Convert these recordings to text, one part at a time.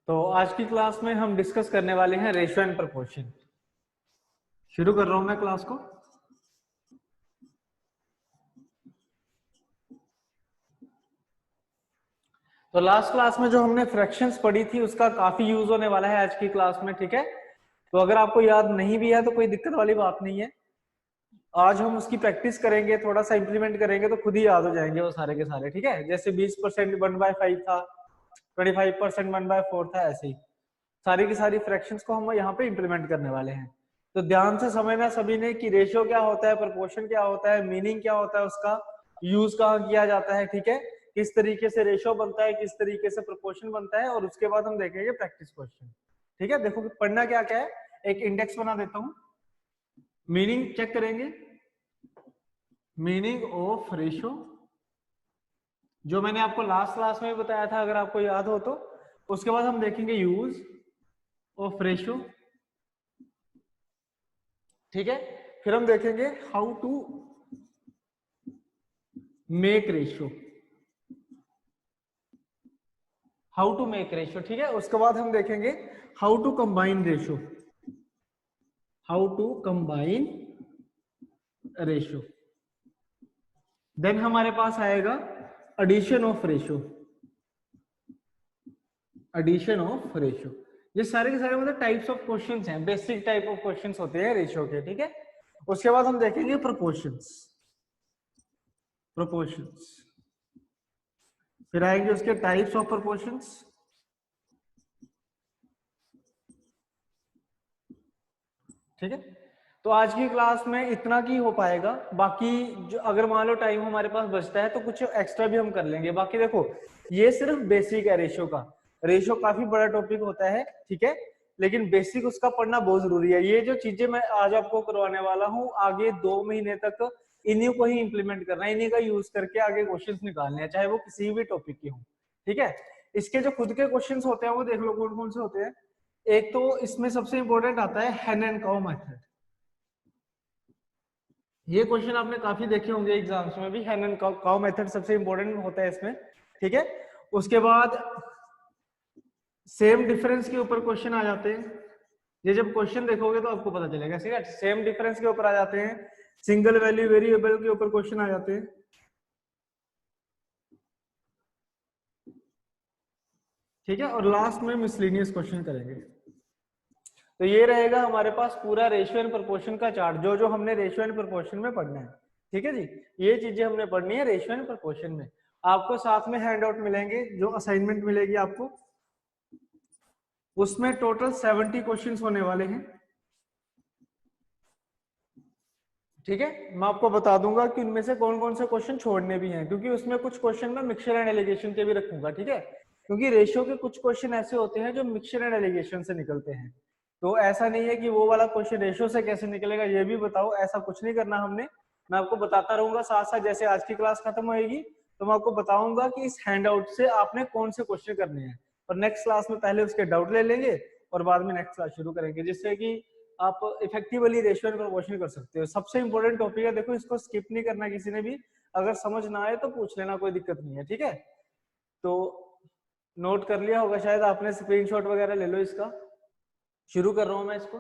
तो आज की क्लास में हम डिस्कस करने वाले हैं रेशियो एंड प्रोपोर्शन। शुरू कर रहा हूं मैं क्लास को। तो लास्ट क्लास में जो हमने फ्रैक्शंस पढ़ी थी उसका काफी यूज होने वाला है आज की क्लास में, ठीक है। तो अगर आपको याद नहीं भी है तो कोई दिक्कत वाली बात नहीं है, आज हम उसकी प्रैक्टिस करेंगे, थोड़ा सा इंप्लीमेंट करेंगे तो खुद ही याद हो जाएंगे वो सारे के सारे, ठीक है। जैसे 20% 1/5 था, 25% 1/4 था, ऐसे ही सारी की सारी फ्रैक्शंस को हम यहाँ पे इंप्लीमेंट करने वाले हैं। तो ध्यान से समझना सभी ने कि रेशियो क्या होता है, प्रोपोर्शन क्या होता है, मीनिंग क्या होता है, उसका यूज कहाँ किया जाता है, ठीक है। किस तरीके से रेशियो बनता है, किस तरीके से प्रोपोर्शन बनता है, और उसके बाद हम देखेंगे प्रैक्टिस क्वेश्चन, ठीक है। देखो पढ़ना क्या क्या है, एक इंडेक्स बना देता हूं, मीनिंग चेक करेंगे। मीनिंग ऑफ रेशियो जो मैंने आपको लास्ट क्लास में बताया था, अगर आपको याद हो तो। उसके बाद हम देखेंगे यूज ऑफ रेशियो, ठीक है। फिर हम देखेंगे how to make ratio, how to make ratio, ठीक है। उसके बाद हम देखेंगे how to combine ratio, how to combine ratio. Then हमारे पास आएगा addition of ratio, addition of ratio. ये सारे के सारे मतलब टाइप्स ऑफ क्वेश्चंस हैं, बेसिक टाइप ऑफ क्वेश्चंस होते हैं रेशियो के, ठीक है। उसके बाद हम देखेंगे प्रोपोर्शंस, प्रोपोर्शंस। फिर आएंगे उसके टाइप्स ऑफ प्रोपोर्शंस, ठीक है। तो आज की क्लास में इतना की हो पाएगा, बाकी जो अगर मान लो टाइम हमारे पास बचता है तो कुछ एक्स्ट्रा भी हम कर लेंगे। बाकी देखो ये सिर्फ बेसिक है रेशियो का, रेशियो काफी बड़ा टॉपिक होता है, ठीक है। लेकिन बेसिक उसका पढ़ना बहुत जरूरी है। ये जो चीजें मैं आज आपको करवाने वाला हूँ, आगे 2 महीने तक इन्हीं को ही इंप्लीमेंट करना है, इन्हीं का यूज करके आगे क्वेश्चंस निकालने हैं, चाहे वो किसी भी टॉपिक के हों, ठीक है। इसके जो खुद के क्वेश्चंस होते हैं वो देख लो कौन कौन से होते हैं। एक तो इसमें सबसे इंपॉर्टेंट आता है हेन एंड काउ मेथड। ये क्वेश्चन आपने काफी देखे होंगे एग्जाम्स में भी, हेन एंड काउ मेथड सबसे इंपॉर्टेंट होता है इसमें, ठीक है। उसके बाद सेम डिफरेंस के ऊपर क्वेश्चन आ जाते हैं। ये जब क्वेश्चन देखोगे तो आपको पता चलेगा, ठीक है। सेम डिफरेंस के ऊपर आ जाते हैं, सिंगल वैल्यू वेरिएबल के ऊपर क्वेश्चन आ जाते हैं, ठीक है। और लास्ट में मिसलेनियस क्वेश्चन करेंगे। तो ये रहेगा हमारे पास पूरा रेशियो एंड प्रोपोर्शन का चार्ट, जो जो हमने रेशियो एंड प्रोपोर्शन में पढ़ना है, ठीक है जी। ये चीजें हमने पढ़नी है रेशियो एंड प्रोपोर्शन में। आपको साथ में हैंड आउट मिलेंगे, जो असाइनमेंट मिलेगी आपको, उसमें टोटल 70 क्वेश्चंस होने वाले हैं, ठीक है। मैं आपको बता दूंगा कि उनमें से कौन कौन से क्वेश्चन छोड़ने भी हैं, क्योंकि उसमें कुछ क्वेश्चन मैं मिक्सचर एंड एलिगेशन के भी रखूंगा, ठीक है। क्योंकि रेशियो के कुछ क्वेश्चन ऐसे होते हैं जो मिक्सचर एंड एलिगेशन से निकलते हैं। तो ऐसा नहीं है कि वो वाला क्वेश्चन रेशियो से कैसे निकलेगा ये भी बताओ, ऐसा कुछ नहीं करना हमने। मैं आपको बताता रहूंगा साथ साथ, जैसे आज की क्लास खत्म होएगी तो मैं आपको बताऊंगा कि इस हैंड आउट से आपने कौन से क्वेश्चन करने हैं, और नेक्स्ट क्लास में पहले उसके डाउट ले लेंगे और बाद में नेक्स्ट क्लास शुरू करेंगे, जिससे कि आप इफेक्टिवली रेशियो एंड प्रोपोर्शन कर सकते हो। सबसे इंपॉर्टेंट टॉपिक है, देखो इसको स्किप नहीं करना किसी ने भी। अगर समझ ना आए तो पूछ लेना, कोई दिक्कत नहीं है, ठीक है। तो नोट कर लिया होगा शायद आपने, स्क्रीनशॉट वगैरह ले लो इसका। शुरू कर रहा हूं मैं इसको।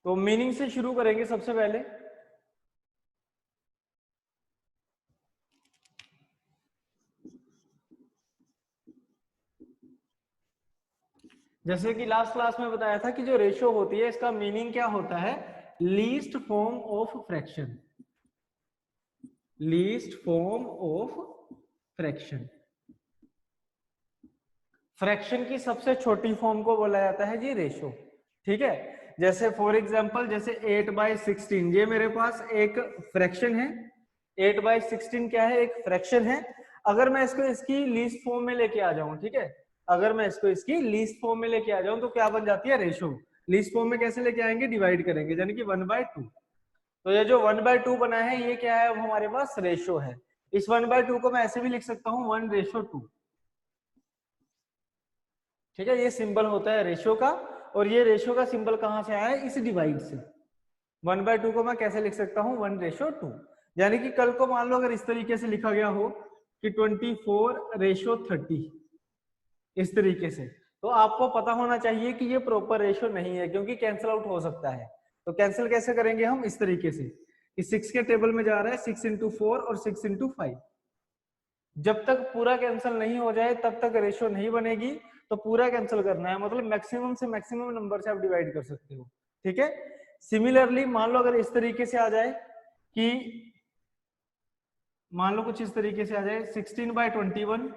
तो मीनिंग से शुरू करेंगे सबसे पहले। जैसे कि लास्ट क्लास में बताया था कि जो रेशियो होती है इसका मीनिंग क्या होता है, least form of fraction, least form of fraction. Fraction की सबसे छोटी फॉर्म को बोला जाता है जी रेशियो, ठीक है। जैसे फॉर एग्जांपल जैसे 8/16, ये मेरे पास एक फ्रैक्शन है। 8/16 क्या है, एक फ्रैक्शन है। अगर मैं इसको इसकी लीस्ट फॉर्म में लेके आ जाऊं, ठीक है, अगर मैं इसको इसकी लीस्ट फॉर्म में लेके आ जाऊं तो क्या बन जाती है, रेशियो। लीस्ट फॉर्म में कैसे लेके आएंगे, डिवाइड करेंगे, यानी कि 1/2। तो ये जो 1/2 बना है ये क्या है, अब हमारे पास रेशियो है। इस 1/2 को मैं ऐसे भी लिख सकता हूँ 1/2, ठीक है। ये सिंबल होता है रेशियो का, और ये रेशियो का सिंबल कहां से आया है, इस डिवाइड से, 1/2 को मैं कैसे लिख सकता हूँ 1:2। यानी कि कल को मान लो अगर इस तरीके से लिखा गया हो कि 24:30 इस तरीके से, तो आपको पता होना चाहिए कि ये प्रॉपर रेशियो नहीं है, क्योंकि कैंसिल आउट हो सकता है। तो कैंसिल कैसे करेंगे हम, इस तरीके से कि 6 के टेबल में जा रहा है 6 × 4 और 6 × 5। जब तक पूरा कैंसिल नहीं हो जाए तब तक रेशियो नहीं बनेगी। तो पूरा कैंसिल करना है, मतलब मैक्सिमम से मैक्सिमम नंबर से आप डिवाइड कर सकते हो। ठीक है। सिमिलरली मान लो अगर इस तरीके से आ जाए कि मान लो कुछ इस तरीके से आ जाए 16/21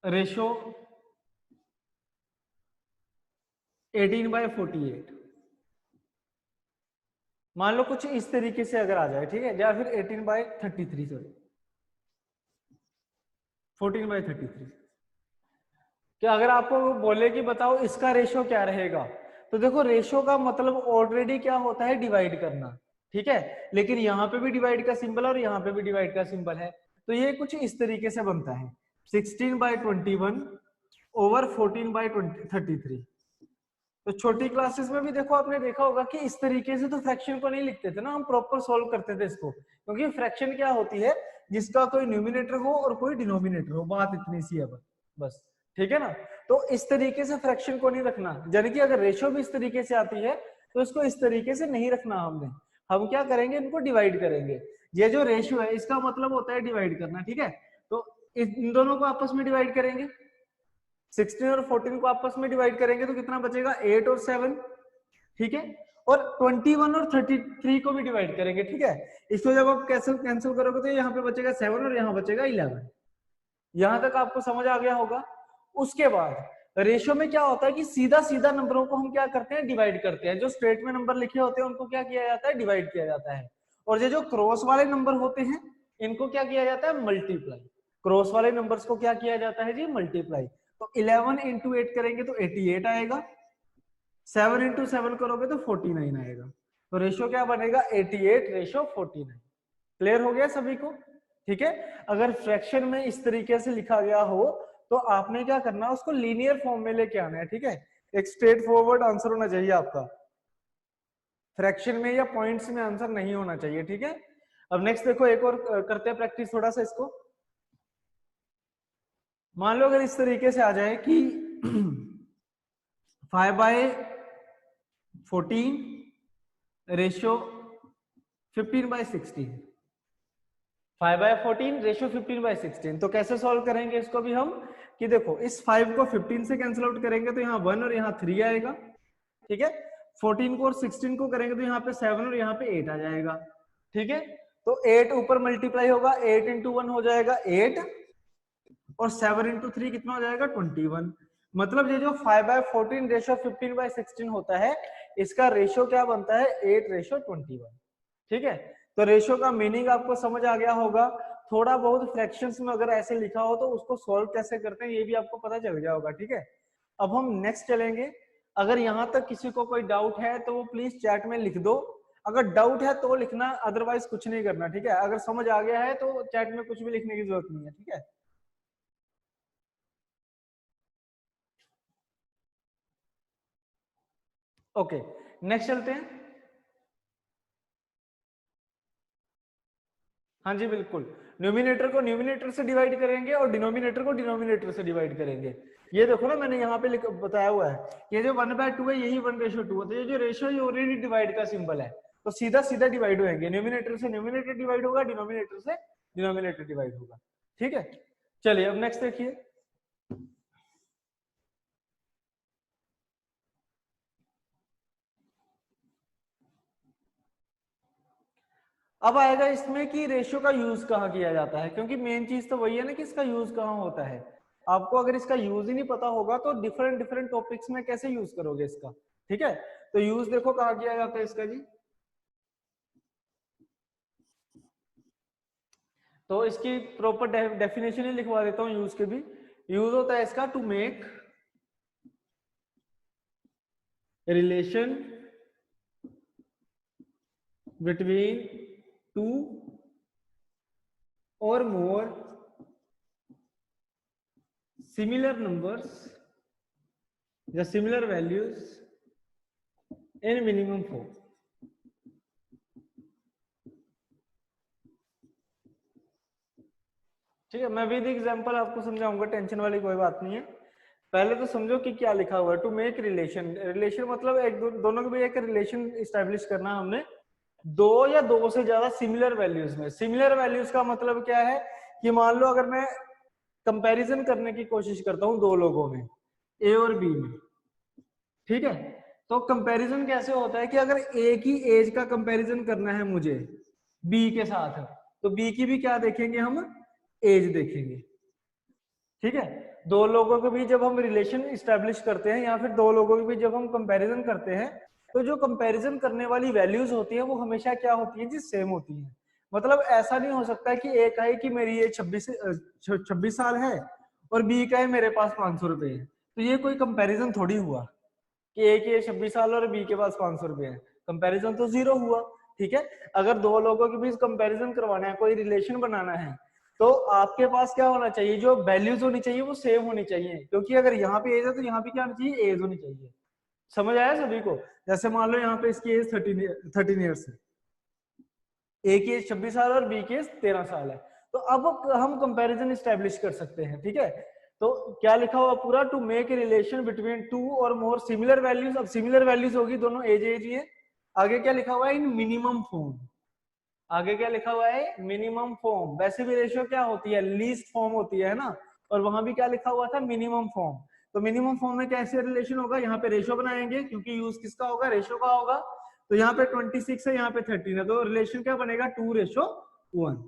रेशो 18/48, मान लो कुछ इस तरीके से अगर आ जाए, ठीक है, या फिर 18/33, सॉरी 14/33। क्या अगर आपको बोले कि बताओ इसका रेशो क्या रहेगा, तो देखो रेशो का मतलब ऑलरेडी क्या होता है, डिवाइड करना। ठीक है, लेकिन यहाँ पे भी डिवाइड का सिंबल और यहाँ पे भी डिवाइड का सिंबल है, तो ये कुछ इस तरीके से बनता है 16/21 ओवर 14/33। तो छोटी क्लासेस में भी देखो आपने देखा होगा कि इस तरीके से तो फ्रैक्शन को नहीं लिखते थे ना, हम प्रॉपर सॉल्व करते थे इसको, क्योंकि फ्रैक्शन क्या होती है, जिसका कोई न्यूमिनेटर हो और कोई डिनोमिनेटर हो, बात इतनी सी है बस। ठीक है ना। तो इस तरीके से फ्रैक्शन को नहीं रखना, यानी कि अगर रेशियो भी इस तरीके से आती है तो इसको इस तरीके से नहीं रखना हमने। हम क्या करेंगे, इनको डिवाइड करेंगे। ये जो रेशियो है इसका मतलब होता है डिवाइड करना। ठीक है, तो इन दोनों को आपस में डिवाइड करेंगे, 16 और 14 को आपस में डिवाइड करेंगे तो कितना बचेगा, 8 और 7। ठीक है, और 21 और 33 को भी डिवाइड करेंगे। ठीक है, इसको जब आप कैंसिल करोगे तो यहाँ पे बचेगा 7 और यहाँ बचेगा 11। यहां तक आपको समझ आ गया होगा। उसके बाद रेशियो में क्या होता है कि सीधा सीधा नंबरों को हम क्या करते हैं, डिवाइड करते हैं। जो स्ट्रेट में नंबर लिखे होते हैं उनको क्या किया जाता है, डिवाइड किया जाता है। और ये जो क्रॉस वाले नंबर होते हैं इनको क्या किया जाता है, मल्टीप्लाई। क्रॉस वाले नंबर्स को क्या किया जाता है जी, मल्टीप्लाई। तो 11 × 8 करेंगे तो 88 आएगा, 7 × 7 करोगे तो 49 आएगा। तो रेशियो क्या बनेगा, 88:49। क्लियर हो गया सभी को। ठीक है, अगर फ्रैक्शन में इस तरीके से लिखा गया हो तो आपने क्या करना है, उसको लीनियर फॉर्म में लेके आना है। ठीक है, एक स्ट्रेट फॉरवर्ड आंसर होना चाहिए आपका, फ्रैक्शन में या पॉइंट्स में आंसर नहीं होना चाहिए। ठीक है, अब नेक्स्ट देखो, एक और करते हैं प्रैक्टिस थोड़ा सा इसको। मान लो अगर इस तरीके से आ जाए कि 5/14 रेशियो 15/16, 5/14 रेशियो 15/16। तो कैसे सॉल्व करेंगे इसको भी हम, कि देखो इस 5 को 15 से कैंसिल आउट करेंगे तो यहाँ 1 और यहाँ 3 आएगा। ठीक है, 14 को और 16 को करेंगे तो यहाँ पे 7 और यहाँ पे 8 आ जाएगा। ठीक है, तो 8 ऊपर मल्टीप्लाई होगा, 8 × 1 हो जाएगा 8, और 7 × 3 कितना हो जाएगा, 21। मतलब ये जो 5/14 रेशियो 15/16 होता है, इसका रेशियो क्या बनता है, 8:21। ठीक है, तो रेशियो का मीनिंग आपको समझ आ गया होगा। थोड़ा बहुत फ्रैक्शंस में अगर ऐसे लिखा हो तो उसको सॉल्व कैसे करते हैं ये भी आपको पता चल गया होगा। ठीक है, अब हम नेक्स्ट चलेंगे। अगर यहां तक किसी को कोई डाउट है तो वो प्लीज चैट में लिख दो। अगर डाउट है तो लिखना, अदरवाइज कुछ नहीं करना। ठीक है, अगर समझ आ गया है तो चैट में कुछ भी लिखने की जरूरत नहीं है। ठीक है, ओके, नेक्स्ट चलते हैं। हाँ जी बिल्कुल, न्यूमिनेटर को न्यूमिनेटर से डिवाइड करेंगे और डिनोमिनेटर को डिनोमिनेटर से डिवाइड करेंगे। ये देखो ना, मैंने यहाँ पे बताया हुआ है, ये जो 1/2 है यही 1:2 होता है। ये जो रेशियो है ऑलरेडी डिवाइड का सिंबल है, तो सीधा सीधा डिवाइड होंगे। न्यूमिनेटर से न्यूमिनेटर डिवाइड होगा, डिनोमिनेटर से डिनोमिनेटर डिवाइड होगा। ठीक है, चलिए अब नेक्स्ट देखिए। अब आएगा इसमें कि रेशियो का यूज कहाँ किया जाता है, क्योंकि मेन चीज तो वही है ना कि इसका यूज कहाँ होता है। आपको अगर इसका यूज ही नहीं पता होगा तो डिफरेंट डिफरेंट टॉपिक्स में कैसे यूज करोगे इसका। ठीक है, तो यूज देखो कहाँ किया जाता है इसका जी। तो इसकी प्रॉपर डेफिनेशन ही लिखवा देता हूँ यूज के भी। यूज होता है इसका to make relation between two और मोर सिमिलर नंबर्स या similar values in minimum form. ठीक है, मैं विद एग्जांपल आपको समझाऊंगा, टेंशन वाली कोई बात नहीं है। पहले तो समझो कि क्या लिखा हुआ है। टू मेक रिलेशन, रिलेशन मतलब दोनों के बीच एक रिलेशन इस्टेब्लिश करना हमने दो या दो से ज्यादा सिमिलर वैल्यूज में। सिमिलर वैल्यूज का मतलब क्या है कि मान लो अगर मैं कंपैरिजन करने की कोशिश करता हूं दो लोगों में, ए और बी में, ठीक है, तो कंपैरिजन कैसे होता है कि अगर ए की एज का कंपैरिजन करना है मुझे बी के साथ, तो बी की भी क्या देखेंगे हम, एज देखेंगे। ठीक है, दो लोगों के बीच जब हम रिलेशन इस्टेब्लिश करते हैं या फिर दो लोगों के बीच जब हम कंपैरिजन करते हैं, तो जो कंपैरिजन करने वाली वैल्यूज होती है वो हमेशा क्या होती है जी, सेम होती है। मतलब ऐसा नहीं हो सकता कि ए का है कि मेरी ये 26 साल है और बी का है मेरे पास 500 रुपए है, तो ये कोई कंपैरिजन थोड़ी हुआ कि ए की 26 साल और बी के पास 500 रुपए है, कंपैरिजन तो जीरो हुआ। ठीक है, अगर दो लोगों के बीच कंपैरिजन करवाना है, कोई रिलेशन बनाना है, तो आपके पास क्या होना चाहिए, जो वैल्यूज होनी चाहिए वो सेम होनी चाहिए, क्योंकि अगर यहाँ पे एज है तो यहाँ पे क्या होनी चाहिए, एज होनी चाहिए। समझ आया सभी को? जैसे मान लो यहाँ पे इसकी एज 13 ईयर्स है, ए की एज 26 साल और बी की एज 13 साल है, तो अब हम कंपैरिजन स्टैब्लिश कर सकते हैं। ठीक है, तो क्या लिखा हुआ पूरा, to make a relation between two और मोर सिमिलर वैल्यूज। अब सिमिलर वैल्यूज होगी, दोनों एज एज ही है। आगे क्या लिखा हुआ है, इन मिनिमम फॉर्म। आगे क्या लिखा हुआ है, मिनिमम फॉर्म। वैसे भी रेशियो क्या होती है, लीस्ट फॉर्म होती है ना, और वहां भी क्या लिखा हुआ था, मिनिमम फॉर्म। तो मिनिमम फॉर्म में कैसे रिलेशन होगा, यहाँ पे रेशियो बनाएंगे, क्योंकि यूज किसका होगा, रेशियो का होगा। तो यहाँ पे 26 है, यहाँ पे 13 है, तो रिलेशन क्या बनेगा, 2:1।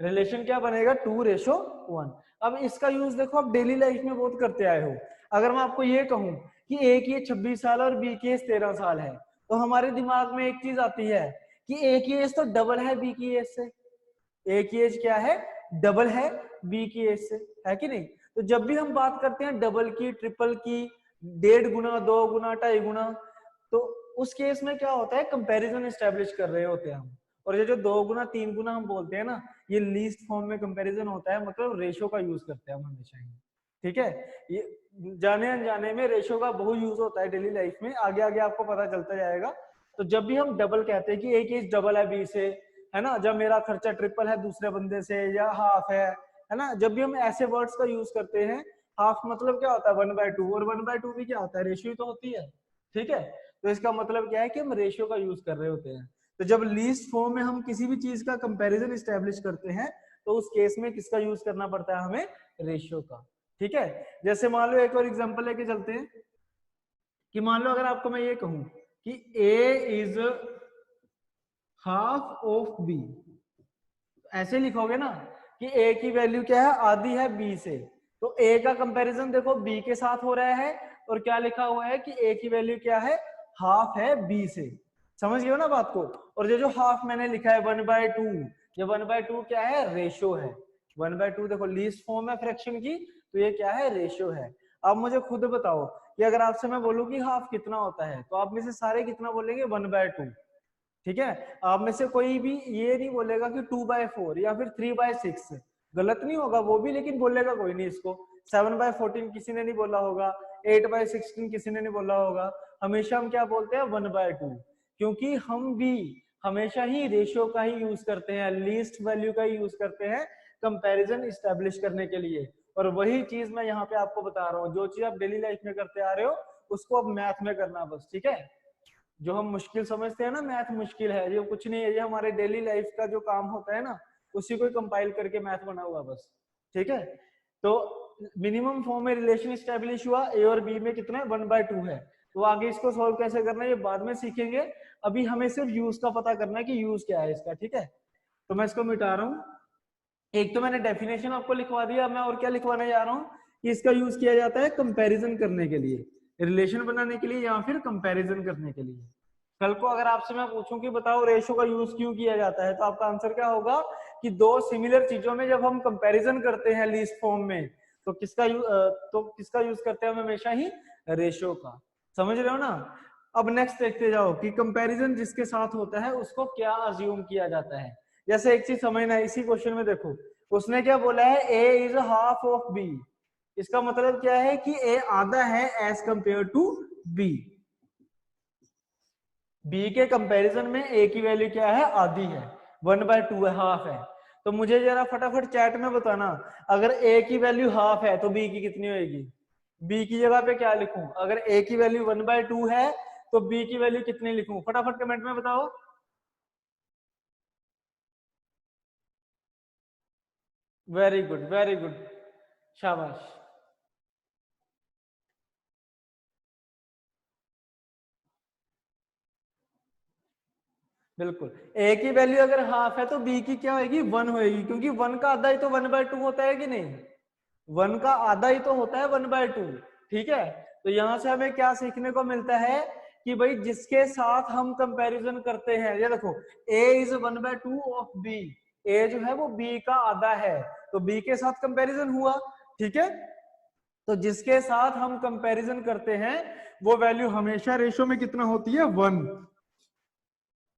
रिलेशन क्या बनेगा, 2:1। अब इसका यूज देखो आप डेली लाइफ में बहुत करते आए हो। अगर मैं आपको ये कहूं कि ए की एज 26 साल और बी की एज 13 साल है, तो हमारे दिमाग में एक चीज आती है कि ए की एज तो डबल है बी की एज से। ए की एज क्या है, डबल है बी की एज से, है कि नहीं? तो जब भी हम बात करते हैं डबल की, ट्रिपल की, 1.5 गुना, 2 गुना, 2.5 गुना, तो उस केस में क्या होता है, कंपैरिजन एस्टेब्लिश कर रहे होते हैं हम। और ये जो 2 गुना 3 गुना हम बोलते हैं ना, ये लीस्ट फॉर्म में कंपैरिजन होता है, मतलब रेशो का यूज करते हैं हम हमेशा ही। ठीक है, ये जाने अनजाने में रेशो का बहुत यूज होता है डेली लाइफ में, आगे आगे आपको पता चलता जाएगा। तो जब भी हम डबल कहते हैं कि एक एज डबल है बी से, है ना, जब मेरा खर्चा ट्रिपल है दूसरे बंदे से, या हाफ है ना, जब भी हम ऐसे वर्ड्स का यूज करते हैं, हाफ मतलब क्या होता है, 1/2, और 1/2 भी क्या होता है, रेशियो तो होती है। ठीक है, तो इसका मतलब क्या है कि हम रेशियो का यूज कर रहे होते हैं। तो जब लीस्ट फॉर्म में हम किसी भी चीज का कंपैरिजन एस्टेब्लिश करते हैं, तो उस केस में किसका यूज करना पड़ता है हमें, रेशियो का। ठीक है, जैसे मान लो एक और एग्जांपल लेके चलते हैं कि मान लो अगर आपको मैं ये कहूं कि ए इज हाफ ऑफ बी, ऐसे लिखोगे ना कि ए की वैल्यू क्या है, आधी है बी से, तो ए का कंपैरिजन देखो बी के साथ हो रहा है, और क्या लिखा हुआ है कि ए की वैल्यू क्या है, हाफ है बी से। समझ गए हो ना बात को? और ये जो हाफ मैंने लिखा है 1/2, ये 1/2 क्या है, रेशो है। 1/2 देखो लीस्ट फॉर्म है फ्रैक्शन की, तो ये क्या है, रेशो है। अब मुझे खुद बताओ कि अगर आपसे मैं बोलूं कि हाफ कितना होता है, तो आप में से सारे कितना बोलेंगे, 1/2। ठीक है, आप में से कोई भी ये नहीं बोलेगा कि 2/4 या फिर 3/6, गलत नहीं होगा वो भी, लेकिन बोलेगा कोई नहीं इसको। 7/14 किसी ने नहीं बोला होगा, 8/16 किसी ने नहीं बोला होगा। हमेशा हम क्या बोलते हैं, 1/2, क्योंकि हम भी हमेशा ही रेशियो का ही यूज करते हैं, लीस्ट वैल्यू का ही यूज करते हैं कंपैरिजन इस्टेब्लिश करने के लिए। और वही चीज मैं यहाँ पे आपको बता रहा हूँ, जो चीज आप डेली लाइफ में करते आ रहे हो उसको अब मैथ में करना बस। ठीक है, जो हम मुश्किल समझते हैं ना, मैथ मुश्किल है, ये कुछ नहीं है, ये हमारे डेली लाइफ का जो काम होता है ना, उसी को कंपाइल करके मैथ बना हुआ बस। ठीक है, तो मिनिमम फॉर्म में रिलेशन स्टैब्लिश हुआ, ए और बी में कितना है, 1/2 है। तो आगे इसको सॉल्व कैसे करना है ये बाद में सीखेंगे, अभी हमें सिर्फ यूज का पता करना है कि यूज क्या है इसका। ठीक है, तो मैं इसको मिटा रहा हूँ। एक तो मैंने डेफिनेशन आपको लिखवा दिया, मैं और क्या लिखवाने जा रहा हूँ कि इसका यूज किया जाता है कंपैरिजन करने के लिए, रिलेशन बनाने के लिए, या फिर कंपैरिजन करने के लिए। कल को अगर आपसे मैं पूछूं कि बताओ रेशो का यूज क्यों किया जाता है, तो आपका आंसर क्या होगा कि दो सिमिलर चीजों में जब हम कंपैरिजन करते हैं लीस्ट फॉर्म में, तो किसका यूज करते हैं हम हमेशा ही, रेशो का। समझ रहे हो ना? अब नेक्स्ट देखते जाओ कि कंपैरिजन जिसके साथ होता है उसको क्या अज्यूम किया जाता है। जैसे एक चीज समझना है, इसी क्वेश्चन में देखो उसने क्या बोला है, A is half of B. इसका मतलब क्या है कि ए आधा है as compare to B. B के कंपैरिजन में ए की वैल्यू क्या है, आधी है, 1/2 है, हाफ है। तो मुझे जरा फटाफट चैट में बताना, अगर ए की वैल्यू हाफ है तो बी की कितनी होगी? बी की जगह पे क्या लिखूं? अगर ए की वैल्यू 1/2 है तो बी की वैल्यू कितनी लिखूं? फटाफट कमेंट में बताओ। वेरी गुड, वेरी गुड, शाबाश। बिल्कुल, ए की वैल्यू अगर हाफ है तो बी की क्या होगी? 1 होगी, क्योंकि 1 का आधा ही तो 1/2 होता है कि नहीं? 1 का आधा ही तो होता है 1/2। ठीक है, तो यहां से हमें क्या सीखने को मिलता है कि भाई जिसके साथ हम कंपैरिजन करते हैं, ये देखो a is 1/2 of b, a जो है वो b का आधा है, तो b के साथ कंपैरिजन हुआ। ठीक है, तो जिसके साथ हम कंपैरिजन करते हैं वो वैल्यू हमेशा रेशो में कितना होती है? 1।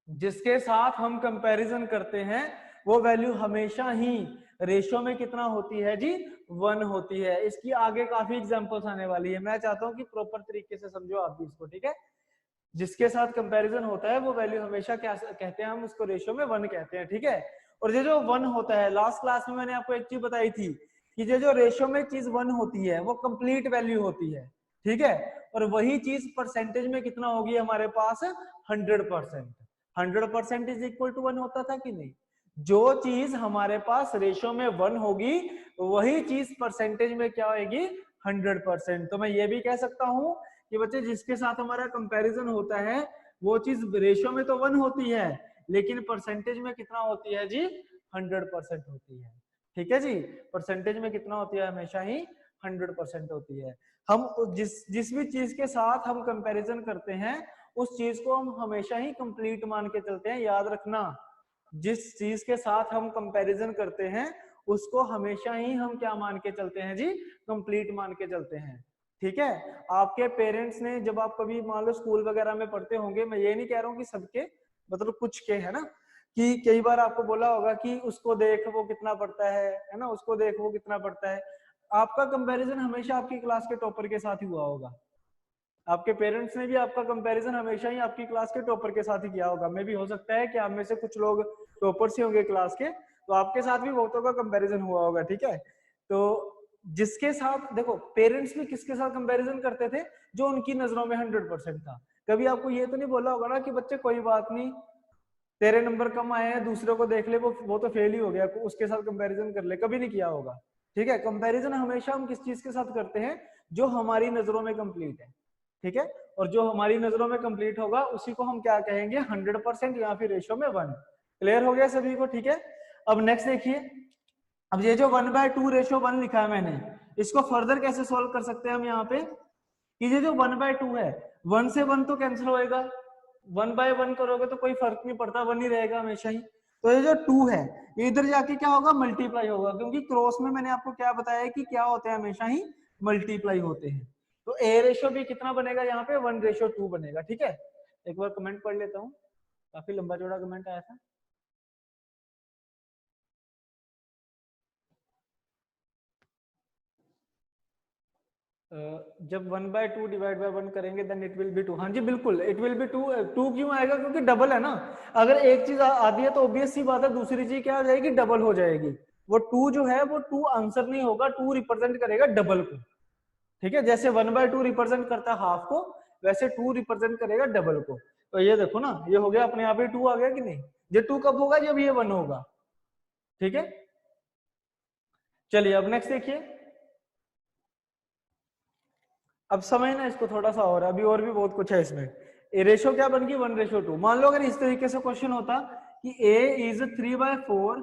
जिसके साथ हम कंपैरिजन करते हैं वो वैल्यू हमेशा ही रेशो में कितना होती है जी? 1 होती है। इसकी आगे काफी एग्जांपल्स आने वाली है, मैं चाहता हूं कि प्रॉपर तरीके से समझो आप भी इसको। ठीक है, जिसके साथ कंपैरिजन होता है वो वैल्यू हमेशा क्या कहते हैं? हम उसको रेशो में 1 कहते हैं। ठीक है, और ये जो 1 होता है, लास्ट क्लास में मैंने आपको एक चीज बताई थी कि ये जो रेशो में चीज 1 होती है वो कंप्लीट वैल्यू होती है। ठीक है, और वही चीज परसेंटेज में कितना होगी हमारे पास? 100%। 100% इज इक्वल टू 1 होता था कि नहीं? जो चीज हमारे पास रेशो में 1 होगी वही चीज परसेंटेज में क्या होगी? 100%। तो मैं ये भी कह सकता हूं कि बच्चे जिसके साथ हमारा कंपैरिजन होता है वो चीज रेशो में तो 1 होती है लेकिन परसेंटेज में कितना होती है जी? 100% होती है। ठीक है जी, परसेंटेज में कितना होती है? हमेशा ही 100% होती है। हम जिस भी चीज के साथ हम कंपैरिजन करते हैं उस चीज को हम हमेशा ही कंप्लीट मान के चलते हैं। याद रखना, जिस चीज के साथ हम कंपैरिजन करते हैं उसको हमेशा ही हम क्या मान के चलते हैं जी? कंप्लीट मान के चलते हैं। ठीक है, आपके पेरेंट्स ने जब आप कभी मान लो स्कूल वगैरह में पढ़ते होंगे, मैं ये नहीं कह रहा हूँ कि सबके, मतलब कुछ के, है ना, कि कई बार आपको बोला होगा कि उसको देख वो कितना पढ़ता है ना, उसको देख वो कितना पढ़ता है। आपका कंपैरिजन हमेशा आपकी क्लास के टॉपर के साथ ही हुआ होगा। आपके पेरेंट्स ने भी आपका कंपैरिजन हमेशा ही आपकी क्लास के टॉपर के साथ ही किया होगा। मे भी हो सकता है कि आप में से कुछ लोग टॉपर्स ही होंगे क्लास के, तो आपके साथ भी बहुतों का कंपैरिजन हुआ होगा। ठीक है, तो जिसके साथ देखो, पेरेंट्स भी किसके साथ कंपैरिजन करते थे? जो उनकी नजरों में 100% था। कभी आपको ये तो नहीं बोला होगा ना कि बच्चे कोई बात नहीं, तेरे नंबर कम आए हैं, दूसरे को देख ले, वो तो फेल ही हो गया, उसके साथ कंपैरिजन कर ले, कभी नहीं किया होगा। ठीक है, कंपैरिजन हमेशा हम किस चीज के साथ करते हैं? जो हमारी नजरों में कंप्लीट है। ठीक है, और जो हमारी नजरों में कंप्लीट होगा उसी को हम क्या कहेंगे? 100% या फिर रेशो में 1। क्लियर हो गया सभी को? ठीक है, अब नेक्स्ट देखिए, अब ये जो 1/2 रेशो 1 लिखा है मैंने, इसको फर्दर कैसे सोल्व कर सकते हैं हम यहाँ पे? कि ये जो 1/2 है, 1 से 1 तो कैंसिल होएगा, 1/1 करोगे तो कोई फर्क नहीं पड़ता, 1 ही रहेगा हमेशा ही। तो ये जो 2 है ये इधर जाके क्या होगा? मल्टीप्लाई होगा, क्योंकि क्रॉस में मैंने आपको क्या बताया कि क्या होते हैं? हमेशा ही मल्टीप्लाई होते हैं। तो ए रेशो भी कितना बनेगा यहाँ पे? 1/2 बनेगा। ठीक है, एक बार कमेंट पढ़ लेता हूँ, काफी लंबा चौड़ा कमेंट आया था। जब 1/2 डिवाइड बाय 1 करेंगे देन इट विल बी 2। हाँ जी बिल्कुल, इट विल बी 2। 2 क्यों आएगा? क्योंकि डबल है ना। अगर एक चीज आती है तो ऑब्वियस सी बात है दूसरी चीज क्या हो जाएगी? डबल हो जाएगी। वो 2 जो है वो 2 आंसर नहीं होगा, 2 रिप्रेजेंट करेगा डबल को। ठीक है, जैसे 1/2 रिप्रेजेंट करता है हाफ को, वैसे 2 रिप्रेजेंट करेगा डबल को। तो ये देखो ना, ये हो गया अपने आप ही 2 आ गया कि नहीं? ये 2 कब होगा? जब ये 1 होगा। ठीक है, चलिए अब नेक्स्ट देखिए। अब समझना इसको थोड़ा सा, और अभी और भी बहुत कुछ है इसमें। ए रेशो क्या बन गई? 1/2। मान लो अगर इस तरीके से क्वेश्चन होता कि a इज 3/4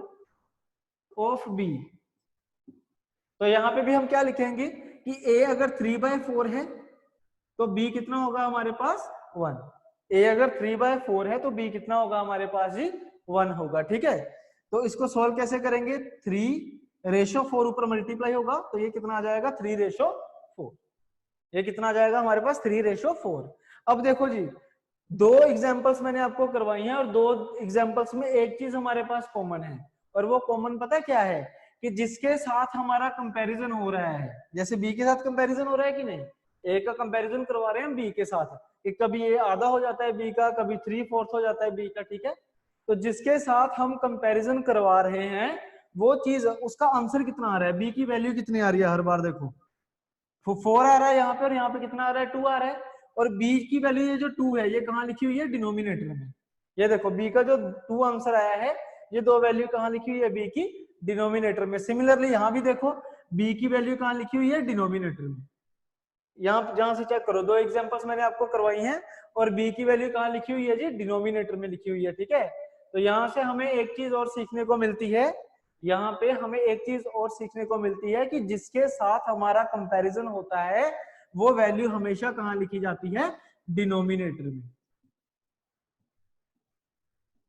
ऑफ b, तो यहां पे भी हम क्या लिखेंगे कि a अगर 3/4 है तो b कितना होगा हमारे पास? 1। a अगर 3/4 है तो b कितना होगा हमारे पास जी? 1 होगा। ठीक है, तो इसको सोल्व कैसे करेंगे? 3/4 ऊपर मल्टीप्लाई होगा तो ये कितना आ जाएगा? 3/4। ये कितना आ जाएगा हमारे पास? 3/4। अब देखो जी, दो एग्जांपल्स मैंने आपको करवाई हैं और दो एग्जांपल्स में एक चीज हमारे पास कॉमन है, और वो कॉमन पता है क्या है? कि जिसके साथ हमारा कंपैरिजन हो रहा है, जैसे बी के साथ कंपैरिजन हो रहा है कि नहीं, ए का कंपैरिजन करवा रहे हैं हम बी के साथ, कि कभी ये आधा हो जाता है बी का, कभी 3/4 हो जाता है बी का। ठीक है, तो जिसके साथ हम कंपैरिजन करवा रहे हैं वो चीज उसका आंसर कितना आ रहा है, बी की वैल्यू कितनी आ रही है हर बार, देखो 4 आ रहा है यहाँ पे, और यहाँ पे कितना आ रहा है 2 आ रहा है, और बी की वैल्यू ये जो 2 है ये कहाँ लिखी हुई है, डिनोमिनेटर में। ये देखो बी का जो 2 आंसर आया है, ये दो वैल्यू कहाँ लिखी हुई है, बी की डिनोमिनेटर में। सिमिलरली यहाँ भी देखो बी की वैल्यू कहाँ लिखी हुई है, डिनोमिनेटर में। यहाँ जहां से चेक करो, दो एग्जांपल्स मैंने आपको करवाई हैं, और बी की वैल्यू कहाँ लिखी हुई है जी, डिनोमिनेटर में लिखी हुई है, ठीक है। तो यहाँ से हमें एक चीज और सीखने को मिलती है, यहाँ पे हमें एक चीज और सीखने को मिलती है कि जिसके साथ हमारा कंपैरिजन होता है वो वैल्यू हमेशा कहाँ लिखी जाती है, डिनोमिनेटर में।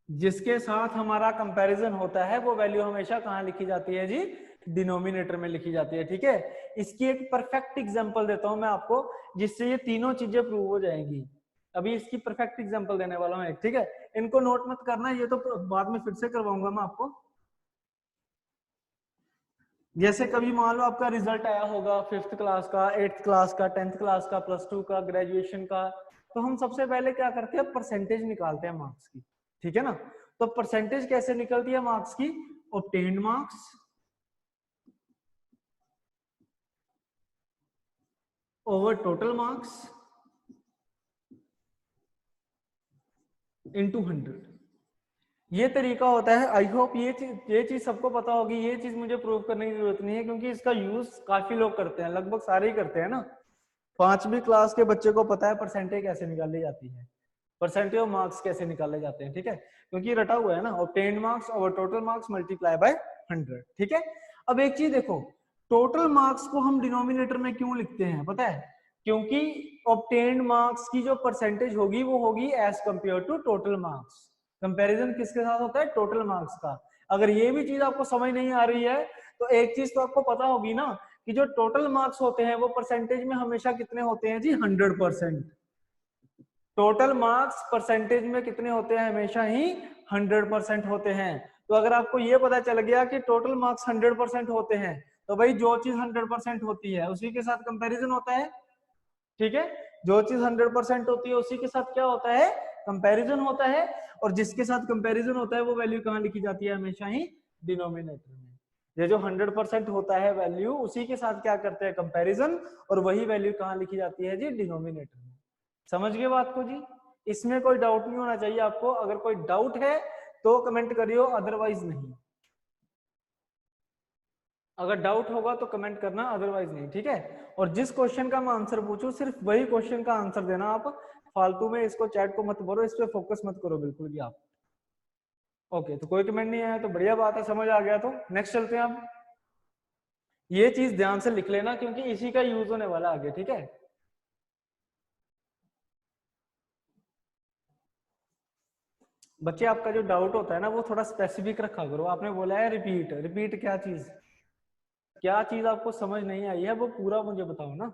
जिसके साथ हमारा कंपैरिजन होता है वो वैल्यू हमेशा कहाँ लिखी जाती है जी, डिनोमिनेटर में लिखी जाती है, ठीक है। इसकी एक परफेक्ट एग्जांपल देता हूं मैं आपको, जिससे ये तीनों चीजें प्रूव हो जाएंगी। अभी इसकी परफेक्ट एग्जांपल देने वाला हूं एक, ठीक है। इनको नोट मत करना, ये तो बाद में फिर से करवाऊंगा मैं आपको। जैसे कभी मान लो आपका रिजल्ट आया होगा 5th क्लास का, 8th क्लास का, 10th क्लास का, +2 का, ग्रेजुएशन का, तो हम सबसे पहले क्या करते हैं, परसेंटेज निकालते हैं मार्क्स की, ठीक है ना। तो परसेंटेज कैसे निकलती है मार्क्स की, obtained marks over total marks into 100। ये तरीका होता है। आई होप ये चीज सबको पता होगी। ये चीज मुझे प्रूव करने की जरूरत नहीं है, क्योंकि इसका यूज काफी लोग करते हैं, लगभग सारे ही करते हैं ना। 5वीं क्लास के बच्चे को पता है परसेंटेज कैसे निकाली जाती है, परसेंटेज ऑफ मार्क्स कैसे निकाले जाते हैं, ठीक है, क्योंकि रटा हुआ है ना, obtained marks over total marks multiply by 100, ठीक है। अब एक चीज देखो, टोटल मार्क्स को हम डिनोमिनेटर में क्यों लिखते हैं पता है, क्योंकि ऑब्टेन्ड मार्क्स की जो परसेंटेज होगी वो होगी as compare to total marks. Comparison किसके साथ होता है, टोटल मार्क्स का। अगर ये भी चीज आपको समझ नहीं आ रही है तो एक चीज तो आपको पता होगी ना, कि जो टोटल मार्क्स होते हैं वो परसेंटेज में हमेशा कितने होते हैं जी, 100%। टोटल मार्क्स परसेंटेज में कितने होते हैं, हमेशा ही 100% होते हैं। तो अगर आपको ये पता चल गया कि टोटल मार्क्स 100% होते हैं, तो भाई जो चीज 100% होती है उसी के साथ कंपैरिजन होता है, ठीक है। जो चीज 100% होती है उसी के साथ क्या होता है, कंपैरिजन होता है। और जिसके साथ कंपैरिजन होता है वो वैल्यू कहाँ लिखी जाती है, हमेशा ही डिनोमिनेटर में। ये जो 100% होता है वैल्यू, उसी के साथ क्या करते हैं, कंपैरिजन, और वही वैल्यू कहाँ लिखी जाती है जी, डिनोमिनेटर में। समझ गए बात को जी, इसमें कोई डाउट नहीं होना चाहिए आपको। अगर कोई डाउट है तो कमेंट करियो, अदरवाइज नहीं। अगर डाउट होगा तो कमेंट करना, अदरवाइज नहीं, ठीक है। और जिस क्वेश्चन का मैं आंसर पूछूं सिर्फ वही क्वेश्चन का आंसर देना आप, फालतू में इसको चैट को मत भरो, इस पे फोकस मत करो बिल्कुल भी आप। ओके, तो कोई कमेंट नहीं आया तो बढ़िया बात है, समझ आ गया तो नेक्स्ट चलते हैं आप। ये चीज ध्यान से लिख लेना क्योंकि इसी का यूज होने वाला आगे, ठीक है। बच्चे आपका जो डाउट होता है ना वो थोड़ा स्पेसिफिक रखा करो। आपने बोला है रिपीट, रिपीट क्या चीज, क्या चीज आपको समझ नहीं आई है वो पूरा मुझे बताओ ना।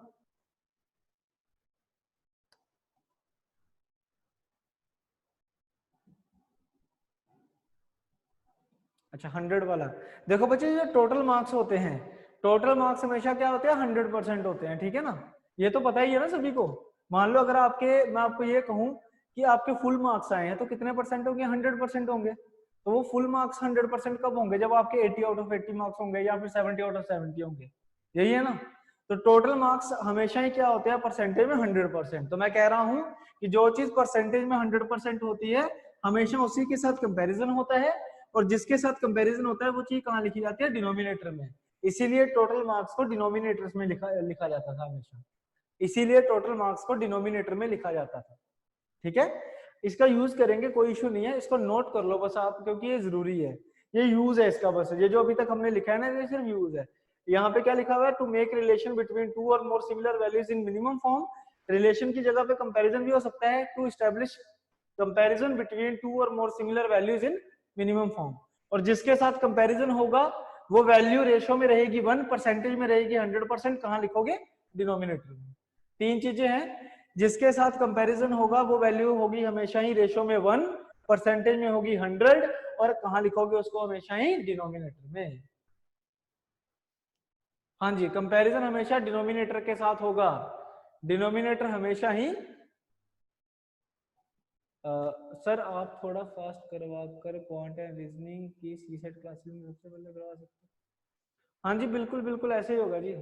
अच्छा 100 वाला, देखो बच्चे जो टोटल मार्क्स होते हैं, टोटल मार्क्स हमेशा क्या होते हैं, 100% होते हैं, ठीक है ना। ये तो पता ही है ना सभी को। मान लो अगर आपके, मैं आपको ये कहूं कि आपके फुल मार्क्स आए हैं तो कितने परसेंट होंगे, 100% होंगे। तो वो फुल मार्क्स 100% कब होंगे, जब आपके 80 आउट ऑफ 80 मार्क्स होंगे या फिर 70 आउट ऑफ 70 होंगे, यही है ना। तो टोटल मार्क्स हमेशा ही क्या होते हैं, परसेंटेज में 100%। तो मैं कह रहा हूं कि जो चीज परसेंटेज में 100% होती है हमेशा उसी के साथ कंपेरिजन होता है, और जिसके साथ कंपैरिजन होता है वो चीज कहाँ लिखी जाती है, डिनोमिनेटर में। इसीलिए टोटल मार्क्स को डिनोमिनेटर्स में लिखा जाता था हमेशा, इसीलिए टोटल मार्क्स को डिनोमिनेटर में लिखा जाता था, ठीक है। इसका यूज करेंगे, कोई इशू नहीं है, इसको नोट कर लो बस आप, क्योंकि ये जरूरी है, ये यूज है इसका बस। ये जो अभी तक हमने लिखा है ना ये सिर्फ यूज है। यहाँ पे क्या लिखा हुआ है, to make relation between two और more similar values in minimum form. Relation की जगह पे कंपैरिजन भी हो सकता है, to establish comparison between two और more similar values in minimum form. और जिसके साथ कंपैरिजन होगा वो वैल्यू रेशो में रहेगी 1, परसेंटेज में रहेगी 100%, कहाँ लिखोगे, डिनोमिनेटर में। तीन चीजें हैं, जिसके साथ कंपैरिजन होगा वो वैल्यू होगी हमेशा ही रेशो में 1, परसेंटेज में होगी 100, और कहाँ लिखोगे उसको, हमेशा ही डिनोमिनेटर में। हाँ जी, कंपैरिजन हमेशा डिनोमिनेटर के साथ होगा, डिनोमिनेटर हमेशा ही सर आप थोड़ा फास्ट करवा कर क्वांट एंड रीजनिंग की सीसेट क्लासेस में सबसे पहले करवा सकते हैं। हाँ जी बिल्कुल बिल्कुल ऐसे ही होगा जी।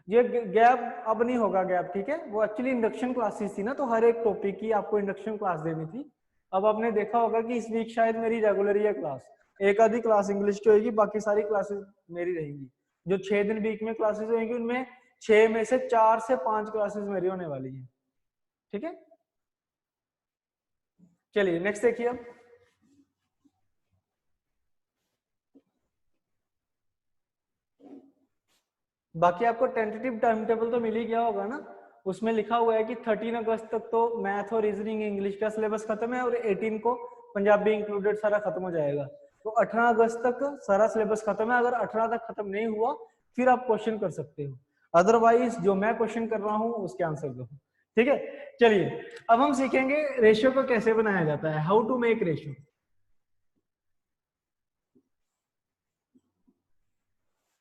ये गैप अब नहीं होगा गैप, ठीक है। वो एक्चुअली इंडक्शन क्लासेस थी ना, तो हर एक टॉपिक की आपको इंडक्शन क्लास देनी थी। अब आपने देखा होगा कि इस वीक शायद मेरी रेगुलर ही है क्लास, एक आधी क्लास इंग्लिश की होगी, बाकी सारी क्लासेस मेरी रहेंगी। जो 6 दिन वीक में क्लासेस होंगी उनमें 6 में से 4 से 5 क्लासेस मेरी होने वाली है, ठीक है। चलिए नेक्स्ट देखिए अब। बाकी आपको टेंटेटिव टाइम टेबल तो मिल ही गया होगा ना, उसमें लिखा हुआ है कि 13 अगस्त तक तो मैथ और रीजनिंग इंग्लिश का सिलेबस खत्म है और 18 को पंजाबी इंक्लूडेड सारा खत्म हो जाएगा। तो 18 अगस्त तक सारा सिलेबस खत्म है। अगर 18 तक खत्म नहीं हुआ फिर आप क्वेश्चन कर सकते हो, अदरवाइज जो मैं क्वेश्चन कर रहा हूं उसके आंसर दो, ठीक है। चलिए अब हम सीखेंगे रेशियो को कैसे बनाया जाता है, how to make ratio.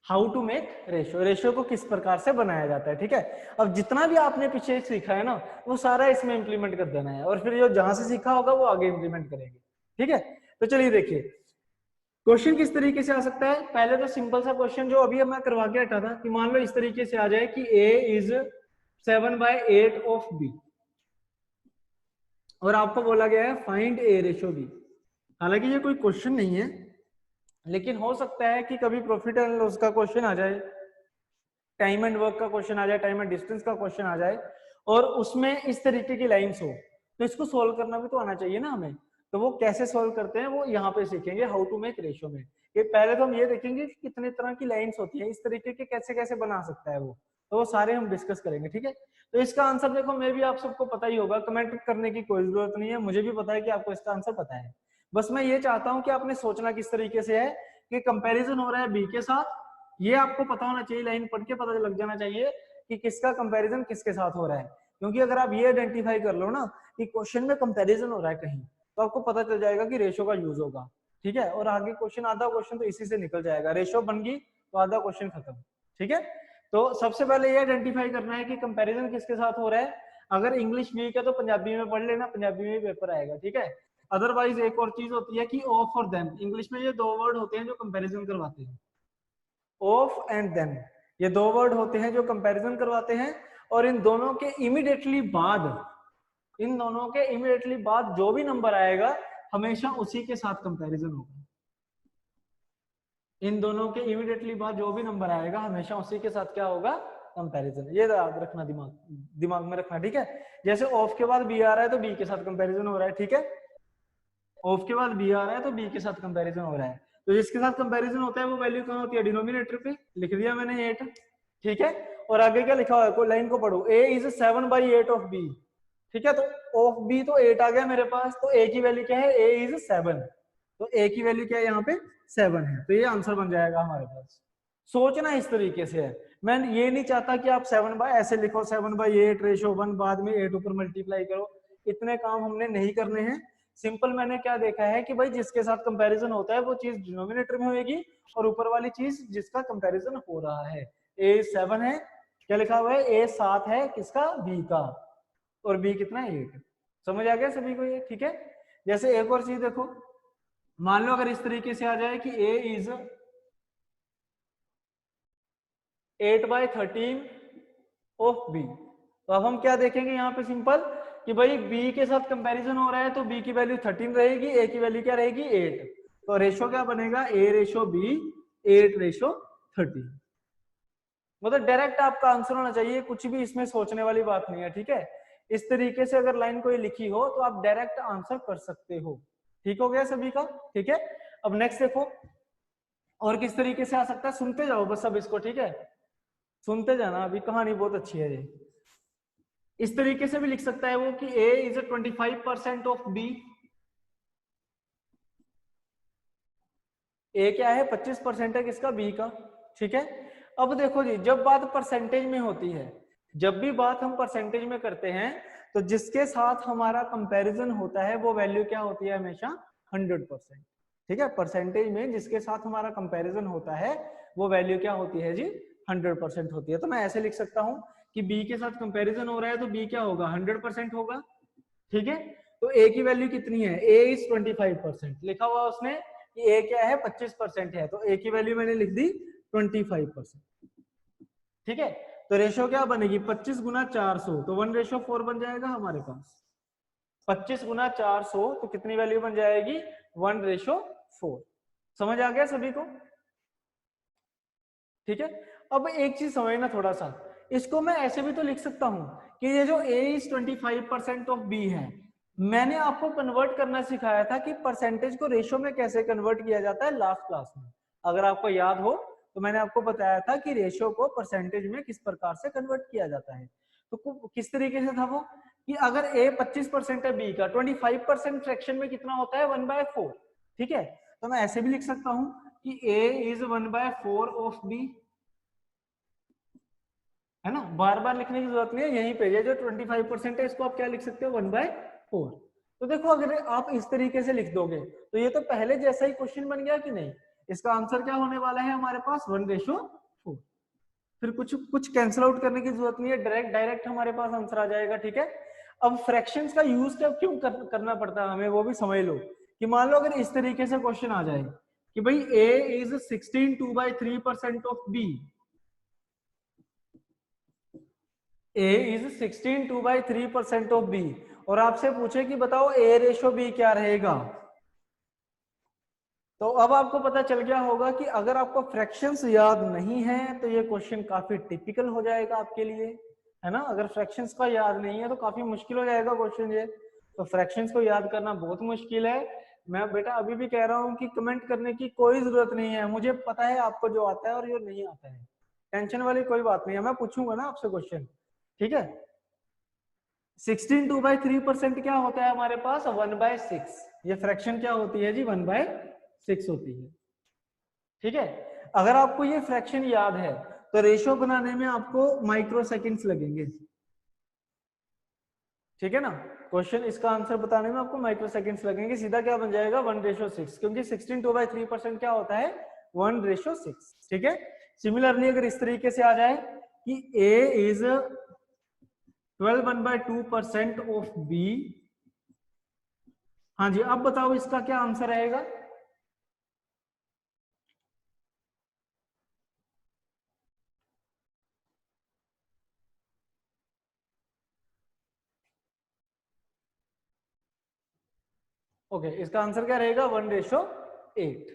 How to make ratio, ratio को किस प्रकार से बनाया जाता है, ठीक है। अब जितना भी आपने पीछे सीखा है ना वो सारा इसमें इंप्लीमेंट कर देना है, और फिर जो जहां से सीखा होगा वो आगे इंप्लीमेंट करेंगे, ठीक है। तो चलिए देखिए क्वेश्चन किस तरीके से आ सकता है। पहले तो सिंपल सा क्वेश्चन जो अभी मैं करवा के हटा था, कि मान लो इस तरीके से आ जाए कि a इज 7/8 ऑफ b, और आपको बोला गया है फाइंड a रेशियो b। हालांकि ये कोई क्वेश्चन नहीं है, लेकिन हो सकता है कि कभी प्रॉफिट एंड लॉस का क्वेश्चन आ जाए, टाइम एंड वर्क का क्वेश्चन आ जाए, टाइम एंड डिस्टेंस का क्वेश्चन आ जाए, और उसमें इस तरीके की लाइंस हो, तो इसको सोल्व करना भी तो आना चाहिए ना हमें। तो वो कैसे सोल्व करते हैं वो यहाँ पे सीखेंगे, हाउ टू मेक रेशियो में। ये पहले तो हम ये देखेंगे कि कितने तरह की लाइंस होती है, इस तरीके के कैसे कैसे बना सकता है वो, तो वो सारे हम डिस्कस करेंगे, ठीक है। तो इसका आंसर देखो मैं भी आप सबको पता ही होगा, कमेंट करने की कोई जरूरत नहीं है, मुझे भी पता है कि आपको इसका आंसर पता है। बस मैं ये चाहता हूँ कि आपने सोचना किस तरीके से है, कि कंपैरिजन हो रहा है बी के साथ, ये आपको पता होना चाहिए, लाइन पढ़ के पता लग जाना चाहिए कि किसका कंपैरिजन किसके साथ हो रहा है। क्योंकि अगर आप ये आइडेंटिफाई कर लो ना कि क्वेश्चन में कंपैरिजन हो रहा है कहीं, तो आपको पता चल जाएगा कि रेशियो का यूज होगा, ठीक है। और आगे क्वेश्चन, आधा क्वेश्चन तो इसी से निकल जाएगा, रेशियो बन गई तो आधा क्वेश्चन खत्म, ठीक है। तो सबसे पहले ये आइडेंटिफाई करना है कि कंपैरिजन किसके साथ हो रहा है। अगर इंग्लिश वीक है तो पंजाबी में पढ़ लेना, पंजाबी में पेपर आएगा, ठीक है। अदरवाइज एक और चीज होती है कि ऑफ और देन, इंग्लिश में ये दो वर्ड होते हैं जो कंपैरिजन करवाते हैं, ऑफ एंड देन, ये दो वर्ड होते हैं जो कंपैरिजन करवाते हैं। और इन दोनों के इमीडिएटली बाद, इन दोनों के इमीडिएटली बाद जो भी नंबर आएगा हमेशा उसी के साथ कंपैरिजन होगा। इन दोनों के इमीडिएटली बाद जो भी नंबर आएगा हमेशा उसी के साथ क्या होगा, कंपैरिजन। ये याद रखना, दिमाग दिमाग में रखना, ठीक है। जैसे ऑफ के बाद बी आ रहा है तो बी के साथ कंपैरिजन हो रहा है, ठीक है। ऑफ के बाद बी आ रहा है तो बी के साथ कंपैरिजन हो रहा है, तो जिसके साथ कंपैरिजन होता है वो वैल्यू कहाँ होती है, डिनोमिनेटर पे, लिख दिया मैंने 8, ठीक है। और आगे क्या लिखा हुआ है, कोई लाइन को पढ़ो, a इज 7/8 ऑफ b, ठीक है। तो ऑफ b तो 8 आ गया मेरे पास, तो a की वैल्यू क्या है, a इज 7, तो a की वैल्यू क्या है यहाँ पे 7 है, तो ये आंसर बन जाएगा हमारे पास। सोचना इस तरीके से है, मैं ये नहीं चाहता कि आप 7 बाय ऐसे लिखो 7/8 रेशो 1, बाद में 8 ऊपर मल्टीप्लाई करो, इतने काम हमने नहीं करने हैं। सिंपल मैंने क्या देखा है कि भाई जिसके साथ कंपैरिजन होता है वो चीज डिनोमिनेटर में होगी, और ऊपर वाली चीज जिसका कंपैरिजन हो रहा है। a 7 है, क्या लिखा हुआ है, a 7 है किसका, b का, और b कितना है 8। समझ आ गया सभी को ये, ठीक है। जैसे एक और चीज देखो, मान लो अगर इस तरीके से आ जाए कि a इज 8/13 ऑफ b, तो अब हम क्या देखेंगे यहाँ पे सिंपल, कि भाई b के साथ कंपैरिजन हो रहा है तो b की वैल्यू 13 रहेगी, a की वैल्यू क्या रहेगी 8, तो रेशो क्या बनेगा, a रेशो b 8/13। मतलब डायरेक्ट आपका आंसर होना चाहिए, कुछ भी इसमें सोचने वाली बात नहीं है, ठीक है। इस तरीके से अगर लाइन कोई लिखी हो तो आप डायरेक्ट आंसर कर सकते हो, ठीक हो गया सभी का, ठीक है। अब नेक्स्ट देखो और किस तरीके से आ सकता है, सुनते जाओ बस अब इसको, ठीक है, सुनते जाना, अभी कहानी बहुत अच्छी है ये। इस तरीके से भी लिख सकता है वो कि a is 25% of b, a क्या है 25% है किसका, b का, ठीक है। अब देखो जी जब बात परसेंटेज में होती है, जब भी बात हम परसेंटेज में करते हैं तो जिसके साथ हमारा कंपैरिजन होता है वो वैल्यू क्या होती है, हमेशा 100%, ठीक है। परसेंटेज में जिसके साथ हमारा कंपैरिजन होता है वो वैल्यू क्या होती है जी, 100% होती है। तो मैं ऐसे लिख सकता हूं कि b के साथ कंपैरिजन हो रहा है तो b क्या होगा, 100% होगा, ठीक है। तो ए की वैल्यू कितनी है, ए इज 25%, लिखा हुआ उसने कि ए क्या है 25% है, तो ए की वैल्यू मैंने लिख दी 25%। ठीक है, तो रेशो क्या बनेगी 25 गुना 400, तो 1:4 बन जाएगा हमारे पास। 25 गुना 400 तो कितनी वैल्यू बन जाएगी 1:4। समझ आ गया सभी को? ठीक है, अब एक चीज समझना थोड़ा सा, इसको मैं ऐसे भी तो लिख सकता हूं कि ये जो a इज 25% ऑफ b है, मैंने आपको कन्वर्ट करना सिखाया था कि परसेंटेज को रेशो में कैसे कन्वर्ट किया जाता है लास्ट क्लास में। अगर आपको याद हो तो मैंने आपको बताया था कि रेशो को परसेंटेज में किस प्रकार से कन्वर्ट किया जाता है। तो किस तरीके से था वो, कि अगर a 25% है b का, 25% फ्रैक्शन में कितना होता है 1/4। ठीक है, तो मैं ऐसे भी लिख सकता हूं कि a इज 1/4 ऑफ b, है ना, बार बार लिखने की जरूरत नहीं है, यहीं पे ये जो 25% है इसको आप क्या लिख सकते हो 1/4। तो देखो अगर आप इस तरीके से लिख दोगे तो ये तो पहले जैसा ही क्वेश्चन बन गया कि नहीं। इसका आंसर क्या होने वाला है हमारे पास 1:4। फिर कुछ कुछ कैंसिल आउट करने की जरूरत नहीं है, डायरेक्ट डायरेक्ट हमारे पास आंसर आ जाएगा। ठीक है, अब फ्रैक्शंस का यूज क्यों करना पड़ता है हमें, वो भी समझ लो। कि मान लो अगर इस तरीके से क्वेश्चन आ जाए कि भाई a is 16 2/3% of b, a is 16 2/3% of b, और आपसे पूछे कि बताओ a रेशो b क्या रहेगा, तो अब आपको पता चल गया होगा कि अगर आपको फ्रैक्शंस याद नहीं है तो ये क्वेश्चन काफी टिपिकल हो जाएगा आपके लिए, है ना। अगर फ्रैक्शंस का याद नहीं है तो काफी मुश्किल हो जाएगा क्वेश्चन ये। तो फ्रैक्शंस को याद करना बहुत मुश्किल है। मैं बेटा अभी भी कह रहा हूँ कि कमेंट करने की कोई जरूरत नहीं है, मुझे पता है आपको जो आता है और जो नहीं आता है, टेंशन वाली कोई बात नहीं है, मैं पूछूंगा ना आपसे क्वेश्चन। ठीक है, 16 2/3% क्या होता है हमारे पास 1/6, ये फ्रैक्शन क्या होती है जी 1/6 होती है। ठीक है, अगर आपको ये फ्रैक्शन याद है तो रेशो बनाने में आपको माइक्रो सेकेंड्स लगेंगे। ठीक है ना, क्वेश्चन इसका आंसर बताने में आपको माइक्रो सेकेंड्स लगेंगे। सीधा क्या बन जाएगा 1:6, क्योंकि 16 2/3% क्या होता है 1:6। ठीक है, सिमिलरली अगर इस तरीके से आ जाए कि a इज 12 1/2% ऑफ b, हाँ जी, अब बताओ इसका क्या आंसर रहेगा। ओके, इसका आंसर क्या रहेगा 1:8।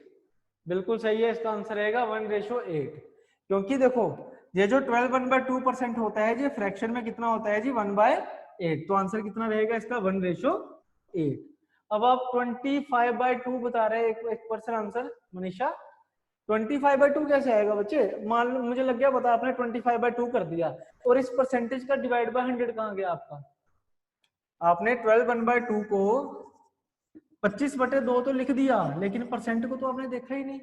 बिल्कुल सही है, इसका आंसर रहेगा 1:8। क्योंकि देखो ये जो 12 1/2% होता है, ये फ्रैक्शन में कितना होता है जी 1/8, तो आंसर कितना रहेगा इसका 1:8। अब आप 25/2 बता रहे हैं, एक पर्सन आंसर मनीषा 25/2 कैसे आएगा बच्चे, मान लो मुझे लग गया बता आपने 25/2 कर दिया, और इस परसेंटेज का डिवाइड बाय 100 कहाँ गया आपका, आपने 12 1/2 को 25/2 तो लिख दिया, लेकिन परसेंट को तो आपने देखा ही नहीं।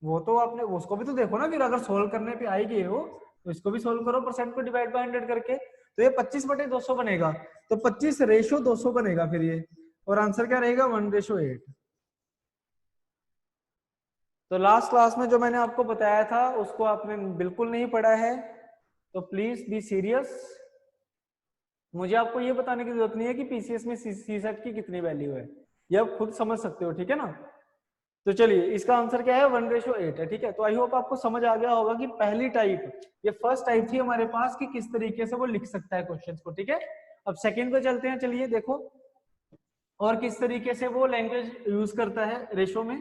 वो तो आपने उसको भी तो देखो ना, फिर अगर सोल्व करने पे आई गए हो तो इसको भी सोल्व करो परसेंट को डिवाइड बाय 100 करके, तो ये 25/200 बनेगा, तो 25:200 बनेगा फिर ये, और आंसर क्या रहेगा 1:8। तो लास्ट क्लास में जो मैंने आपको बताया था उसको आपने बिल्कुल नहीं पढ़ा है, तो प्लीज बी सीरियस। मुझे आपको ये बताने की जरूरत नहीं है कि पीसीएस में सीसेट की कितनी वैल्यू है, ये आप खुद समझ सकते हो। ठीक है ना, तो चलिए इसका आंसर क्या है 1:8 है। ठीक है, तो आई होप आपको समझ आ गया होगा कि पहली टाइप, ये फर्स्ट टाइप थी हमारे पास कि किस तरीके से वो लिख सकता है क्वेश्चंस को। ठीक है, अब सेकंड पे चलते हैं, चलिए देखो और किस तरीके से वो लैंग्वेज यूज करता है रेशो में।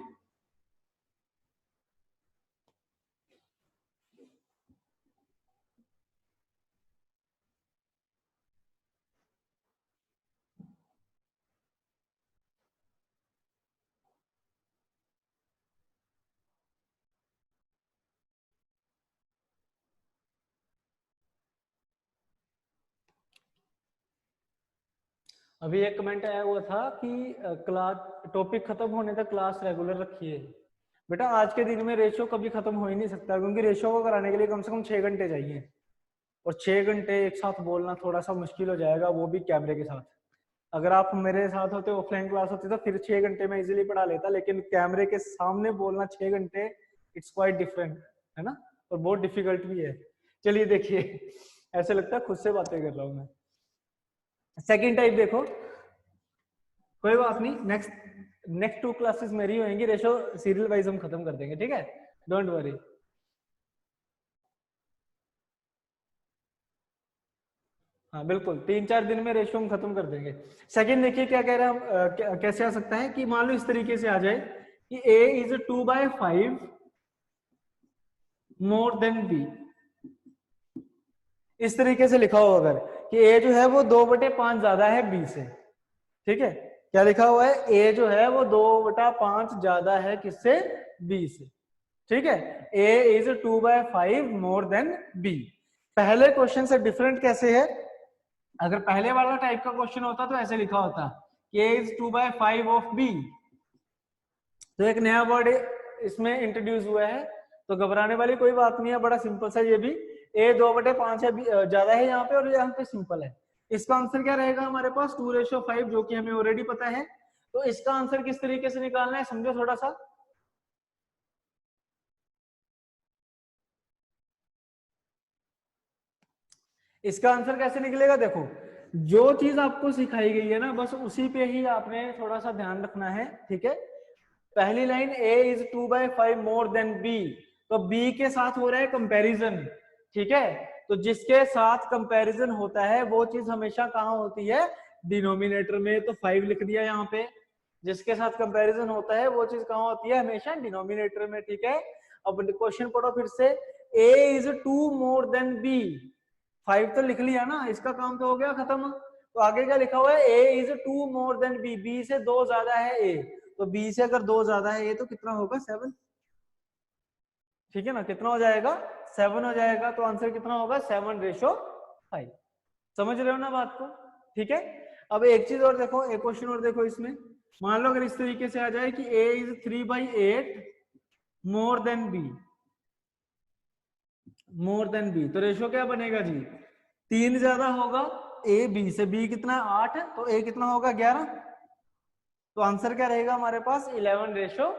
अभी एक कमेंट आया हुआ था कि क्लास टॉपिक खत्म होने तक क्लास रेगुलर रखिए। बेटा आज के दिन में रेशो कभी खत्म हो ही नहीं सकता, क्योंकि रेशो को कराने के लिए कम से कम 6 घंटे चाहिए, और 6 घंटे एक साथ बोलना थोड़ा सा मुश्किल हो जाएगा, वो भी कैमरे के साथ। अगर आप मेरे साथ होते ऑफलाइन क्लास होती तो फिर 6 घंटे में इजीली पढ़ा लेता, लेकिन कैमरे के सामने बोलना 6 घंटे इट्स क्वाइट डिफरेंट, है ना, और बहुत डिफिकल्ट भी है। चलिए देखिए ऐसे लगता है खुद से बातें कर रहा हूं मैं। सेकेंड टाइप देखो, कोई बात नहीं, नेक्स्ट 2 क्लासेस मेरी होंगी, रेशो सीरियल वाइज हम खत्म कर देंगे, ठीक है, डोंट वरी। हाँ बिल्कुल, 3-4 दिन में रेशो हम खत्म कर देंगे। सेकंड देखिए क्या कह रहे हैं हम, कैसे आ सकता है कि मान लो इस तरीके से आ जाए कि a is 2/5 more than b। इस तरीके से लिखा हो अगर कि a जो है वो 2/5 ज्यादा है b से, ठीक है, क्या लिखा हुआ है, a जो है वो 2/5 ज्यादा है किससे, b से, ठीक है, a is 2/5 more than b। पहले क्वेश्चन से डिफरेंट कैसे है, अगर पहले वाला टाइप का क्वेश्चन होता तो ऐसे लिखा होता कि a इज 2/5 ऑफ b। तो एक नया वर्ड इसमें इंट्रोड्यूस हुआ है, तो घबराने वाली कोई बात नहीं है, बड़ा सिंपल सा ये भी, a 2/5 है, ज्यादा है यहाँ पे, और यहाँ पे सिंपल है। इसका आंसर क्या रहेगा हमारे पास 2:5, जो कि हमें ऑलरेडी पता है। तो इसका आंसर किस तरीके से निकालना है समझो थोड़ा सा। इसका आंसर कैसे निकलेगा, देखो जो चीज आपको सिखाई गई है ना, बस उसी पे ही आपने थोड़ा सा ध्यान रखना है, ठीक है। पहली line a is 2/5 more than b, तो b के साथ हो रहा है कंपैरिजन, ठीक है, तो जिसके साथ कंपैरिजन होता है वो चीज हमेशा कहाँ होती है, डिनोमिनेटर में, तो 5 लिख दिया यहाँ पे। जिसके साथ कंपैरिजन होता है वो चीज कहाँ होती है, हमेशा डिनोमिनेटर में, ठीक है। अब क्वेश्चन पढ़ो फिर से, a is 2 more than b, 5 तो लिख लिया ना, इसका काम तो हो गया खत्म। तो आगे क्या लिखा हुआ है, a is 2 more than b, b से 2 ज्यादा है a, तो b से अगर 2 ज्यादा है a तो कितना होगा 7, ठीक है ना, कितना हो जाएगा 7 हो जाएगा, तो आंसर कितना होगा 7:5। समझ रहे हो ना बात को, ठीक है। अब एक चीज और देखो, एक क्वेश्चन और देखो इसमें, मान लो अगर इस तरीके से आ जाए कि a is 3/8 more than b, more than b, तो रेशो क्या बनेगा जी, 3 ज्यादा होगा a b से, b कितना है 8, तो a कितना होगा 11, तो आंसर क्या रहेगा हमारे पास 11:8,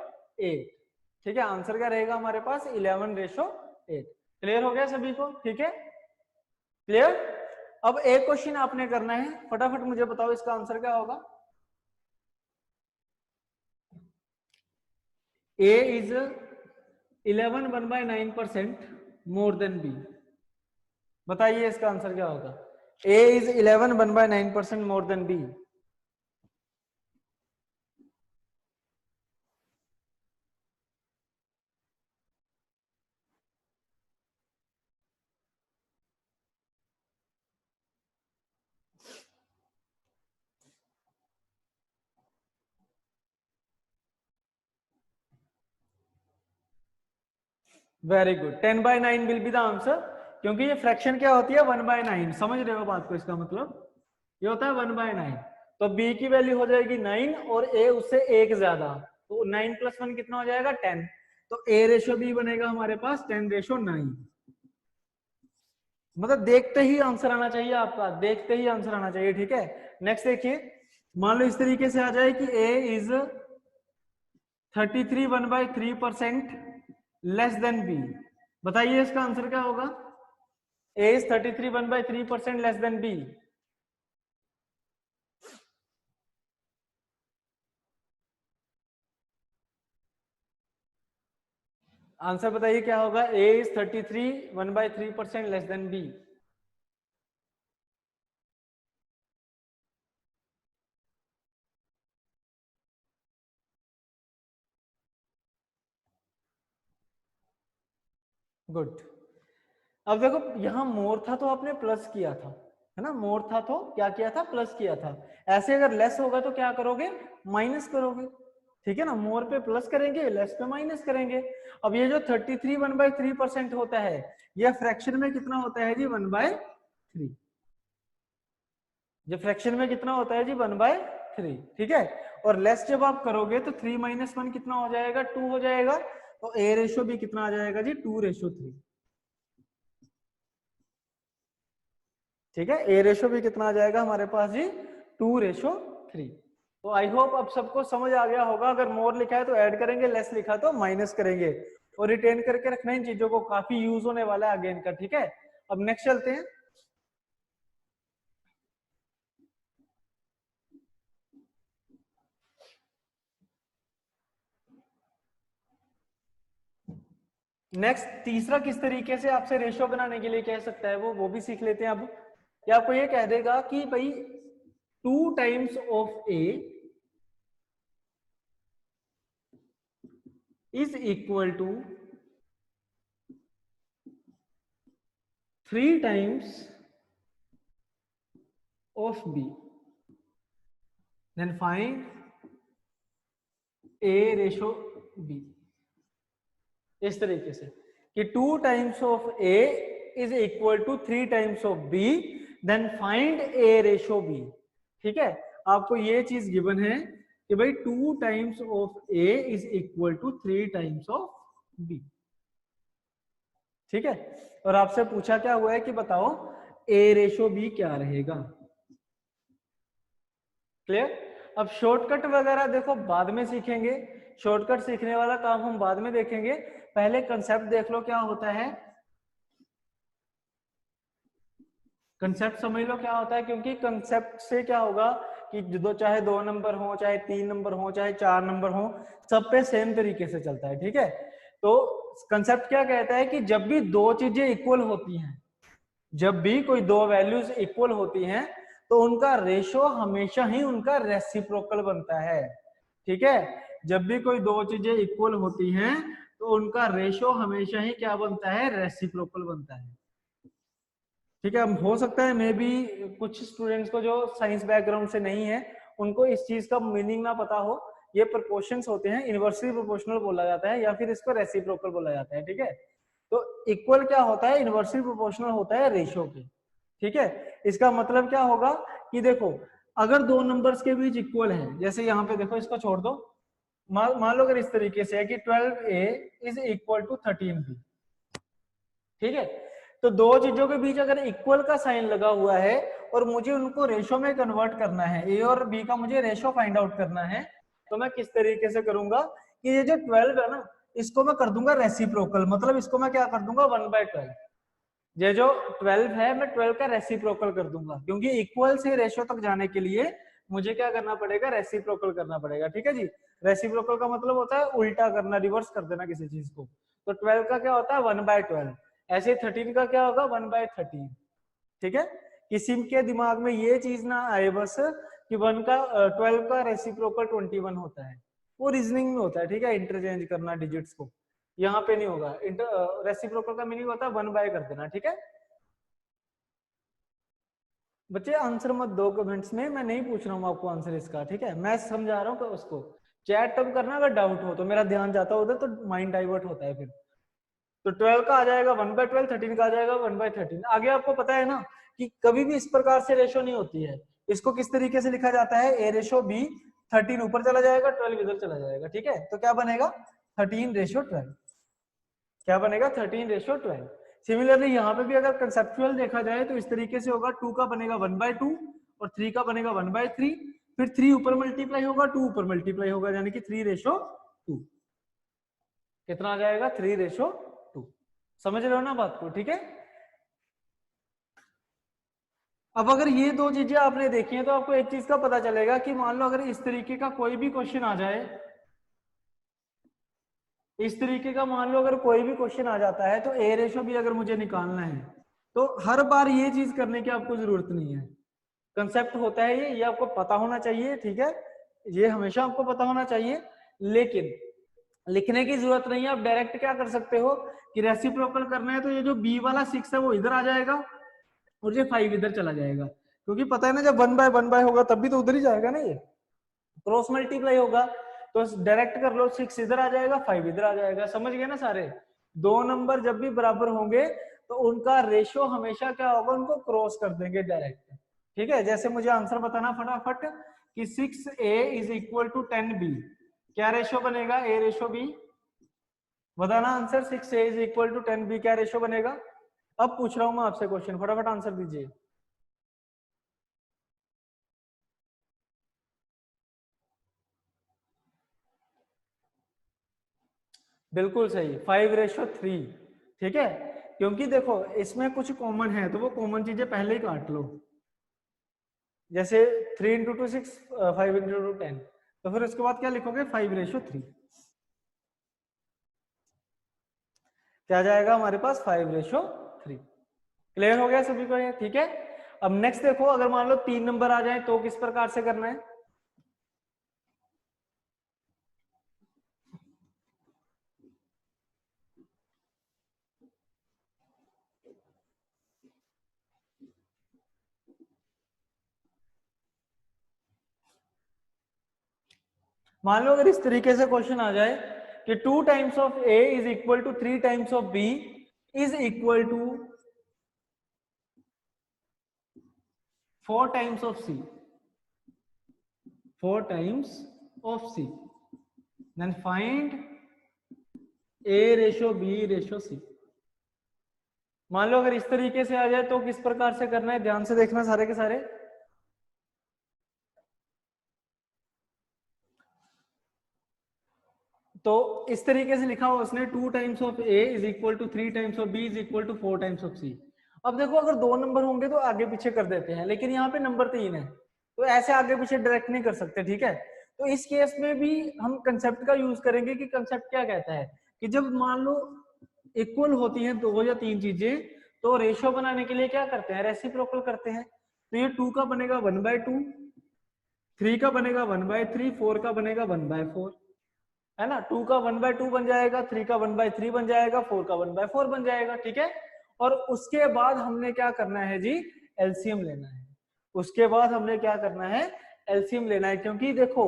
ठीक है, आंसर क्या रहेगा हमारे पास 11:8। क्लियर हो गया सभी को, ठीक है, क्लियर। अब एक क्वेश्चन आपने करना है, फटाफट मुझे बताओ इसका आंसर क्या होगा। a is 11 1/9% more than b, बताइए इसका आंसर क्या होगा। a is 11 1/9% more than b। Very good, 10/9 will be the answer, क्योंकि ये फ्रैक्शन क्या होती है 1/9, समझ रहे हो बात को, इसका मतलब ये होता है 1/9, तो b की वैल्यू हो जाएगी 9 और a उससे एक ज्यादा, तो 9 + 1 कितना हो जाएगा 10, तो a रेशो b बनेगा हमारे पास 10:9। मतलब देखते ही आंसर आना चाहिए आपका, देखते ही आंसर आना चाहिए, ठीक है। नेक्स्ट देखिए, मान लो इस तरीके से आ जाए कि a is 33 1/3% less then b, बताइए इसका आंसर क्या होगा। a is 33 1/3% less than b, answer बताइए क्या होगा, a is 33 1/3% less than b। Good. अब देखो यहाँ मोर था तो आपने प्लस किया था, है ना, मोर था तो क्या किया था, प्लस किया था। ऐसे अगर लेस होगा तो क्या करोगे, माइनस करोगे, ठीक है ना, मोर पे प्लस करेंगे, लेस पे माइनस करेंगे। अब ये जो 33 1/3% होता है, ये फ्रैक्शन में कितना होता है जी 1/3, जो फ्रैक्शन में कितना होता है जी 1/3, ठीक है। और लेस जब आप करोगे तो 3 - 1 कितना हो जाएगा 2 हो जाएगा, तो a रेशो भी कितना आ जाएगा जी 2:3, ठीक है, ए रेशो भी कितना आ जाएगा हमारे पास जी 2:3। तो आई होप अब सबको समझ आ गया होगा, अगर मोर लिखा है तो ऐड करेंगे, लेस लिखा तो माइनस करेंगे, और रिटेन करके रखना इन चीजों को, काफी यूज होने वाला है अगेन का, ठीक है। अब नेक्स्ट चलते हैं, नेक्स्ट तीसरा किस तरीके से आपसे रेशियो बनाने के लिए कह सकता है वो भी सीख लेते हैं अब। ये आपको ये कह देगा कि भाई 2 times of A is equal to 3 times of b, then find A ratio b. इस तरीके से कि 2 times of A is equal to 3 times of b, then find A ratio b. ठीक है, आपको ये चीज गिवन है कि भाई 2 times of A is equal to 3 times of b. ठीक है, और आपसे पूछा क्या हुआ है कि बताओ ए रेशो बी क्या रहेगा। क्लियर। अब शॉर्टकट वगैरह देखो बाद में सीखेंगे, शॉर्टकट सीखने वाला काम हम बाद में देखेंगे, पहले कंसेप्ट देख लो क्या होता है। कंसेप्ट समझ लो क्या होता है, क्योंकि कंसेप्ट से क्या होगा कि दो, चाहे 2 नंबर हो, चाहे 3 नंबर हो, चाहे 4 नंबर हो, सब पे सेम तरीके से चलता है। ठीक है, तो कंसेप्ट क्या कहता है कि जब भी दो चीजें इक्वल होती हैं, जब भी कोई दो वैल्यूज इक्वल होती हैं, तो उनका रेशो हमेशा ही उनका रेसिप्रोकल बनता है। ठीक है, जब भी कोई दो चीजें इक्वल होती हैं तो उनका रेशो हमेशा ही क्या बनता है, रेसिप्रोकल बनता है। ठीक है, अब हो सकता है मे बी कुछ स्टूडेंट्स को जो साइंस बैकग्राउंड से नहीं है उनको इस चीज का मीनिंग ना पता हो। ये प्रोपोर्शंस होते हैं, इनवर्सली प्रोपोर्शनल बोला जाता है या फिर इसको रेसिप्रोकल बोला जाता है। ठीक है, तो इक्वल क्या होता है, इनवर्सली प्रोपोर्शनल होता है रेशियो के। ठीक है, इसका मतलब क्या होगा कि देखो अगर दो नंबर्स के बीच इक्वल है, जैसे यहाँ पे देखो इसको छोड़ दो, मान लो अगर इस तरीके से है कि 12a is equal to 13b। ठीक है, तो दो चीजों के बीच अगर इक्वल का साइन लगा हुआ है और मुझे उनको रेशो में कन्वर्ट करना है, ए और बी का मुझे रेशो फाइंड आउट करना है, तो मैं किस तरीके से करूंगा कि ये जो 12 है ना, इसको मैं कर दूंगा रेसिप्रोकल, मतलब इसको मैं क्या कर दूंगा 1/12। ये जो 12 है मैं 12 का रेसिप्रोकल कर दूंगा, क्योंकि इक्वल से रेशो तक जाने के लिए मुझे क्या करना पड़ेगा, रेसिप्रोकल करना पड़ेगा। ठीक है जी, रेसिप्रोकल का मतलब होता है उल्टा करना, रिवर्स कर देना किसी चीज को। तो 12 का क्या होता है 1/12, ऐसे 13 का क्या होगा 1/13। ठीक है, किसी के दिमाग में ये चीज ना आए बस कि 12 का रेसिप्रोकल 21 होता है, वो रीजनिंग में होता है। ठीक है, इंटरचेंज करना डिजिट्स को, यहाँ पे नहीं होगा। रेसिप्रोकल का मीनिंग होता है 1/, कर देना। ठीक है बच्चे, आंसर मत दो कमेंट्स में, मैं नहीं पूछ रहा हूँ आपको आंसर इसका। ठीक है, मैं समझा रहा हूँ उसको, चैट तब करना अगर डाउट हो तो, मेरा ध्यान जाता है उधर तो माइंड डाइवर्ट होता है फिर। तो 12 का आ जाएगा 1/12, 13 का आ जाएगा 1/13। आगे आपको पता है ना कि कभी भी इस प्रकार से रेशो नहीं होती है। इसको किस तरीके से लिखा जाता है, ए रेशो बी, 13 ऊपर चला जाएगा 12 इधर चला जाएगा। ठीक है, तो क्या बनेगा 13:12। क्या बनेगा 13:12। सिमिलरली यहाँ पे भी अगर कंसेप्चुअल देखा जाए तो इस तरीके से होगा, 2 का बनेगा 1/2 और 3 का बनेगा 1/3, फिर 3 ऊपर मल्टीप्लाई होगा 2 ऊपर मल्टीप्लाई होगा, यानी कि 3:2। कितना आ जाएगा 3:2। समझ रहे हो ना बात को। ठीक है, अब अगर ये दो चीजें आपने देखी हैं तो आपको एक चीज का पता चलेगा कि मान लो अगर इस तरीके का कोई भी क्वेश्चन आ जाए, इस तरीके का मान लो अगर कोई भी क्वेश्चन आ जाता है, तो ए रेशो भी अगर मुझे निकालना है तो हर बार ये चीज करने की आपको जरूरत नहीं है। कंसेप्ट होता है ये आपको पता होना चाहिए। ठीक है, ये हमेशा आपको पता होना चाहिए, लेकिन लिखने की जरूरत नहीं है। आप डायरेक्ट क्या कर सकते हो कि रेसिप्रोकल करना है तो ये जो बी वाला 6 है वो इधर आ जाएगा और ये 5 इधर चला जाएगा, क्योंकि पता है ना जब 1/1 होगा तब भी तो उधर ही जाएगा ना, ये क्रॉस मल्टीप्लाई होगा। तो डायरेक्ट कर लो, 6 इधर आ जाएगा 5 इधर आ जाएगा। समझ गए ना सारे, दो नंबर जब भी बराबर होंगे तो उनका रेशो हमेशा क्या होगा, उनको क्रॉस कर देंगे डायरेक्ट। ठीक है, जैसे मुझे आंसर बताना फटाफट कि 6a is equal to 10b, क्या रेशो बनेगा ए रेशो बी, बताना answer. 6a is equal to 10b क्या रेशो बनेगा। अब पूछ रहा हूं मैं आपसे क्वेश्चन, फटाफट आंसर दीजिए। बिल्कुल सही, 5:3। ठीक है, क्योंकि देखो इसमें कुछ कॉमन है तो वो कॉमन चीजें पहले ही काट लो, जैसे 3 × 2 = 6, 5 × 2 = 10, तो फिर उसके बाद क्या लिखोगे 5:3। क्या जाएगा हमारे पास 5:3। क्लियर हो गया सभी को ये? ठीक है। अब नेक्स्ट देखो, अगर मान लो 3 नंबर आ जाए तो किस प्रकार से करना है? मान लो अगर इस तरीके से क्वेश्चन आ जाए कि 2 times of A is equal to 3 times of B is equal to 4 times of C, 4 times of C, then find A ratio B ratio C. मान लो अगर इस तरीके से आ जाए तो किस प्रकार से करना है, ध्यान से देखना सारे के सारे। तो इस तरीके से लिखा हुआ उसने 2 times of A is equal to 3 times of B is equal to 4 times of C. अब देखो अगर 2 नंबर होंगे तो आगे पीछे कर देते हैं, लेकिन यहाँ पे नंबर 3 है तो ऐसे आगे पीछे डायरेक्ट नहीं कर सकते, ठीक है। तो इस केस में भी हम कंसेप्ट का यूज करेंगे कि कंसेप्ट क्या कहता है कि जब मान लो इक्वल होती हैं 2 या 3 चीजें तो रेशियो बनाने के लिए क्या करते हैं, रेसिप्रोकल करते हैं। तो ये 2 का बनेगा 1/2, 3 का बनेगा 1/3, 4 का बनेगा 1/4, है ना। 2 का 1/2 बन जाएगा, 3 का 1/3 बन जाएगा, 4 का 1/4 बन जाएगा, ठीक है। और उसके बाद हमने क्या करना है जी, एलसीएम लेना है। उसके बाद हमने क्या करना है, एलसीएम लेना है, क्योंकि देखो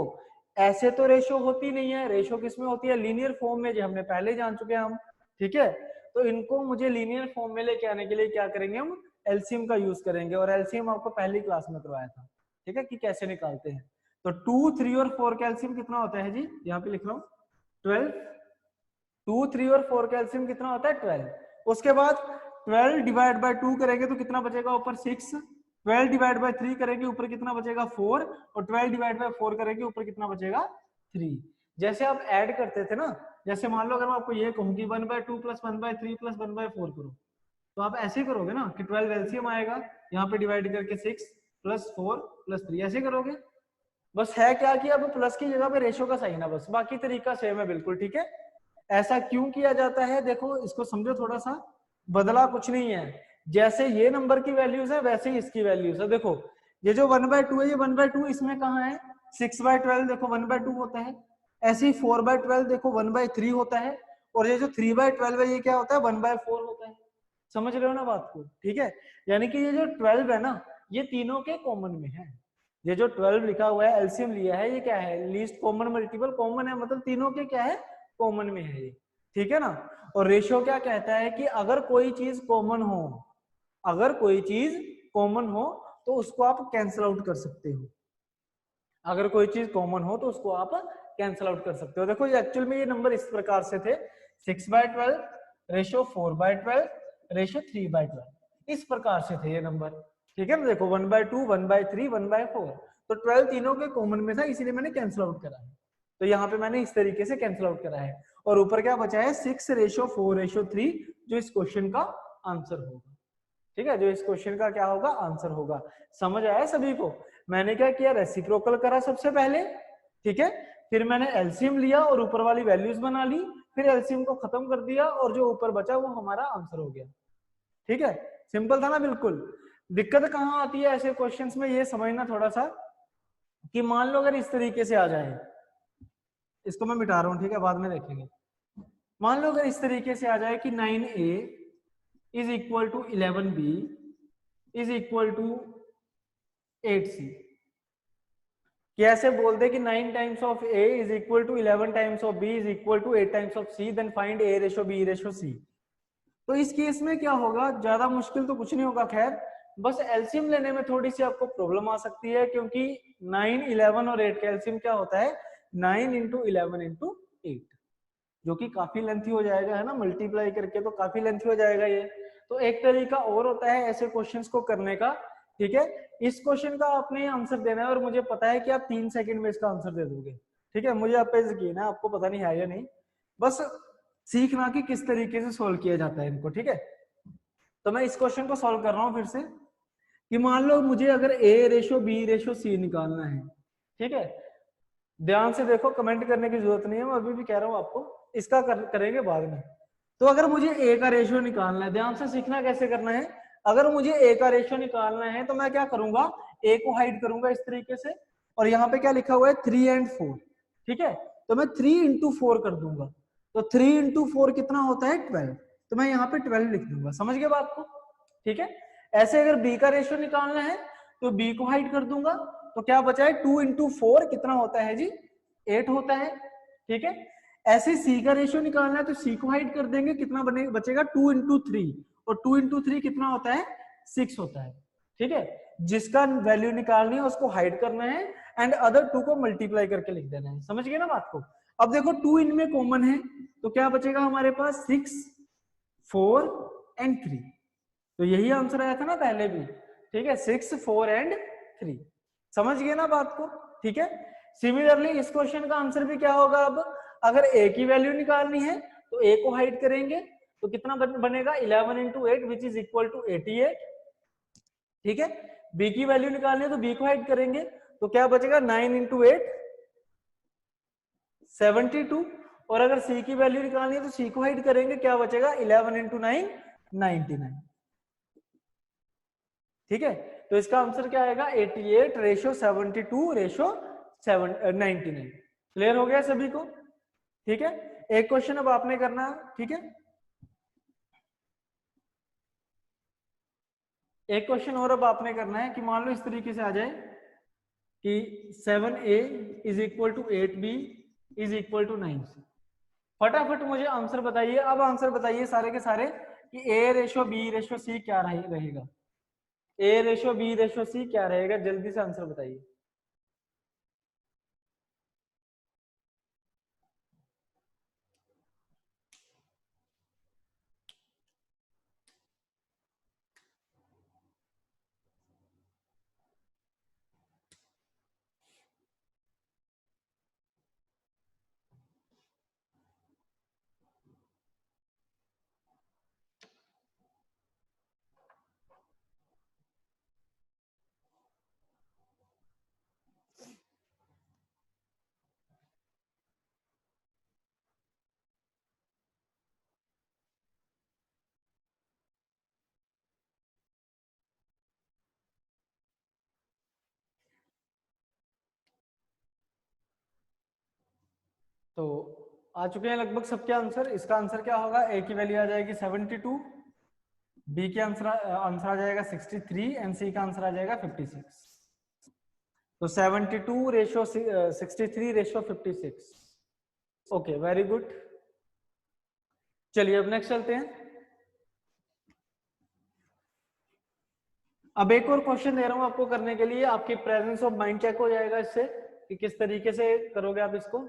ऐसे तो रेशो होती नहीं है, रेशो किसमें होती है, लीनियर फॉर्म में, जो हमने पहले जान चुके हैं हम, ठीक है। तो इनको मुझे लीनियर फॉर्म में लेके आने के लिए क्या करेंगे, हम एलसीएम का यूज करेंगे, और एलसीएम आपको पहली क्लास में करवाया था, ठीक है, कि कैसे निकालते हैं। तो 2, 3 और 4 का एलसीएम कितना होता है जी, यहाँ पे लिख रहा हूँ 12। 2, 3 और 4 का एलसीएम कितना होता है 12। उसके बाद 12 डिवाइड बाय 2 करेंगे तो कितना बचेगा ऊपर 6, 12 डिवाइड बाय 3 करेंगे ऊपर कितना बचेगा 4, और 12 डिवाइड बाय 4 करेंगे ऊपर कितना बचेगा 3। जैसे आप ऐड करते थे ना, जैसे मान लो अगर मैं आपको ये कहूँ कि 1/2 प्लस 1/3 प्लस 1/4 करो, तो आप ऐसे करोगे ना कि 12 एलसीएम आएगा, यहाँ पे डिवाइड करके 6 प्लस 4 प्लस 3 ऐसे करोगे। बस है क्या कि अब प्लस की जगह पे रेशो का साइन है, बस बाकी तरीका सेम है बिल्कुल, ठीक है। ऐसा क्यों किया जाता है, देखो इसको समझो थोड़ा सा, बदला कुछ नहीं है। जैसे ये नंबर की वैल्यूज है वैसे ही इसकी वैल्यूज है। देखो ये जो 1/2 है, ये 1/2 इसमें कहाँ है, 6/12 देखो 1/2 होता है, ऐसे ही 4/12 देखो 1/3 होता है, और ये जो 3/12 है ये क्या होता है, 1/4 होता है। समझ रहे हो ना बात को, ठीक है। यानी कि ये जो 12 है ना, ये तीनों के कॉमन में है। ये जो 12 लिखा हुआ है, एलसीएम लिया है, ये क्या है, लीस्ट कॉमन मल्टीपल कॉमन है, मतलब तीनों के क्या है, कॉमन में है ये, ठीक है ना। और रेशियो क्या कहता है कि अगर कोई चीज कॉमन हो, अगर कोई चीज कॉमन हो तो उसको आप कैंसिल आउट कर सकते हो। अगर कोई चीज कॉमन हो तो उसको आप कैंसिल आउट कर सकते हो। देखो ये एक्चुअल में ये नंबर इस प्रकार से थे, 6/12 रेशियो 4/12 रेशियो 3/12, इस प्रकार से थे ये नंबर, ठीक है ना। देखो 1/2 1/3 1/4, तो 12 तीनों के कॉमन में था, इसीलिए मैंने कैंसिल आउट करा है। तो यहाँ पे मैंने इस तरीके से कैंसिल आउट करा है, और ऊपर क्या बचा है 6:4:3, जो इस क्वेश्चन का आंसर होगा, ठीक है, जो इस क्वेश्चन का क्या होगा, आंसर होगा। समझ आया सभी को। मैंने क्या किया, रेसिप्रोकल करा सबसे पहले, ठीक है, फिर मैंने एलसीएम लिया और ऊपर वाली वैल्यूज बना ली, फिर एलसीएम को खत्म कर दिया और जो ऊपर बचा वो हमारा आंसर हो गया, ठीक है। सिंपल था ना बिल्कुल। दिक्कत कहाँ आती है ऐसे क्वेश्चंस में, ये समझना थोड़ा सा, कि मान लो अगर इस तरीके से आ जाए, इसको मैं मिटा रहा हूं, ठीक है, बाद में देखेंगे। मान लो अगर इस तरीके से आ जाए कि 9a is equal to 11b is equal to 8c, कैसे बोल दे कि 9 times of a is equal to 11 times of b is equal to 8 times of c, then find a ratio b ratio c। तो इस case में क्या होगा, ज्यादा मुश्किल तो कुछ नहीं होगा, खैर बस एलसीएम लेने में थोड़ी सी आपको प्रॉब्लम आ सकती है, क्योंकि 9, 11 और 8 का एलसीएम क्या होता है, 9 × 11 × 8, जो कि काफी लेंथी हो जाएगा, है ना, मल्टीप्लाई करके तो काफी लेंथी हो जाएगा ये। तो एक तरीका और होता है ऐसे क्वेश्चंस को करने का, ठीक है। इस क्वेश्चन का आपने आंसर देना है और मुझे पता है कि आप 3 सेकंड में इसका आंसर दे दोगे, ठीक है, मुझे आप पे यकीन है, आपको पता नहीं है या नहीं, बस सीखना कि किस तरीके से सोल्व किया जाता है इनको, ठीक है। तो मैं इस क्वेश्चन को सोल्व कर रहा हूं फिर से, कि मान लो मुझे अगर a ratio b ratio c निकालना है, ठीक है। ध्यान से देखो, कमेंट करने की जरूरत नहीं है, मैं अभी भी कह रहा हूं आपको, इसका करेंगे बाद में। तो अगर मुझे ए का रेशियो निकालना है, ध्यान से सीखना कैसे करना है। अगर मुझे ए का रेशियो निकालना है तो मैं क्या करूंगा, ए को हाइड करूंगा इस तरीके से, और यहाँ पे क्या लिखा हुआ है 3 and 4, ठीक है, तो मैं 3 into 4 कर दूंगा, तो 3 into 4 कितना होता है 12, तो मैं यहाँ पे 12 लिख दूंगा। समझ गए बात को, ठीक है। ऐसे अगर बी का रेशियो निकालना है तो बी को हाइड कर दूंगा, तो क्या बचा है 2 into 4 कितना होता है जी 8 होता है, ठीक है। ऐसे सी का रेशियो निकालना है तो सी को हाइड कर देंगे, कितना बने बचेगा 2 into 3, और 2 into 3 कितना होता है 6 होता है, ठीक है। जिसका वैल्यू निकालनी है उसको हाइड करना है एंड अदर 2 को मल्टीप्लाई करके लिख देना है। समझ गए ना बात को। अब देखो 2 इनमें कॉमन है तो क्या बचेगा हमारे पास 6, 4 and 3, तो यही आंसर आया था ना पहले भी, ठीक है, 6, 4 and 3। समझ गए ना बात को, ठीक है। सिमिलरली इस क्वेश्चन का आंसर भी क्या होगा, अब अगर a की वैल्यू निकालनी है तो a को हाइड करेंगे, तो कितना बनेगा 11 into 8 which is equal to 88, ठीक है। b की वैल्यू निकालनी है तो b को हाइड करेंगे, तो क्या बचेगा 9 into 8 72, और अगर c की वैल्यू निकालनी है तो c को हाइड करेंगे, क्या बचेगा 11 into 9 99, ठीक है। तो इसका आंसर क्या आएगा 88 रेशो 72 रेशो 99। क्लियर हो गया सभी को, ठीक है। एक क्वेश्चन अब आपने करना है, ठीक है। एक क्वेश्चन और अब आपने करना है कि मान लो इस तरीके से आ जाए कि 7a is equal to 8b is equal to 9c। फटाफट मुझे आंसर बताइए, अब आंसर बताइए सारे के सारे कि a ratio b ratio c क्या रहेगा, a ratio b ratio c क्या रहेगा, जल्दी से आंसर बताइए। तो आ चुके हैं लगभग सबके आंसर। इसका आंसर क्या होगा, ए की वैल्यू आ जाएगी 72, बी के आंसर आ जाएगा 63 एंड सी का आंसर आ जाएगा 56। तो 72 ratio 63 ratio 56। Okay very good. चलिए अब नेक्स्ट चलते हैं। अब एक और क्वेश्चन दे रहा हूं आपको करने के लिए, आपकी प्रेजेंस ऑफ माइंड चेक हो जाएगा इससे कि किस तरीके से करोगे आप इसको।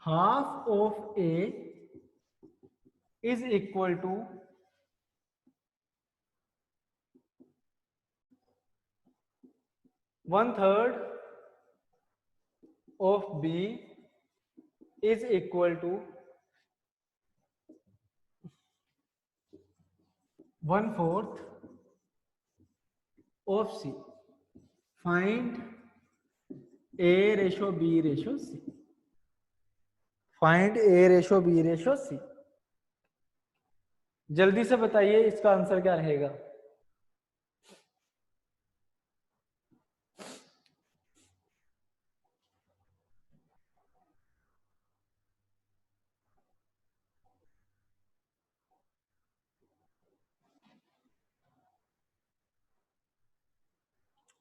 Half of A is equal to 1/3 of B is equal to 1/4 of C. Find A ratio B ratio C. Find A ratio B ratio C. जल्दी से बताइए इसका आंसर क्या रहेगा।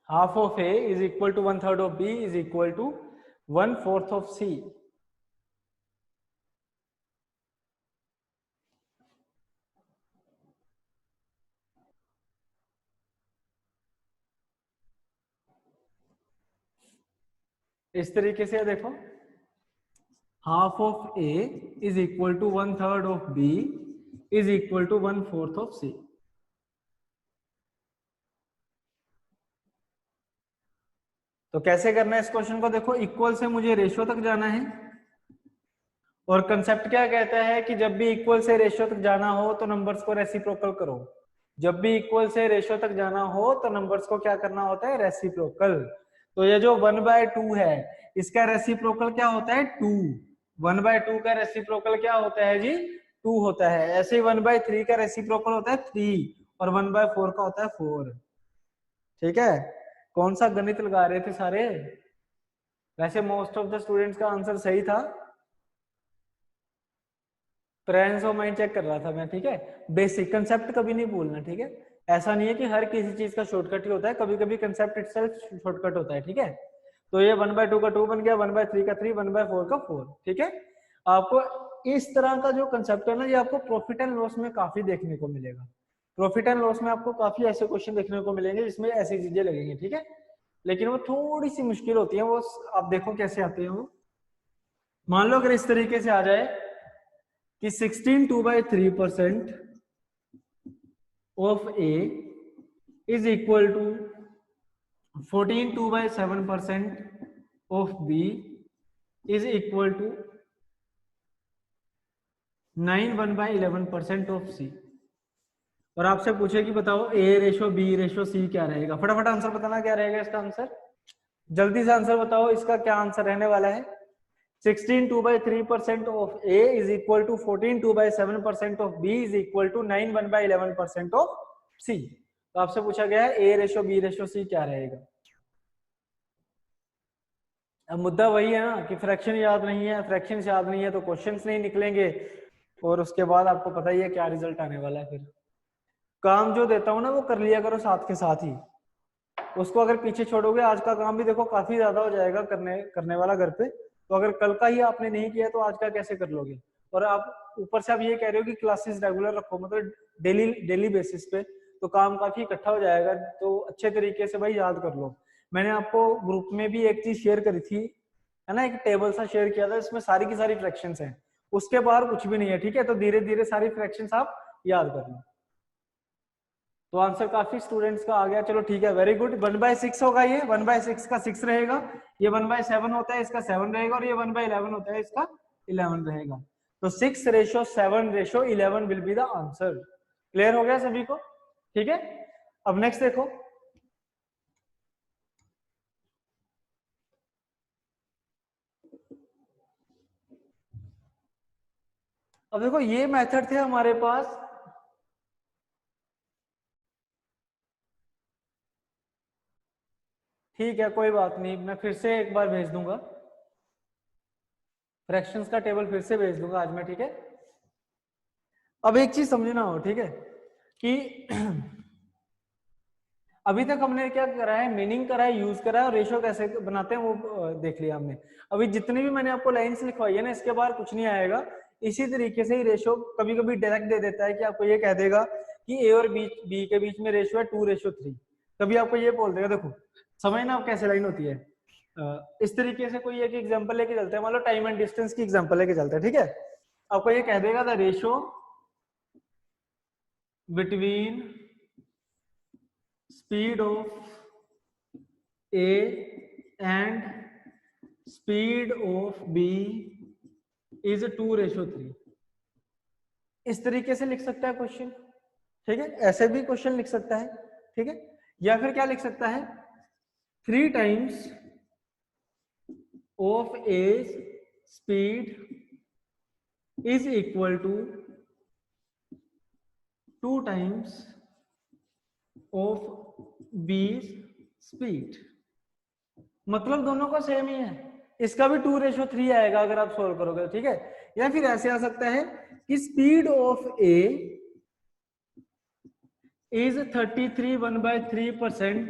Half of A is equal to 1/3 of B is equal to 1/4 of C. इस तरीके से देखो, half of A is equal to 1/3 of B is equal to 1/4 of C. तो कैसे करना है इस क्वेश्चन को, देखो इक्वल से मुझे रेशियो तक जाना है, और कंसेप्ट क्या कहता है कि जब भी इक्वल से रेशियो तक जाना हो तो नंबर्स को रेसिप्रोकल करो। जब भी इक्वल से रेशियो तक जाना हो तो नंबर्स को क्या करना होता है, रेसिप्रोकल। तो ये जो 1/2 है इसका रेसिप्रोकल क्या होता है 2। 1/2 का रेसिप्रोकल क्या होता है जी 2 होता है। ऐसे ही 1/3 का रेसिप्रोकल होता है 3 और 1/4 का होता है 4। ठीक है, कौन सा गणित लगा रहे थे सारे? वैसे मोस्ट ऑफ द स्टूडेंट्स का आंसर सही था। प्रेजेंस ऑफ माइंड चेक कर रहा था मैं, ठीक है। बेसिक कंसेप्ट कभी नहीं भूलना, ठीक है। ऐसा नहीं है कि हर किसी चीज का शॉर्टकट ही होता है, कभी कभी कंसेप्ट इटसेल्फ शॉर्टकट होता है, ठीक है। तो ये 1/2 का 2 बन गया, 1/3 का 3, 1/4 का 4, ठीक है। आपको इस तरह का जो कंसेप्ट है ना, ये आपको प्रॉफिट एंड लॉस में काफी देखने को मिलेगा। प्रॉफिट एंड लॉस में आपको काफी ऐसे क्वेश्चन देखने को मिलेंगे जिसमें ऐसी चीजें लगेंगी, ठीक है। लेकिन वो थोड़ी सी मुश्किल होती है, वो आप देखो कैसे आते हैं वो। मान लो अगर इस तरीके से आ जाए कि 16 2/3% of A is equal to 14 2/7% of B is equal to 9 1/11% of C। और आपसे पूछे कि बताओ A ratio B ratio C क्या रहेगा, फटाफट आंसर बताना क्या रहेगा इसका आंसर। जल्दी से आंसर बताओ, इसका क्या आंसर रहने वाला है। 16 2/3% of A is equal to 14 2/7% of B is equal to 9 1/11% of C। तो आपसे पूछा गया है A ratio B ratio C क्या रहेगा। अब मुद्दा वही है ना कि फ्रैक्शन याद नहीं है, फ्रैक्शन याद नहीं है तो क्वेश्चंस नहीं निकलेंगे, और उसके बाद आपको पता ही है क्या रिजल्ट आने वाला है। फिर काम जो देता हूं ना वो कर लिया करो साथ के साथ ही, उसको अगर पीछे छोड़ोगे आज का काम भी देखो काफी ज्यादा हो जाएगा करने वाला घर पे। तो अगर कल का ही आपने नहीं किया तो आज का कैसे कर लोगे। और आप ऊपर से आप ये कह रहे हो कि क्लासेस रेगुलर रखो, मतलब डेली डेली बेसिस पे, तो काम काफी इकट्ठा हो जाएगा। तो अच्छे तरीके से भाई याद कर लो। मैंने आपको ग्रुप में भी एक चीज शेयर करी थी, है ना, एक टेबल सा शेयर किया था, इसमें सारी की सारी फ्रैक्शंस हैं, उसके बाहर कुछ भी नहीं है, ठीक है। तो धीरे धीरे सारी फ्रैक्शंस आप याद कर लो। तो आंसर काफी स्टूडेंट्स का आ गया, चलो ठीक है, वेरी गुड। 1/6 होगा, ये 1/6 का 6 रहेगा, ये 1/7 होता है इसका 7 रहेगा, और ये 1/11 होता है इसका 11 रहेगा। तो 6:7:11 will be the answer. Clear हो गया सभी को, ठीक है। अब नेक्स्ट देखो, अब देखो ये मेथड थे हमारे पास, ठीक है कोई बात नहीं, मैं फिर से एक बार भेज दूंगा, फ्रैक्शंस का टेबल फिर से भेज दूंगा आज मैं, ठीक है। अब एक चीज समझना हो, ठीक है, कि अभी तक हमने क्या करा है, मीनिंग करा है, यूज करा है, और रेशो कैसे बनाते हैं वो देख लिया हमने। अभी जितनी भी मैंने आपको लाइंस लिखवाई है ना, इसके बाहर कुछ नहीं आएगा। इसी तरीके से ही रेशो कभी कभी डायरेक्ट दे देता है कि आपको ये कह देगा कि ए और बी के बीच में रेशो है 2:3। कभी आपको ये बोल देगा, देखो समझना आप कैसे लाइन होती है। इस तरीके से कोई एक एग्जांपल लेके चलते हैं, मान लो टाइम एंड डिस्टेंस की एग्जांपल लेके चलते हैं, ठीक है। आपको ये कह देगा the ratio between speed of A and speed of B is 2:3। इस तरीके से लिख सकता है क्वेश्चन, ठीक है। ऐसे भी क्वेश्चन लिख सकता है, ठीक है। या फिर क्या लिख सकता है, 3 times of A's speed is equal to 2 times of B's speed। मतलब दोनों का सेम ही है, इसका भी 2:3 आएगा अगर आप सोल्व करोगे, ठीक है। या फिर ऐसे आ सकता है कि speed of A is 33 1/3%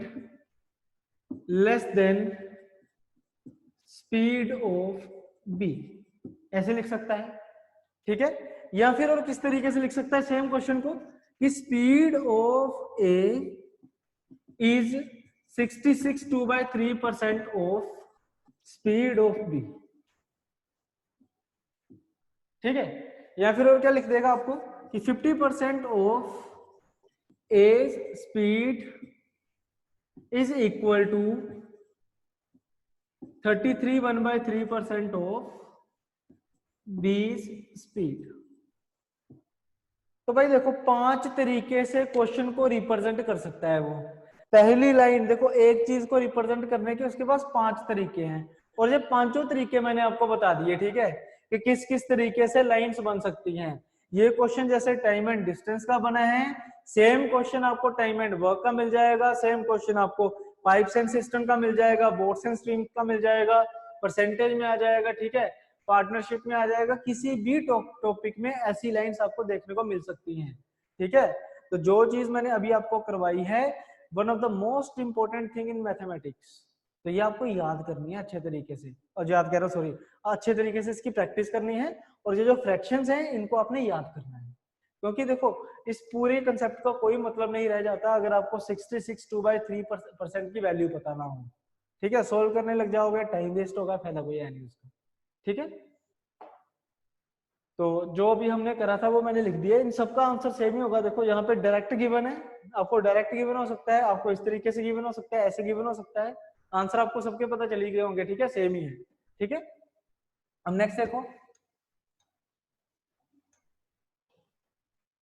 less than speed of b, ऐसे लिख सकता है, ठीक है। या फिर और किस तरीके से लिख सकता है सेम क्वेश्चन को, कि speed of A is 66 2/3% of speed of b, ठीक है। या फिर और क्या लिख देगा आपको कि 50% of a speed is equal to 33 1/3% of b speed. तो भाई देखो 5 तरीके से क्वेश्चन को रिप्रेजेंट कर सकता है वो। पहली लाइन देखो, एक चीज को रिप्रेजेंट करने के उसके पास 5 तरीके हैं, और ये पांचों तरीके मैंने आपको बता दिए, ठीक है, कि किस किस तरीके से लाइंस बन सकती हैं। ये क्वेश्चन जैसे टाइम एंड डिस्टेंस का बना है, सेम क्वेश्चन आपको टाइम एंड वर्क का मिल जाएगा, सेम क्वेश्चन आपको पाइप्स एंड सिस्टम का मिल जाएगा, बोर्ड्स एंड स्ट्रीम का मिल जाएगा, परसेंटेज में आ जाएगा, ठीक है, पार्टनरशिप में आ जाएगा, किसी भी टॉपिक में ऐसी लाइंस आपको देखने को मिल सकती हैं, ठीक है। तो जो चीज मैंने अभी आपको करवाई है, one of the most important thing in mathematics, तो ये आपको याद करनी है अच्छे तरीके से, और याद कह रहा हूँ सॉरी, अच्छे तरीके से इसकी प्रैक्टिस करनी है, और ये जो फ्रैक्शंस हैं इनको आपने याद करना है, क्योंकि देखो इस पूरे कंसेप्ट का कोई मतलब नहीं रह जाता अगर आपको 66 2/3% की वैल्यू पता ना हो, ठीक है। सोल्व करने लग जाओगे, टाइम वेस्ट होगा, फायदा कोई है नहीं उसका, ठीक है। तो जो अभी हमने करा था वो मैंने लिख दिया, इन सबका आंसर सेम ही होगा। देखो यहाँ पे डायरेक्ट गिवन है, आपको डायरेक्ट गिवन हो सकता है, आपको इस तरीके से गिवन हो सकता है, ऐसे गिवन हो सकता है, आंसर आपको सबके पता चल ही गए होंगे, ठीक है, सेम ही है, ठीक है। अब नेक्स्ट देखो,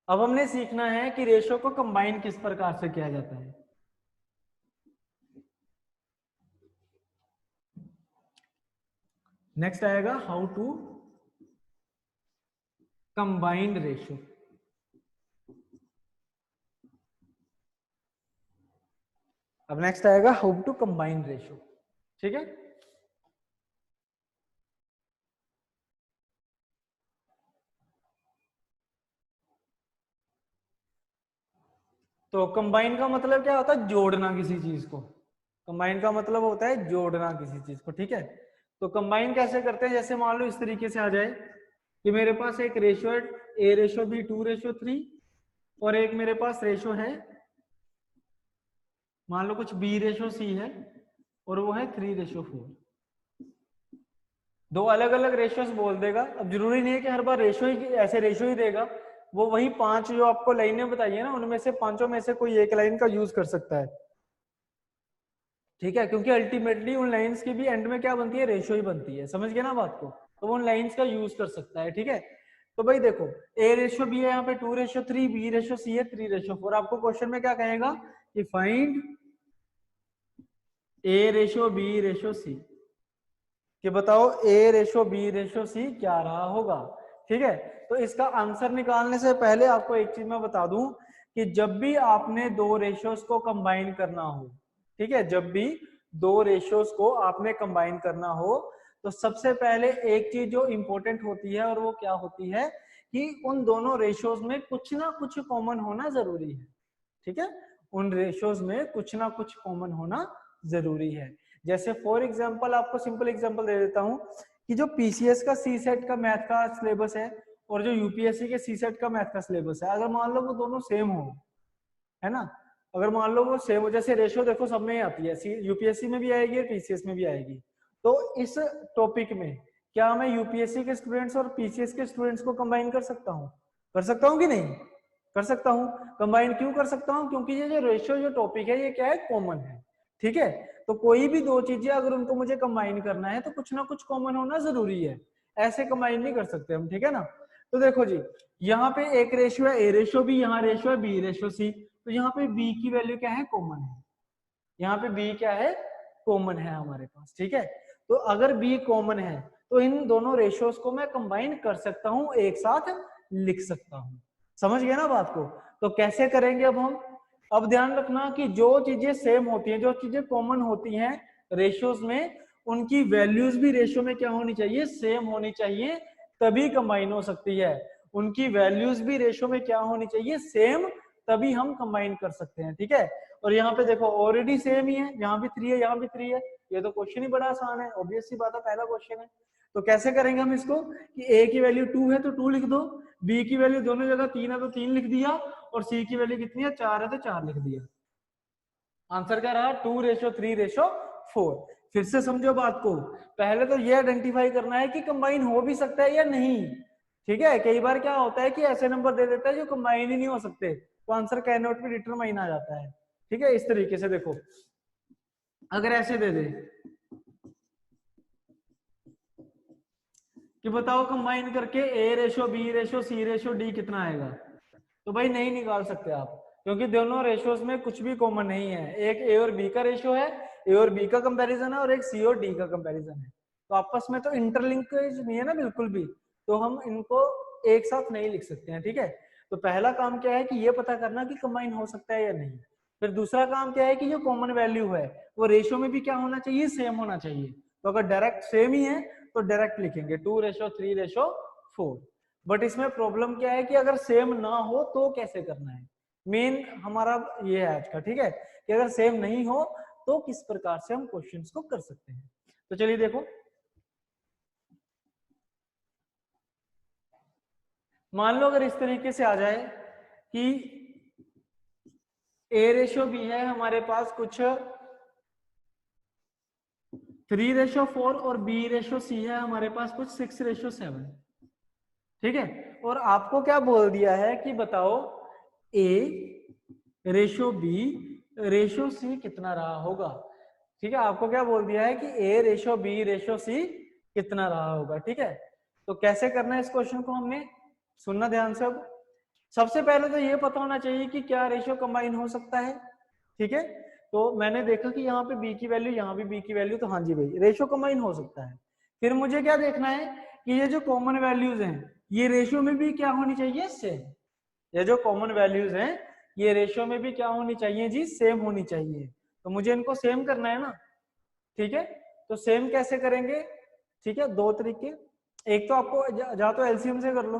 अब हमने सीखना है कि रेशो को कंबाइन किस प्रकार से किया जाता है। नेक्स्ट आएगा हाउ टू कंबाइंड रेशो। अब नेक्स्ट आएगा हाउ टू कंबाइन रेशो, ठीक है। तो कंबाइन का मतलब क्या होता है, जोड़ना किसी चीज को, कंबाइन का मतलब होता है जोड़ना किसी चीज को, ठीक है। तो कंबाइन कैसे करते हैं, जैसे मान लो इस तरीके से आ जाए कि मेरे पास एक रेशो है A/B 2/3, और एक मेरे पास रेशो है मान लो कुछ B/C है, और वो है 3/4। दो अलग अलग रेशियोस बोल देगा, अब जरूरी नहीं है कि हर बार रेशो ही ऐसे रेशो ही देगा, वो वही 5 जो आपको लाइनें बताई है ना, उनमें से पांचों में से कोई एक लाइन का यूज कर सकता है, ठीक है, क्योंकि अल्टीमेटली उन लाइंस की भी एंड में क्या बनती है, रेशो ही बनती है, समझ गए ना बात को, तो वो उन लाइंस का यूज कर सकता है, ठीक है। तो भाई देखो A/B है यहाँ पे 2/3, B/C है 3/4, आपको क्वेश्चन में क्या कहेगा कि फाइंड A/B/C, कि बताओ A/B/C क्या रहा होगा, ठीक है। तो इसका आंसर निकालने से पहले आपको एक चीज मैं बता दूं कि जब भी आपने दो रेशियोस को कंबाइन करना हो, ठीक है, जब भी दो रेशियोस को आपने कंबाइन करना हो, तो सबसे पहले एक चीज जो इंपॉर्टेंट होती है, और वो क्या होती है कि उन दोनों रेशियोस में कुछ ना कुछ कॉमन होना जरूरी है, ठीक है, उन रेशियोस में कुछ ना कुछ कॉमन होना जरूरी है। जैसे फॉर एग्जांपल आपको सिंपल एग्जांपल दे देता हूं कि जो पीसीएस का सी सेट का मैथ का सिलेबस है, और जो यूपीएससी के सी सेट का मैथ का सिलेबस है, अगर मान लो वो दोनों सेम हो, है ना, अगर मान लो वो सेम हो, जैसे रेशियो देखो सब में आती है, यूपीएससी में भी आएगी और पीसीएस में भी आएगी, तो इस टॉपिक में क्या मैं यूपीएससी के स्टूडेंट्स और पीसीएस के स्टूडेंट्स को कंबाइन कर सकता हूँ कि नहीं, कर सकता हूँ। कंबाइन क्यों कर सकता हूँ, क्योंकि ये जो रेशियो जो टॉपिक है ये क्या है, कॉमन है, ठीक है। तो कोई भी दो चीजें अगर उनको मुझे कंबाइन करना है तो कुछ ना कुछ कॉमन होना जरूरी है, ऐसे कंबाइन नहीं कर सकते हम, ठीक है ना। तो देखो जी, यहाँ पे एक रेशियो है A/B, यहाँ रेशियो है B/C, तो यहाँ पे B की वैल्यू क्या है, कॉमन है, यहाँ पे B क्या है, कॉमन है हमारे पास, ठीक है। तो अगर B कॉमन है तो इन दोनों रेशियोस को मैं कंबाइन कर सकता हूं, एक साथ लिख सकता हूं, समझ गए ना बात को। तो कैसे करेंगे अब हम, अब ध्यान रखना कि जो चीजें सेम होती हैं, जो चीजें कॉमन होती हैं रेशियोस में, उनकी वैल्यूज भी रेशियो में क्या होनी चाहिए, सेम होनी चाहिए, तभी कंबाइन हो सकती है। उनकी वैल्यूज भी रेशियो में क्या होनी चाहिए, सेम, तभी हम कंबाइन कर सकते हैं, ठीक है। और यहाँ पे देखो ऑलरेडी सेम ही है, यहाँ भी 3 है, यहाँ भी 3 है, ये तो क्वेश्चन ही बड़ा आसान है, ऑब्वियस सी बात है, पहला क्वेश्चन है। तो कैसे करेंगे हम इसको कि A की वैल्यू 2 है तो 2 लिख दो, B की वैल्यू दोनों जगह 3 है तो 3 लिख दिया, और C की वैल्यू कितनी है, 4 है तो 4 लिख दिया। आंसर क्या रहा, 2/3/4। फिर से समझो बात को, पहले तो ये आइडेंटिफाई करना है कि कंबाइन हो भी सकता है या नहीं, ठीक है। कई बार क्या होता है कि ऐसे नंबर दे देता है जो कंबाइन ही नहीं हो सकते, तो answer can not be determine आ जाता है, ठीक है। इस तरीके से देखो, अगर ऐसे दे दे कि बताओ कंबाइन करके A/B/C/D कितना आएगा, तो भाई नहीं निकाल सकते आप, क्योंकि दोनों रेशियोज में कुछ भी कॉमन नहीं है। एक ए और बी का रेशियो है, ए और बी का कंपैरिजन है, और एक सी और डी का कंपैरिजन है। तो आपस में तो इंटरलिंकेज नहीं है ना बिल्कुल भी, तो हम इनको एक साथ नहीं लिख सकते हैं। ठीक है, तो पहला काम क्या है कि ये पता करना कि कंबाइन हो सकता है या नहीं। फिर दूसरा काम क्या है कि जो कॉमन वैल्यू है वो रेशियो में भी क्या होना चाहिए, सेम होना चाहिए। तो अगर डायरेक्ट सेम ही है तो डायरेक्ट लिखेंगे 2:3:4। बट इसमें प्रॉब्लम क्या है कि अगर सेम ना हो तो कैसे करना है, मेन हमारा ये है आज का। ठीक है, कि अगर सेम नहीं हो तो किस प्रकार से हम क्वेश्चंस को कर सकते हैं। तो चलिए देखो, मान लो अगर इस तरीके से आ जाए कि A/B है हमारे पास कुछ 3:4 और B/C है हमारे पास कुछ 6:7। ठीक है, और आपको क्या बोल दिया है कि बताओ A/B/C कितना रहा होगा। ठीक है, आपको क्या बोल दिया है कि A/B/C कितना रहा होगा। ठीक है, तो कैसे करना है इस क्वेश्चन को, हमने सुनना ध्यान से। अब सबसे पहले तो ये पता होना चाहिए कि क्या रेशियो कंबाइन हो सकता है। ठीक है, तो मैंने देखा कि यहाँ पे बी की वैल्यू, यहाँ भी बी की वैल्यू, तो हाँ जी भाई रेशियो कंबाइन हो सकता है। फिर मुझे क्या देखना है कि ये जो कॉमन वैल्यूज हैं ये रेशियो में भी क्या होनी चाहिए, सेम। ये जो कॉमन वैल्यूज हैं ये रेशियो में भी क्या होनी चाहिए जी, सेम होनी चाहिए। तो मुझे इनको सेम करना है ना। ठीक है, तो सेम कैसे करेंगे, ठीक है, दो तरीके। एक तो आपको जा तो एलसीएम से कर लो,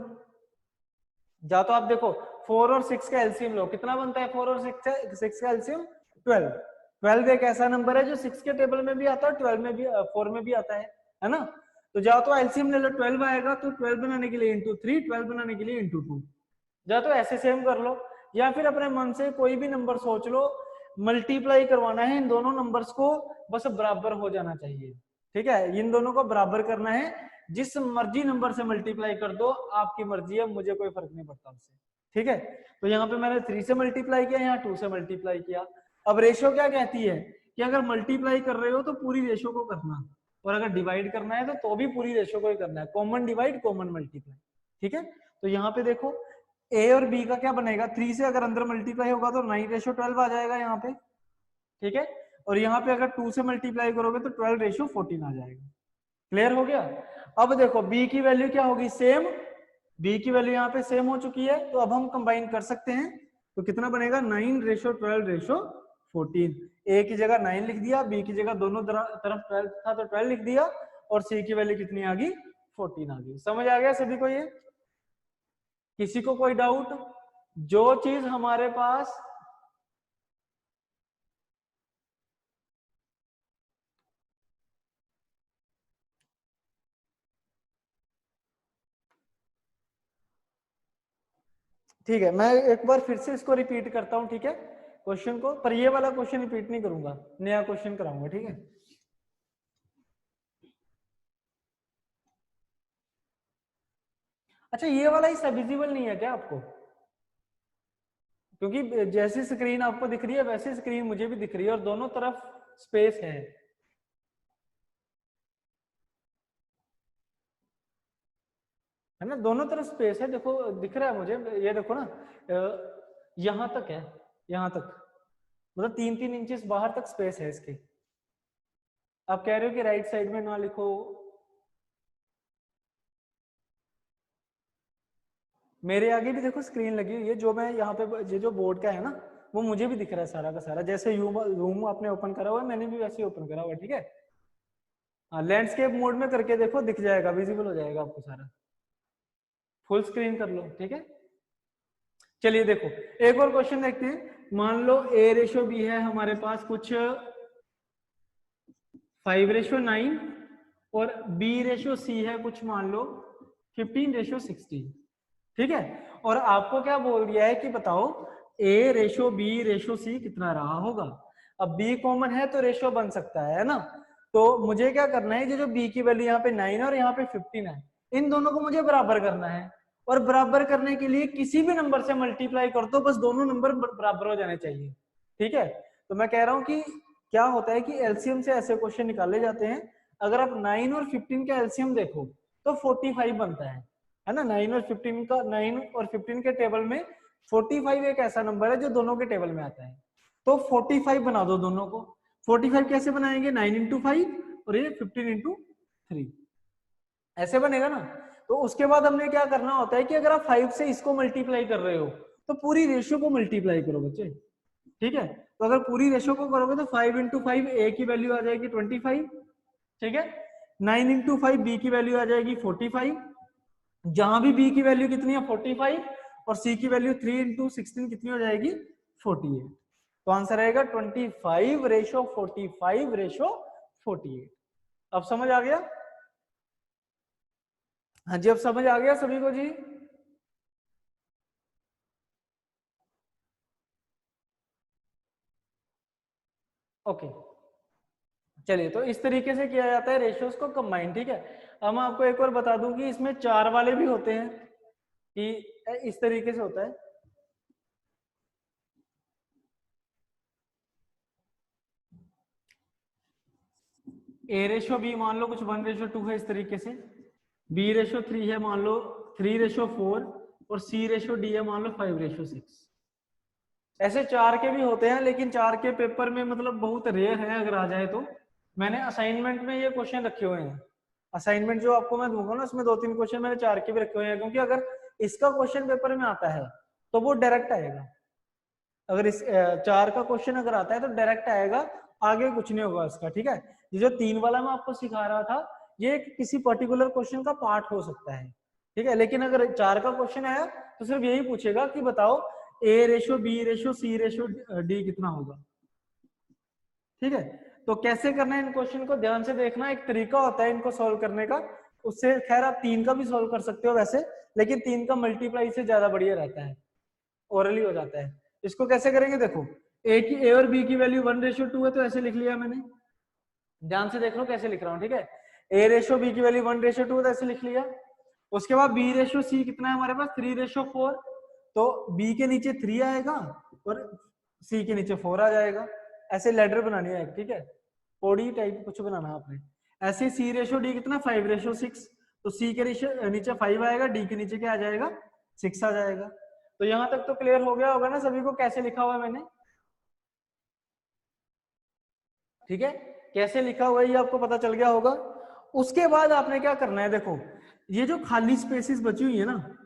जा तो आप देखो 4 और 6 का एलसीएम लो, कितना बनता है 4 और 6 का एलसीएम 12। 12 एक ऐसा नंबर है जो 6 के टेबल में भी आता है, 12 में भी, 4 में भी आता है ना। तो जाओ तो एलसीएम ले लो, 12 आएगा तो 12 बनाने के लिए इंटू 3, 12 बनाने के लिए इंटू 2। या तो ऐसे सेम कर लो, या फिर अपने मन से कोई भी नंबर सोच लो, मल्टीप्लाई करवाना है इन दोनों नंबर्स को, बस बराबर हो जाना चाहिए। ठीक है, इन दोनों को बराबर करना है, जिस मर्जी नंबर से मल्टीप्लाई कर दो, आपकी मर्जी है, मुझे कोई फर्क नहीं पड़ता उससे। ठीक है, तो यहाँ पे मैंने 3 से मल्टीप्लाई किया, यहाँ 2 से मल्टीप्लाई किया। अब रेशियो क्या कहती है कि अगर मल्टीप्लाई कर रहे हो तो पूरी रेशियो को करना, और अगर डिवाइड करना है तो भी पूरी रेशियो को ही करना है, कॉमन डिवाइड कॉमन मल्टीप्लाई। ठीक है, तो यहाँ पे देखो ए और बी का क्या बनेगा, 3 से अगर अंदर मल्टीप्लाई होगा तो 9:12 आ जाएगा यहाँ पे। ठीक है, और यहाँ पे अगर 2 से मल्टीप्लाई करोगे तो 12:14 आ जाएगा। क्लियर हो गया। अब देखो बी की वैल्यू क्या होगी, सेम। बी की वैल्यू यहाँ पे सेम हो चुकी है, तो अब हम कंबाइन कर सकते हैं। तो कितना बनेगा, 9:12:14। ए की जगह 9 लिख दिया, बी की जगह दोनों तरफ 12 था तो 12 लिख दिया, और सी की वैल्यू कितनी आ गई, 14 आ गई। समझ आ गया सभी को ये, किसी को कोई डाउट। जो चीज हमारे पास ठीक है, मैं एक बार फिर से इसको रिपीट करता हूं। ठीक है, क्वेश्चन को, पर ये वाला क्वेश्चन रिपीट नहीं करूंगा, नया क्वेश्चन कराऊंगा। ठीक है, अच्छा ये वाला ही विजिबल नहीं है क्या आपको, क्योंकि जैसी स्क्रीन आपको दिख रही है वैसी स्क्रीन मुझे भी दिख रही है, और दोनों तरफ स्पेस है ना, दोनों तरफ स्पेस है। देखो दिख रहा है मुझे, ये देखो ना, यहां तक है, यहां तक, मतलब 3-3 इंचेस बाहर तक स्पेस है इसकी। आप कह रहे हो कि राइट साइड में ना लिखो, मेरे आगे भी देखो स्क्रीन लगी हुई है, जो मैं यहाँ पे ये जो बोर्ड का है ना वो मुझे भी दिख रहा है सारा का सारा, जैसे रूम आपने ओपन करा हुआ है मैंने भी वैसे ही ओपन करा हुआ है। ठीक है, हाँ लैंडस्केप मोड में करके देखो, दिख जाएगा, विजिबल हो जाएगा आपको सारा। फुल स्क्रीन कर लो। ठीक है, चलिए देखो एक और क्वेश्चन देखते हैं। मान लो A/B है हमारे पास कुछ 5:9, और B/C है कुछ मान लो 15:16। ठीक है, और आपको क्या बोल दिया है कि बताओ A/B/C कितना रहा होगा। अब B कॉमन है तो रेशियो बन सकता है ना। तो मुझे क्या करना है, जो B की वैल्यू यहाँ पे 9 और यहाँ पे 15 है, इन दोनों को मुझे बराबर करना है। और बराबर करने के लिए किसी भी नंबर से मल्टीप्लाई कर दो, बस दोनों नंबर बराबर हो जाने चाहिए। ठीक है, तो मैं कह रहा हूं कि क्या होता है कि एलसीएम से ऐसे क्वेश्चन निकाले जाते हैं। अगर आप 9 और 15 का एलसीएम देखो तो 45 बनता है ना। 9 और 15 का, 9 और 15 के टेबल में 45 एक ऐसा नंबर है जो दोनों के टेबल में आता है, तो 45 बना दो दोनों को। 45 कैसे बनाएंगे, 9 इंटू 5 और ये 15 इंटू 3, ऐसे बनेगा ना। तो उसके बाद हमने क्या करना होता है कि अगर आप 5 से इसको मल्टीप्लाई कर रहे हो तो पूरी रेशियो को मल्टीप्लाई करो बच्चे, ठीक है। तो अगर पूरी रेशियो को करोगे तो 5 इंटू 5 ए की वैल्यू आ जाएगी 25, ठीक है। 9 इंटू 5 बी की वैल्यू आ जाएगी 45, जहां भी बी की वैल्यू कितनी है 45 और सी की वैल्यू 3 इंटू 16 कितनी हो जाएगी 48। तो आंसर आएगा 25:45:48। अब समझ आ गया? हाँ जी, अब समझ आ गया सभी को जी? ओके, चलिए, तो इस तरीके से किया जाता है रेशियोज को कंबाइन, ठीक है। अब मैं आपको एक और बता दूं कि इसमें 4 वाले भी होते हैं, कि इस तरीके से होता है। A/B मान लो कुछ 1:2 है इस तरीके से, B/3 है मान लो 3:4 और C/D है मान लो 5:6। ऐसे 4 के भी होते हैं, लेकिन 4 के पेपर में मतलब बहुत रेयर है अगर आ जाए तो। मैंने असाइनमेंट में ये क्वेश्चन रखे हुए हैं, असाइनमेंट जो आपको मैं दूंगा ना उसमें 2-3 क्वेश्चन मैंने 4 के भी रखे हुए हैं, क्योंकि अगर इसका क्वेश्चन पेपर में आता है तो वो डायरेक्ट आएगा। अगर इस 4 का क्वेश्चन अगर आता है तो डायरेक्ट आएगा, आगे कुछ नहीं होगा उसका, ठीक है। ये जो 3 वाला मैं आपको सिखा रहा था ये किसी पर्टिकुलर क्वेश्चन का पार्ट हो सकता है, ठीक है। लेकिन अगर 4 का क्वेश्चन आया तो सिर्फ यही पूछेगा कि बताओ A/B/C/D कितना होगा, ठीक है। तो कैसे करना है इन क्वेश्चन को ध्यान से देखना, एक तरीका होता है इनको सॉल्व करने का। उससे खैर आप 3 का भी सॉल्व कर सकते हो वैसे, लेकिन 3 का मल्टीप्लाई से ज्यादा बढ़िया रहता है, ओरली हो जाता है। इसको कैसे करेंगे, देखो ए और बी की वैल्यू 1:2 है तो ऐसे लिख लिया मैंने, ध्यान से देख लो कैसे लिख रहा हूँ, ठीक है। A/B की वैल्यू 1:2 है तो ऐसे लिख लिया। उसके बाद B/C कितना है हमारे पास 3:4, तो B के नीचे 3 आएगा और C के नीचे 4 आ जाएगा। ऐसे लेडर बनानी है, ठीक है, पौड़ी टाइप कुछ बनाना है आपने। ऐसे C/D कितना 5:6, तो C के नीचे 5 आएगा, D के नीचे क्या आ जाएगा 6 आ जाएगा। तो यहां तक तो क्लियर हो गया होगा ना सभी को कैसे लिखा हुआ है मैंने, ठीक है। कैसे लिखा हुआ है ये आपको पता चल गया होगा। उसके बाद आपने क्या करना है, देखो ये जो खाली स्पेसेस बची हुई है ना,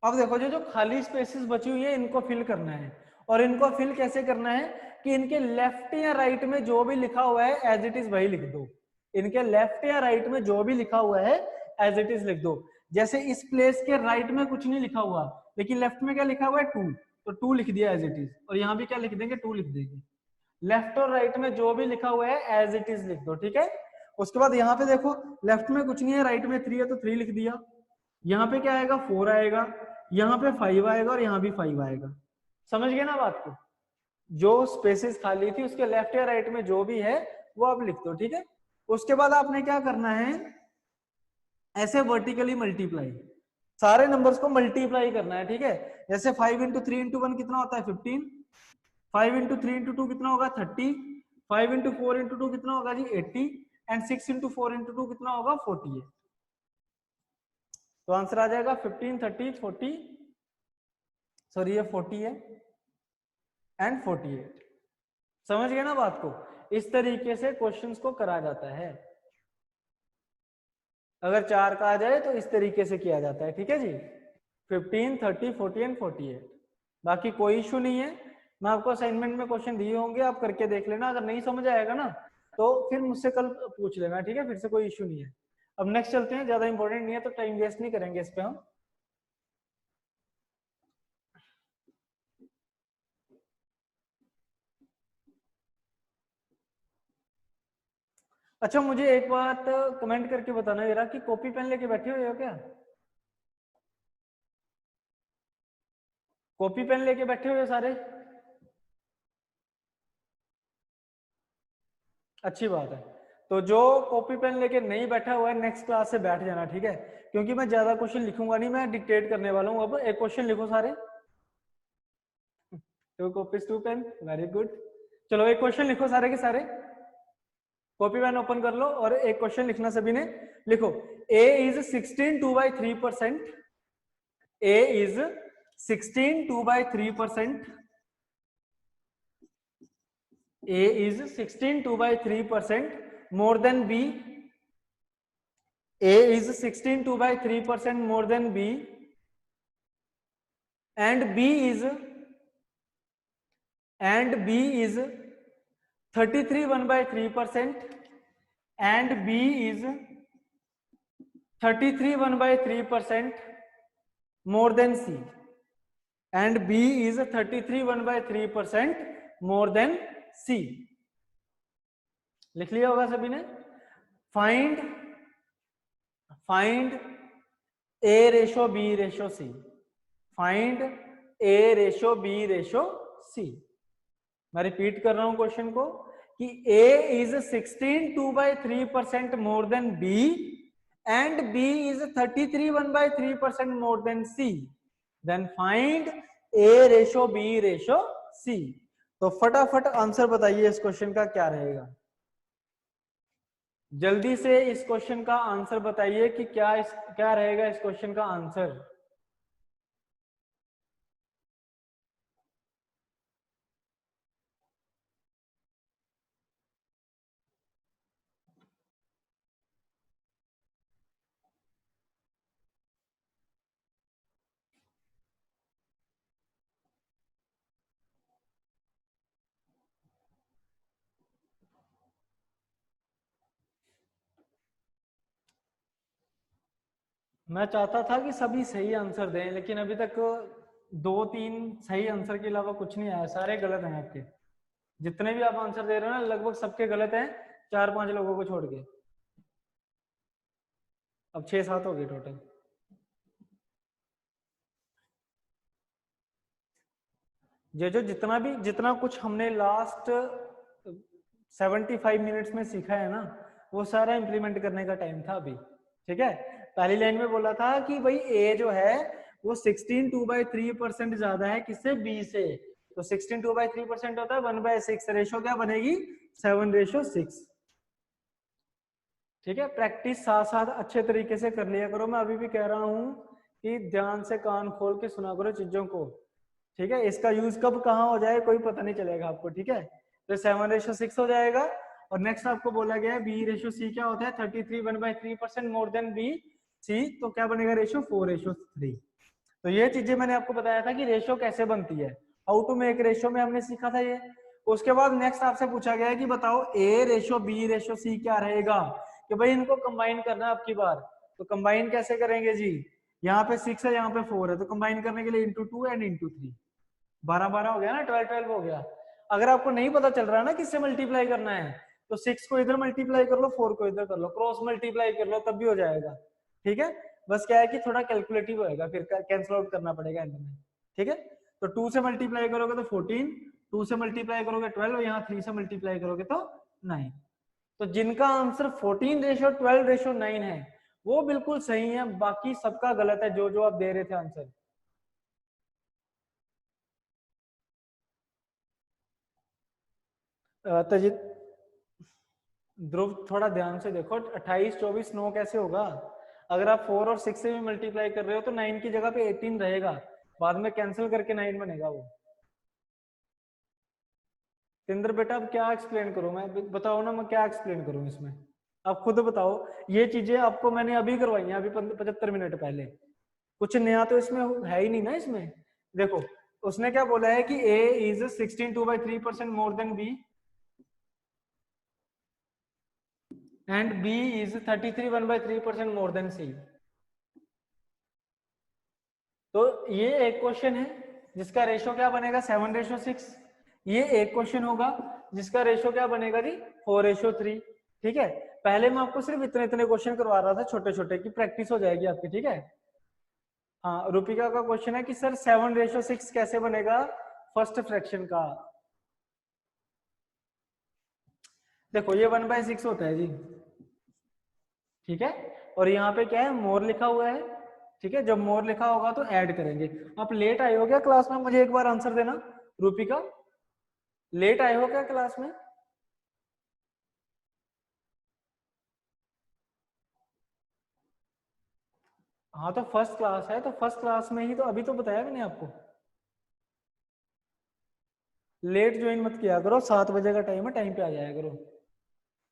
अब देखो जो जो खाली स्पेसेस बची हुई है इनको फिल करना है। और इनको फिल कैसे करना है कि इनके लेफ्ट या राइट में जो भी लिखा हुआ है एज इट इज वही लिख दो। इनके लेफ्ट या राइट में जो भी लिखा हुआ है एज इट इज लिख दो। जैसे इस प्लेस के राइट में कुछ नहीं लिखा हुआ, लेकिन लेफ्ट में क्या लिखा हुआ है 2, तो 2 लिख दिया एज इट इज, और यहाँ भी क्या लिख देंगे 2 लिख देंगे। लेफ्ट और राइट में जो भी लिखा हुआ है एज इट इज लिख दो, ठीक है। उसके बाद यहाँ पे देखो लेफ्ट में कुछ नहीं है, राइट में 3 है तो 3 लिख दिया। यहाँ पे क्या आएगा 4 आएगा, यहाँ पे 5 आएगा और यहाँ भी 5 आएगा। समझ गए ना बात को? जो स्पेसेस खाली थी उसके लेफ्ट या राइट में जो भी है वो आप लिख दो, ठीक है। उसके बाद आपने क्या करना है, ऐसे वर्टिकली मल्टीप्लाई, सारे नंबर्स को मल्टीप्लाई करना है, ठीक है। जैसे 5 इंटू 3 इंटू 1 कितना होता है 15, 5 इंटू 3 इंटू 2 कितना होगा 30, 5 इंटू 4 इंटू 2 कितना होगा जी 80, एंड 6 इंटू 4 इंटू 2 कितना होगा 48। तो आंसर आ जाएगा 15, 30, 40, सॉरी ये 40 है एंड 48। समझ गए ना बात को? इस तरीके से क्वेश्चंस को करा जाता है। अगर 4 का आ जाए तो इस तरीके से किया जाता है, ठीक है जी। 15, 30, 40 एंड 48। बाकी कोई इशू नहीं है, मैं आपको असाइनमेंट में क्वेश्चन दिए होंगे, आप करके देख लेना। अगर नहीं समझ आएगा ना तो फिर मुझसे कल पूछ लेना, ठीक है, फिर से कोई इशू नहीं है। अब नेक्स्ट चलते हैं, ज्यादा इंपॉर्टेंट नहीं है तो टाइम वेस्ट नहीं करेंगे इस पे हम। अच्छा, मुझे एक बात कमेंट करके बताना जरा कि कॉपी पेन लेके बैठे हुए हो क्या? कॉपी पेन लेके बैठे हुए सारे? अच्छी बात है। तो जो कॉपी पेन लेके नहीं बैठा हुआ है नेक्स्ट क्लास से बैठ जाना, ठीक है। क्योंकि मैं ज्यादा क्वेश्चन लिखूंगा नहीं, मैं डिक्टेट करने वाला हूँ। अब एक क्वेश्चन लिखो सारे, 2 कॉपीज 2 पेन, वेरी गुड। चलो एक क्वेश्चन लिखो सारे के सारे। कॉपी पेन ओपन कर लो और एक क्वेश्चन लिखना सभी ने। लिखो a is 16 2/3%, a is 16 2/3%, a is 16 2/3% more than b, a is 16 2/3% more than b, and b is 33 1/3%, and b is 33 1/3% more than c, and b is 33 1/3% more than c। लिख लिया होगा सभी ने। Find a ratio b ratio c, find a ratio b ratio c। मैं repeat कर रहा हूं question को कि a is 16 2/3% more than b and b is 33 1/3% more than c, then find a ratio b ratio c। तो फटाफट answer बताइए इस क्वेश्चन का क्या रहेगा। जल्दी से इस क्वेश्चन का आंसर बताइए कि क्या रहेगा इस क्वेश्चन का आंसर। मैं चाहता था कि सभी सही आंसर दें, लेकिन अभी तक 2-3 सही आंसर के अलावा कुछ नहीं आया, सारे गलत हैं आपके। जितने भी आप आंसर दे रहे हो ना लगभग सबके गलत हैं, 4-5 लोगों को छोड़ के। अब 6-7 हो गए टोटल। ये जो जितना कुछ हमने लास्ट 75 मिनट्स में सीखा है ना, वो सारा इंप्लीमेंट करने का टाइम था अभी। ठीक है, पहली लाइन में बोला था कि भाई ए जो है वो 16 2/3% ज्यादा है किससे, बी से। तो 16 2/3% होता है 1/6, रेशो क्या बनेगी 7:6। ठीक है, प्रैक्टिस साथ साथ अच्छे तरीके से कर लिया करो। मैं अभी भी कह रहा हूं कि ध्यान से कान खोल के सुना करो चीजों को। ठीक है, इसका यूज कब कहाँ हो जाए कोई पता नहीं चलेगा आपको। ठीक है, तो 7:6 हो जाएगा। और नेक्स्ट आपको बोला गया है बी रेशो सी क्या होता है, 33 1/3% मोर देन बी सी, तो क्या बनेगा रेशो 4:3। तो ये चीजें मैंने आपको बताया था कि रेशो कैसे बनती है, हाउ टू मेक रेशो में हमने सीखा था ये। उसके बाद नेक्स्ट आपसे पूछा गया है कि बताओ ए रेशो बी रेशो सी क्या रहेगा, कि भाई इनको कंबाइन करना है आपकी बार। तो कंबाइन कैसे करेंगे जी, यहाँ पे 6 है यहाँ पे 4 है, तो कंबाइन करने के लिए इंटू 2 एंड इंटू 3, 12-12 हो गया ना, 12-12 हो गया। अगर आपको नहीं पता चल रहा है ना किससे मल्टीप्लाई करना है, तो 6 को इधर मल्टीप्लाई कर लो, 4 को इधर कर लो, क्रॉस मल्टीप्लाई कर लो, तब भी हो जाएगा। ठीक है, बस क्या है कि थोड़ा कैलकुलेटिव होएगा, फिर कैंसिल आउट करना पड़ेगा एंड में। ठीक है, तो 2 से मल्टीप्लाई करोगे तो 14, 2 से मल्टीप्लाई करोगे 12, यहाँ 3 से मल्टीप्लाई करोगे तो 9। तो जिनका आंसर 14:12:9 है वो बिल्कुल सही है, बाकी सबका गलत है जो जो आप दे रहे थे आंसर। तजिद ध्रुव थोड़ा ध्यान से देखो, 28 24 9 कैसे होगा। अगर आप 4 और 6 से भी मल्टीप्लाई कर रहे हो तो 9 की जगह पे 18 रहेगा, बाद में कैंसिल करके 9 बनेगा वो। इंद्र बेटा अब क्या एक्सप्लेन करूं मैं, बताओ ना, मैं क्या एक्सप्लेन करूं इसमें, आप खुद बताओ। ये चीजें आपको मैंने अभी करवाई हैं, अभी 75 मिनट पहले, कुछ नया तो इसमें है ही नहीं ना इसमें। देखो उसने क्या बोला है कि a is 16 2/3% more than b and b is 33 1/3% more than c। तो ये एक क्वेश्चन है जिसका रेशो क्या बनेगा 7:6। ये एक क्वेश्चन होगा जिसका रेशो क्या बनेगा जी 4:3। ठीक है, पहले मैं आपको सिर्फ इतने इतने क्वेश्चन करवा रहा था छोटे छोटे, की प्रैक्टिस हो जाएगी आपकी। ठीक है, हाँ, रूपिका का क्वेश्चन है कि सर 7:6 कैसे बनेगा फर्स्ट फ्रैक्शन का। देखो ये 1/6 होता है जी। ठीक है, और यहाँ पे क्या है मोर लिखा हुआ है। ठीक है, जब मोर लिखा होगा तो ऐड करेंगे। आप लेट आए हो क्या क्लास में, मुझे एक बार आंसर देना। रूपिका लेट आए हो क्या क्लास में? हाँ तो फर्स्ट क्लास है, तो फर्स्ट क्लास में ही तो अभी तो बताया मैंने आपको। लेट ज्वाइन मत किया करो, 7 बजे का टाइम है, टाइम पे आ जाया करो।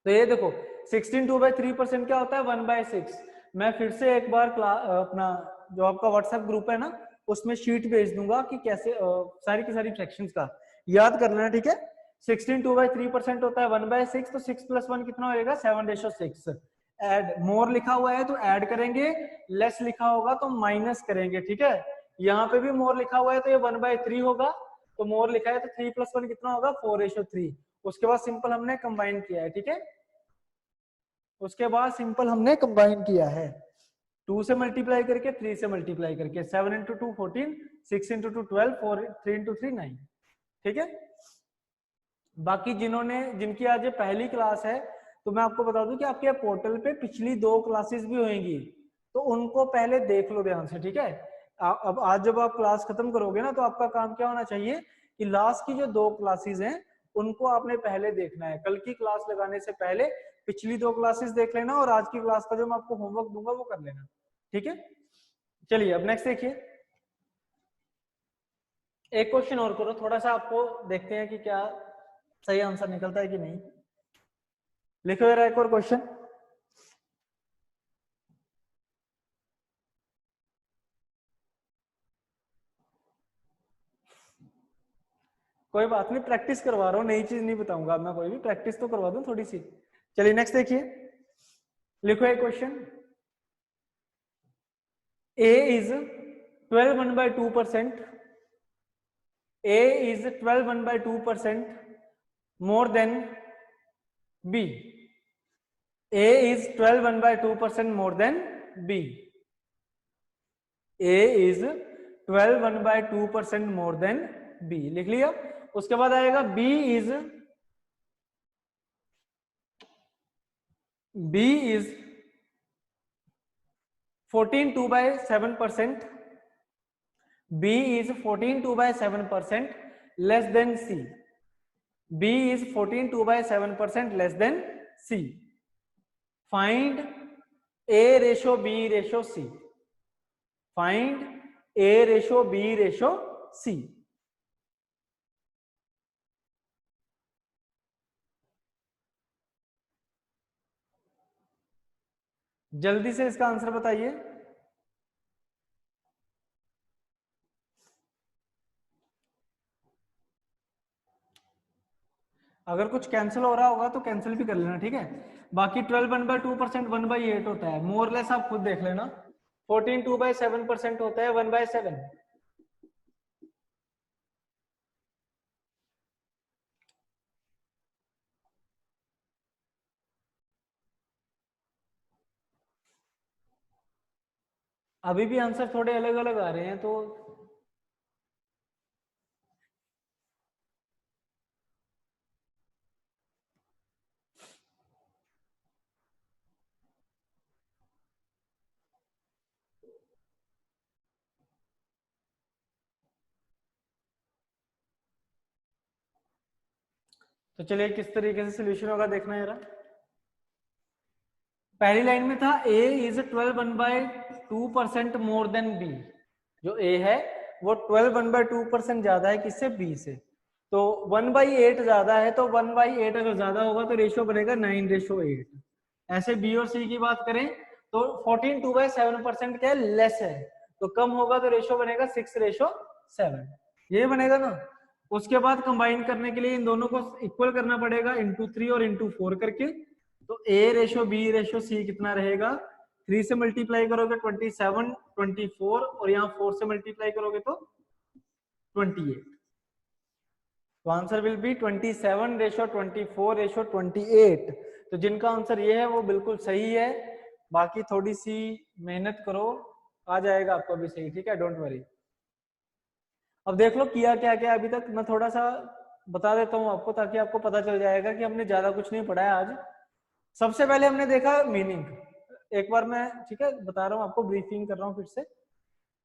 तो ये देखो 16/2/3% क्या होता है 1/6। मैं फिर से एक बार अपना जो आपका व्हाट्सएप ग्रुप है ना उसमें शीट भेज दूंगा कि कैसे सारी की सारी फ्रैक्शंस का याद कर लेना, ठीक है। 16/2/3% होता है 1/6, तो 6+1 कितना होगा 7/6। ऐड मोर लिखा हुआ है तो ऐड करेंगे, लेस लिखा होगा तो माइनस करेंगे, ठीक है। यहाँ पे भी मोर लिखा हुआ है तो ये 1/3 होगा, तो मोर लिखा है तो 3+1 कितना होगा 4/3। उसके बाद सिंपल हमने कंबाइन किया है, ठीक है। उसके बाद सिंपल हमने कंबाइन किया है 2 से मल्टीप्लाई करके 3 से मल्टीप्लाई करके 7 × 2 14, 6 × 2 12, 3 × 3 9, ठीक है। बाकी जिनकी आज ये पहली क्लास है तो मैं आपको बता दूं कि आपके पोर्टल पे पिछली 2 क्लासेस भी होंगी, तो उनको पहले देख लो ध्यान से, ठीक है। अब आज जब आप क्लास खत्म करोगे ना तो आपका काम क्या होना चाहिए कि लास्ट की जो 2 क्लासेस हैं उनको आपने पहले देखना है। कल की क्लास लगाने से पहले पिछली 2 क्लासेस देख लेना और आज की क्लास का जो मैं आपको होमवर्क दूंगा वो कर लेना, ठीक है। चलिए अब नेक्स्ट देखिए, एक क्वेश्चन और करो, थोड़ा सा आपको देखते हैं कि क्या सही आंसर निकलता है कि नहीं। लिखो जरा एक और क्वेश्चन। कोई बात नहीं, प्रैक्टिस करवा रहा हूँ, नई चीज नहीं बताऊंगा मैं, कोई भी प्रैक्टिस तो करवा दूं थोड़ी सी। चलिए नेक्स्ट देखिए, लिखो एक question. A is 12 1/2%. A is 12 1/2% more than B. A is 12 1/2% more than B. A is 12 1/2% more than B, लिख लिया। उसके बाद आएगा B is 14 2/7%. B is 14 2/7% less than C. B is 14 2/7% less than C. Find A ratio B ratio C. Find A ratio B ratio C. जल्दी से इसका answer बताइए। अगर कुछ कैंसिल हो रहा होगा तो कैंसिल भी कर लेना, ठीक है। बाकी 12 1/2% 1/8 होता है, मोर लेस आप खुद देख लेना। 14 2/7% होता है 1/7। अभी भी आंसर थोड़े अलग अलग आ रहे हैं तो चलिए किस तरीके से सोल्यूशन होगा देखना जरा। पहली लाइन में था A is 12 1/2% more than B। जो A है वो 12 1/2% ज्यादा है किससे B से। तो 1/8 ज्यादा है, तो 1/8 अगर ज्यादा होगा तो रेशियो बनेगा 9/8। ऐसे B और C की बात करें तो 14 2/7% क्या है लेस है, तो कम होगा तो रेशियो बनेगा 6/7, ये बनेगा ना। उसके बाद कंबाइन करने के लिए इन दोनों को इक्वल करना पड़ेगा इंटू 3 और इंटू 4 करके। तो A ratio B ratio C कितना रहेगा, 3 से मल्टीप्लाई करोगे 27 24 और यहाँ 4 से मल्टीप्लाई करोगे तो 28। तो आंसर विल बी 27/24/28। तो जिनका आंसर ये है वो बिल्कुल सही है, बाकी थोड़ी सी मेहनत करो आ जाएगा आपको भी सही, ठीक है, डोंट वरी। अब देख लो किया क्या क्या अभी तक, मैं थोड़ा सा बता देता हूँ आपको ताकि आपको पता चल जाएगा कि हमने ज्यादा कुछ नहीं पढ़ा है आज। सबसे पहले हमने देखा मीनिंग, एक बार मैं ठीक है बता रहा हूँ आपको, ब्रीफिंग कर रहा हूँ फिर से।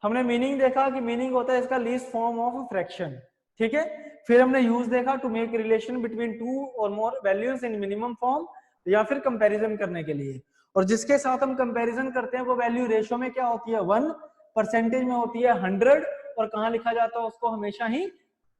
हमने मीनिंग देखा कि मीनिंग होता है इसका लीस्ट फॉर्म ऑफ फ्रैक्शन, ठीक है। फिर हमने यूज देखा to make relation between two और more values in minimum form, या फिर कंपैरिजन करने के लिए। और जिसके साथ हम कंपैरिजन करते हैं वो वैल्यू रेशो में क्या होती है 1, परसेंटेज में होती है 100, और कहाँ लिखा जाता है उसको हमेशा ही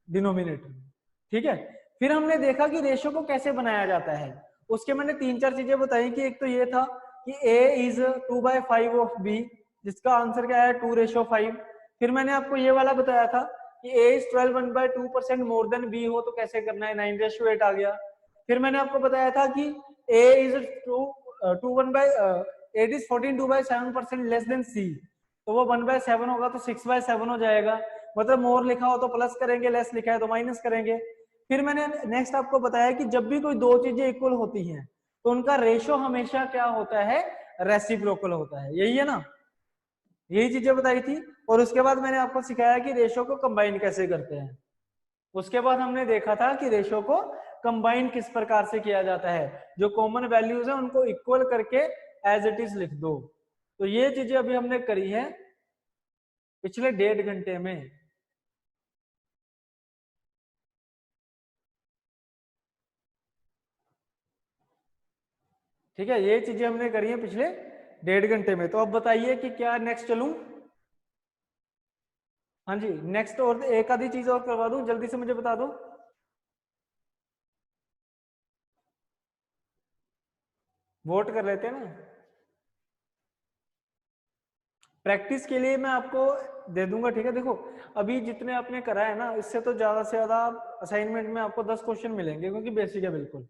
डिनोमिनेटर में। ठीक है, फिर हमने देखा कि रेशो को कैसे बनाया जाता है। उसके मैंने 3-4 चीजें बताई कि एक तो ये था कि a इज 2/5 ऑफ b, जिसका आंसर क्या है 2:5। फिर मैंने आपको ये वाला बताया था कि a is 12 1/2% more than b हो तो कैसे करना है, 9:8 आ गया। फिर मैंने आपको बताया था कि a is 8 is 14 2/7% less than c, तो वो 1/7 होगा तो 6/7 हो जाएगा। मतलब मोर लिखा हो तो प्लस करेंगे, लेस लिखा है तो माइनस करेंगे। फिर मैंने नेक्स्ट आपको बताया कि जब भी कोई दो चीजें इक्वल होती हैं तो उनका रेशो हमेशा क्या होता है, रेसिप्रोकल होता है। यही है ना, यही चीजें बताई थी। और उसके बाद मैंने आपको सिखाया कि रेशो को कंबाइन कैसे करते हैं। उसके बाद हमने देखा था कि रेशो को कंबाइन किस प्रकार से किया जाता है, जो कॉमन वैल्यूज है उनको इक्वल करके एज इट इज लिख दो। तो ये चीजें अभी हमने करी है पिछले 1.5 घंटे में। ठीक है, ये चीजें हमने करी है पिछले 1.5 घंटे में। तो अब बताइए कि क्या नेक्स्ट चलूं। हाँ जी, नेक्स्ट और एक आधी चीज और करवा दूं, जल्दी से मुझे बता दो। वोट कर लेते हैं ना। प्रैक्टिस के लिए मैं आपको दे दूंगा, ठीक है। देखो अभी जितने आपने करा है ना, इससे तो ज्यादा से ज्यादा असाइनमेंट में आपको 10 क्वेश्चन मिलेंगे, क्योंकि बेसिक है बिल्कुल।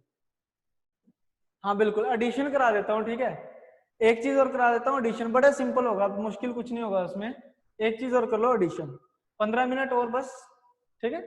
हाँ बिल्कुल, एडिशन करा देता हूँ, ठीक है। एक चीज और करा देता हूँ, एडिशन बड़ा सिंपल होगा, मुश्किल कुछ नहीं होगा उसमें। एक चीज और कर लो, एडिशन 15 मिनट और बस, ठीक है।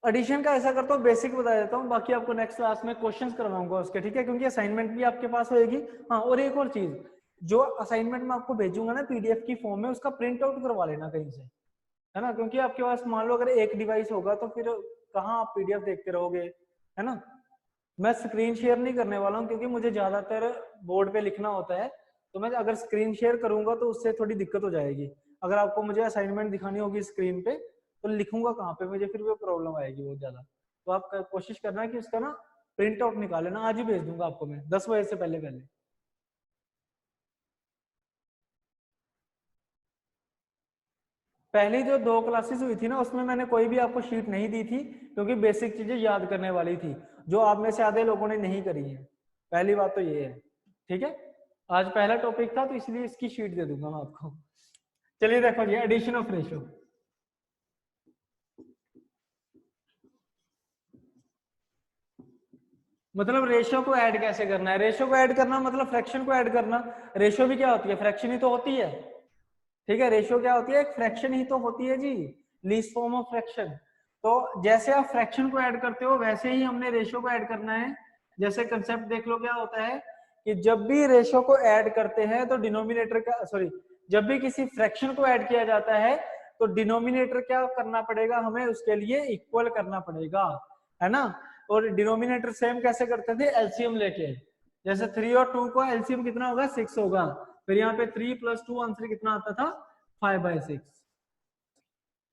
एडिशन का ऐसा करता हूँ, बेसिक बता देता हूँ, बाकी आपको नेक्स्ट क्लास में क्वेश्चंस करवाऊंगा उसके, ठीक है, क्योंकि असाइनमेंट भी आपके पास होएगी। हाँ, और एक और चीज, जो असाइनमेंट में आपको भेजूंगा ना पीडीएफ की फॉर्म में, उसका प्रिंट आउट करवा लेना कहीं से, है ना। क्योंकि आपके पास मान लो अगर एक डिवाइस होगा तो फिर कहाँ आप पीडीएफ देखते रहोगे, है ना। मैं स्क्रीन शेयर नहीं करने वाला हूँ, क्योंकि मुझे ज्यादातर बोर्ड पे लिखना होता है, तो मैं अगर स्क्रीन शेयर करूंगा तो उससे थोड़ी दिक्कत हो जाएगी। अगर आपको मुझे असाइनमेंट दिखानी होगी स्क्रीन पे तो लिखूंगा कहाँ पे, मुझे फिर वो प्रॉब्लम आएगी बहुत ज्यादा। तो आप कोशिश करना कि उसका ना प्रिंट आउट निकाल लेना, आज ही भेज दूंगा आपको मैं 10 बजे से पहले पहले। पहली जो 2 क्लासेस हुई थी ना, उसमें मैंने कोई भी आपको शीट नहीं दी थी, क्योंकि बेसिक चीजें याद करने वाली थी, जो आप में से आधे लोगों ने नहीं करी है। पहली बात तो ये है, ठीक है। आज पहला टॉपिक था तो इसलिए इसकी शीट दे दूंगा मैं आपको। चलिए देखो जी, एडिशन ऑफ रेशो। मतलब रेशो को ऐड कैसे करना है, रेशो को ऐड करना मतलब फ्रैक्शन को ऐड करना। रेशो भी क्या होती है, फ्रैक्शन ही तो होती है, ठीक है। रेशियो क्या होती है, एक फ्रैक्शन ही तो होती है जी, लीस्ट फॉर्म ऑफ फ्रैक्शन। तो जैसे आप फ्रैक्शन को ऐड करते हो वैसे ही हमने रेशियो को ऐड करना है। जैसे कंसेप्ट देख लो, क्या होता है कि जब भी रेशियो को ऐड करते हैं तो डिनोमिनेटर का, सॉरी, जब भी किसी फ्रैक्शन को ऐड किया जाता है तो डिनोमिनेटर क्या करना पड़ेगा, हमें उसके लिए इक्वल करना पड़ेगा, है ना। और डिनोमिनेटर सेम कैसे करते थे, एलसीएम लेके। जैसे 3 और 2 को एलसीएम कितना होगा, 6 होगा। फिर यहाँ पे 3 + 2 आंसर कितना आता था, 5/6।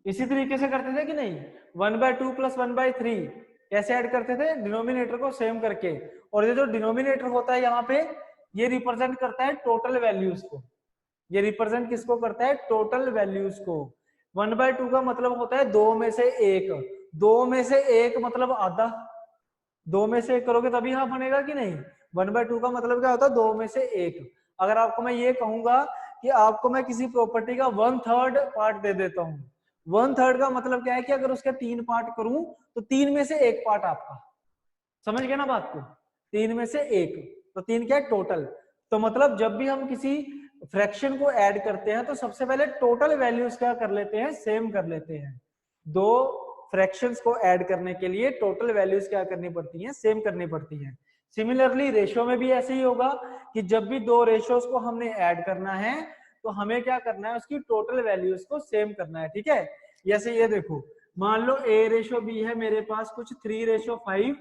इसी तरीके से करते थे कि नहीं, 1/2 + 1/3 कैसे ऐड करते थे, डिनोमिनेटर को सेम करके। और ये जो डिनोमिनेटर होता है यहाँ पे, ये रिप्रेजेंट करता है टोटल वैल्यूज को। ये रिप्रेजेंट किसको करता है, टोटल वैल्यूज को। 1/2 का मतलब होता है 2 में से 1, 2 में से 1 मतलब आधा। 2 में से 1 करोगे तभी हाफ बनेगा कि नहीं। 1/2 का मतलब क्या होता है, 2 में से 1। अगर आपको मैं ये कहूंगा कि आपको मैं किसी प्रॉपर्टी का 1/3 पार्ट दे देता हूँ, 1/3 का मतलब क्या है कि अगर उसके 3 पार्ट करूं तो 3 में से 1 पार्ट आपका। समझ गए ना बात को, 3 में से 1, तो 3 क्या है, टोटल। तो मतलब जब भी हम किसी फ्रैक्शन को ऐड करते हैं तो सबसे पहले टोटल वैल्यूज क्या कर लेते हैं, सेम कर लेते हैं। दो फ्रैक्शंस को ऐड करने के लिए टोटल वैल्यूज क्या करनी पड़ती हैं, सेम करनी पड़ती हैं। सिमिलरली रेशियो में भी ऐसे ही होगा कि जब भी दो रेशियोज को हमने ऐड करना है तो हमें क्या करना है, उसकी टोटल वैल्यूज को सेम करना है, ठीक है। जैसे ये देखो, मान लो A/B है मेरे पास कुछ 3/5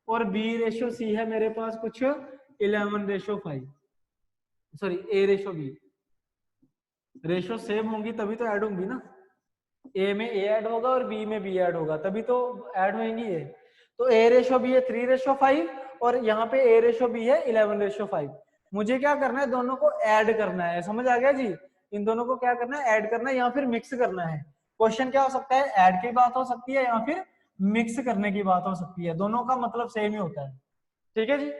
और B/C है मेरे पास कुछ 11/5। सॉरी, A/B, रेशियो सेम होंगी तभी तो ऐड होंगी ना। ए में ए ऐड होगा और बी में बी ऐड होगा, तभी तो ऐड होंगी ये। तो ए रेशो बी है 3:5 और यहाँ पे ए रेशो बी है 11:5। मुझे क्या करना है, दोनों को ऐड करना है, समझ आ गया जी। इन दोनों को क्या करना है, ऐड करना है या फिर मिक्स करना है। क्वेश्चन क्या हो सकता है, ऐड की बात हो सकती है या फिर मिक्स करने की बात हो सकती है, दोनों का मतलब सेम ही होता है। ठीक है जी।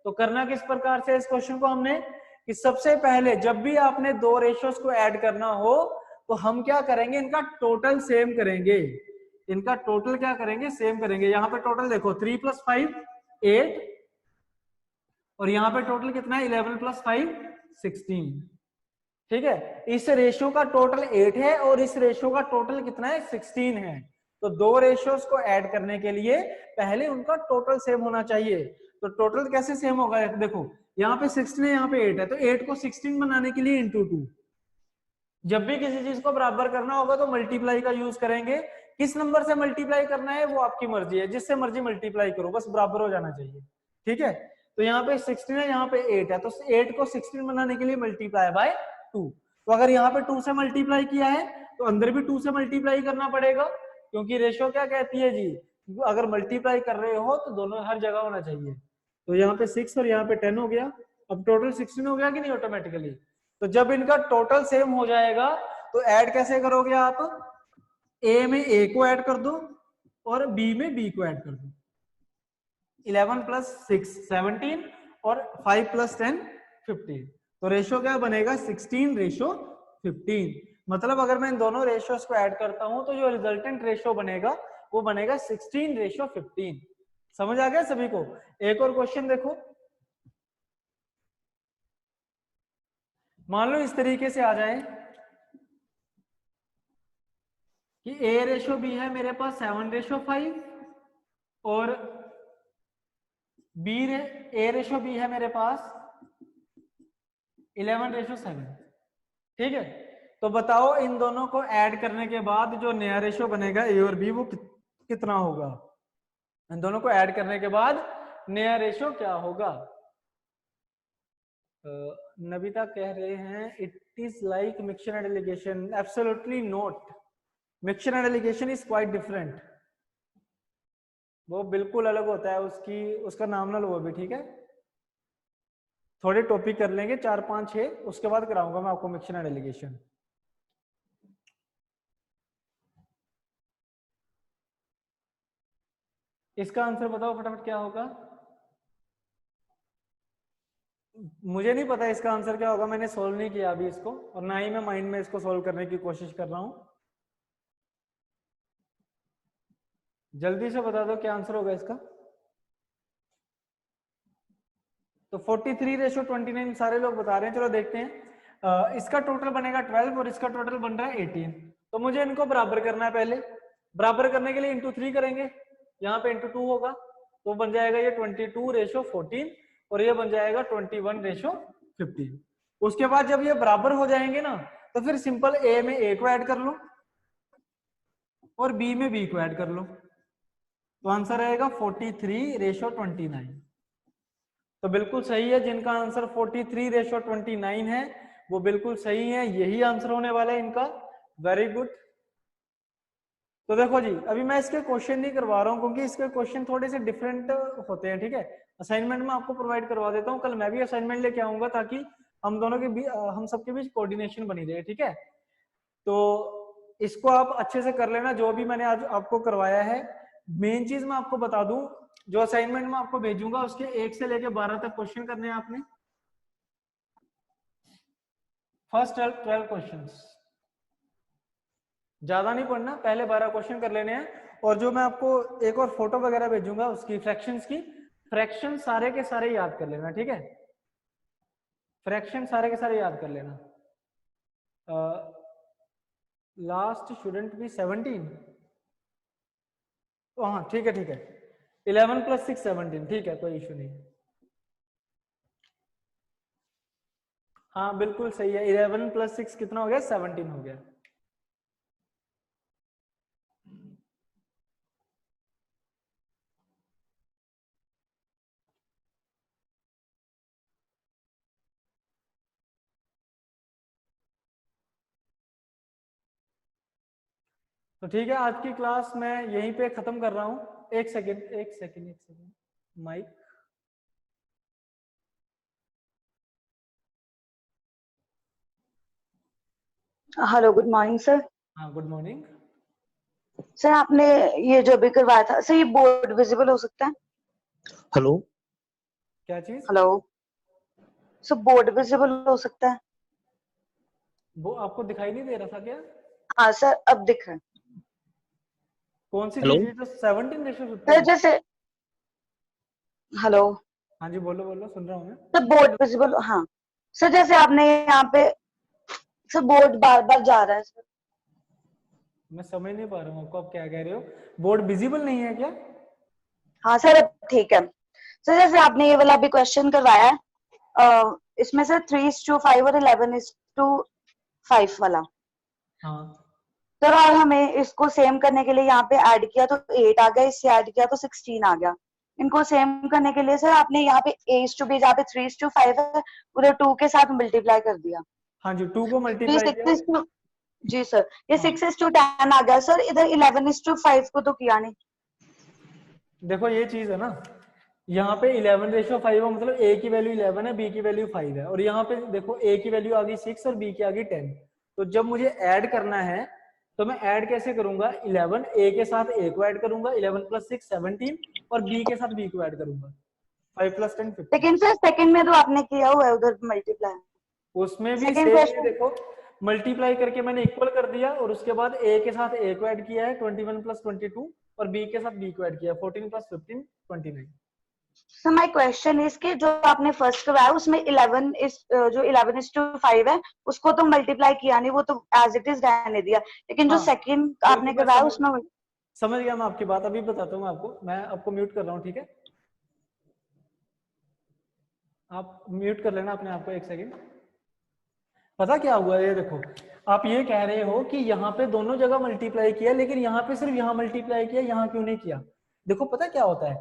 तो करना किस प्रकार से इस क्वेश्चन को हमने, कि सबसे पहले जब भी आपने दो रेशियोज को ऐड करना हो तो हम क्या करेंगे, इनका टोटल सेम करेंगे। इनका टोटल क्या करेंगे, सेम करेंगे। यहाँ पे टोटल देखो 3+5 8 और यहाँ पे टोटल कितना है 11+5 16। ठीक है, इस रेशियो का टोटल 8 है और इस रेशियो का टोटल कितना है 16 है। तो दो रेशियोज को ऐड करने के लिए पहले उनका टोटल सेम होना चाहिए। तो टोटल कैसे सेम होगा, देखो यहाँ पे 16 है, यहाँ पे 8 है, तो 8 को 16 बनाने के लिए इंटू 2। जब भी किसी चीज को बराबर करना होगा तो मल्टीप्लाई का यूज करेंगे। किस नंबर से मल्टीप्लाई करना है वो आपकी मर्जी है, जिससे मर्जी मल्टीप्लाई करो, बस बराबर हो जाना चाहिए। ठीक है, तो यहाँ पे 16 है, यहाँ पे 8 है, तो 8 को 16 बनाने के लिए मल्टीप्लाई बाय 2। तो अगर यहाँ पे 2 से मल्टीप्लाई किया है तो अंदर भी 2 से मल्टीप्लाई करना पड़ेगा, क्योंकि रेशियो क्या कहती है जी, अगर मल्टीप्लाई कर रहे हो तो दोनों हर जगह होना चाहिए। तो यहाँ पे 6 और यहाँ पे 10 हो गया। अब टोटल 16 हो गया कि नहीं ऑटोमेटिकली। तो जब इनका टोटल सेम हो जाएगा तो ऐड कैसे करोगे आप, ए में ए को ऐड कर दो और बी में बी को ऐड कर दो। 11+6 17 और 5+10 15। तो रेशियो क्या बनेगा 16:15। मतलब अगर मैं इन दोनों रेशियोज को ऐड करता हूं तो जो रिजल्टेंट रेशियो बनेगा वो बनेगा 16:15। समझ आ गया सभी को। एक और क्वेश्चन देखो, मान लो इस तरीके से आ जाए कि ए रेशो बी है मेरे पास 7:5 और बी रे ए रेशो बी है मेरे पास 11:7। ठीक है, तो बताओ इन दोनों को ऐड करने के बाद जो नया रेशो बनेगा ए और बी वो कितना होगा। इन दोनों को ऐड करने के बाद नया रेशो क्या होगा। नबिता कह रहे हैं it is like mixture and allegation. Absolutely not, mixture and allegation is quite different. वो बिल्कुल अलग होता है, उसकी उसका नाम ना लो अभी, ठीक है। थोड़े टॉपिक कर लेंगे 4 5 6, उसके बाद कराऊंगा मैं आपको मिक्सचर एंड एलिगेशन। इसका आंसर बताओ फटाफट क्या होगा। मुझे नहीं पता इसका आंसर क्या होगा, मैंने सोल्व नहीं किया अभी इसको, और ना ही मैं माइंड में इसको सोल्व करने की कोशिश कर रहा हूं। जल्दी से बता दो क्या आंसर होगा इसका। तो 43:29 सारे लोग बता रहे हैं, चलो देखते हैं। इसका टोटल बनेगा 12 और इसका टोटल बन रहा है 18। तो मुझे इनको बराबर करना है पहले। बराबर करने के लिए इंटू 3 करेंगे, यहाँ पे इंटू 2 होगा, तो बन जाएगा ये 22:14 और ये बन जाएगा 21:15। उसके बाद जब ये बराबर हो जाएंगे ना तो फिर सिंपल ए में ए को ऐड कर लो और बी में बी को ऐड कर लो, तो आंसर आएगा 43:29। तो बिल्कुल सही है, जिनका आंसर 43:29 है वो बिल्कुल सही है, यही आंसर होने वाला है इनका। Very good. तो देखो जी, अभी मैं इसके क्वेश्चन नहीं करवा रहा हूँ क्योंकि इसके क्वेश्चन थोड़े से डिफरेंट होते हैं, ठीक है। असाइनमेंट में आपको प्रोवाइड करवा देता हूँ, कल मैं भी असाइनमेंट लेके आऊंगा ताकि हम दोनों के बीच, हम सबके बीच कोऑर्डिनेशन बनी रहे, ठीक है। तो इसको आप अच्छे से कर लेना जो भी मैंने आज आपको करवाया है। मेन चीज मैं आपको बता दूं, जो असाइनमेंट में आपको भेजूंगा उसके 1 से लेके 12 तक क्वेश्चन करने हैं आपने। फर्स्ट 12 क्वेश्चन, ज्यादा नहीं पढ़ना, पहले 12 क्वेश्चन कर लेने हैं। और जो मैं आपको एक और फोटो वगैरह भेजूंगा उसकी फ्रैक्शंस की, फ्रैक्शन सारे के सारे याद कर लेना, ठीक है। फ्रैक्शन सारे के सारे याद कर लेना। Last shouldn't be 17। तो हाँ ठीक है ठीक है, 11+6 17, ठीक है कोई इशू नहीं। हाँ बिल्कुल सही है, 11+6 कितना हो गया 17 हो गया। तो ठीक है, आज की क्लास मैं यहीं पे खत्म कर रहा हूँ। एक second mic. Hello, good morning sir. हाँ, गुड मॉर्निंग। सर आपने ये जो भी करवाया था सर, ये बोर्ड विजिबल हो सकता है? हेलो, क्या चीज? हेलो सर, बोर्ड विजिबल हो सकता है? वो आपको दिखाई नहीं दे रहा था क्या? हाँ सर, अब दिख रहा है। कौन सी हेलो। चीज है जो 17:15? सर जैसे, हेलो हाँ जी, बोलो बोलो, सुन रहा हूँ मैं। सर, बोर्ड विजिबल, हाँ सर, जैसे आपने यहाँ पे सर बोर्ड बार बार जा रहा है सर। मैं समझ नहीं पा रहा हूँ आपको, आप क्या कह रहे हो? बोर्ड विजिबल नहीं है क्या? हाँ सर, अब ठीक है। सर जैसे आपने ये वाला भी क्वेश्चन करवाया है, इसमें सर 3:5 और 11:5 वाला। हाँ सर और हमें इसको सेम करने के लिए यहाँ पे ऐड किया तो 8 आ गया, इससे ऐड किया तो 16 आ गया। इनको सेम करने के लिए सर आपने यहाँ पे a:b जहाँ पे 3:5 है उधर 2 के साथ मल्टीप्लाई कर दिया। हाँ जी, 2 को तो ये मल्टीप्लाई किया। 6 जी सर, ये हाँ 6:10 आ गया सर। इधर 11:5 को तो किया नहीं। देखो, ये चीज है ना, यहाँ पे 11:5 मतलब a की वैल्यू 11 है, b की वैल्यू 5 है, और यहाँ पे देखो a की वैल्यू आ गई 6 और b की आ गई 10। तो जब मुझे ऐड करना है तो मैं ऐड कैसे करूंगा? 11 a के साथ a को ऐड करूंगा, 11 + 6 17, और b के साथ b को ऐड करूंगा, 5 + 10 15। लेकिन सर सेकंड में तो आपने किया हुआ है उधर मल्टीप्लाई। उसमें भी सेकंड सेम ही क्वेश्चन देखो, मल्टीप्लाई करके मैंने इक्वल कर दिया, और उसके बाद a के साथ a को ऐड किया है 21 + 22, और b के साथ b को ऐड किया 14 + 15 29। सर माय क्वेश्चन इज कि जो आपने फर्स्ट करवाया उसमें 11:5 है, उसको तो मल्टीप्लाई किया नहीं, वो तो एज इट इज रहने दिया। लेकिन जो हाँ सेकंड आपने बिल्कुल, मैं करवाया उसमें समझ गया मैं आपकी बात। अभी बताता हूँ मैं आपको, मैं आपको म्यूट कर रहा हूँ, ठीक है? आप म्यूट कर लेना अपने आप को, एक सेकंड। पता क्या हुआ, ये देखो, आप ये कह रहे हो कि यहाँ पे दोनों जगह मल्टीप्लाई किया, लेकिन यहाँ पे सिर्फ यहाँ मल्टीप्लाई किया, यहाँ क्यों नहीं किया? देखो पता क्या होता है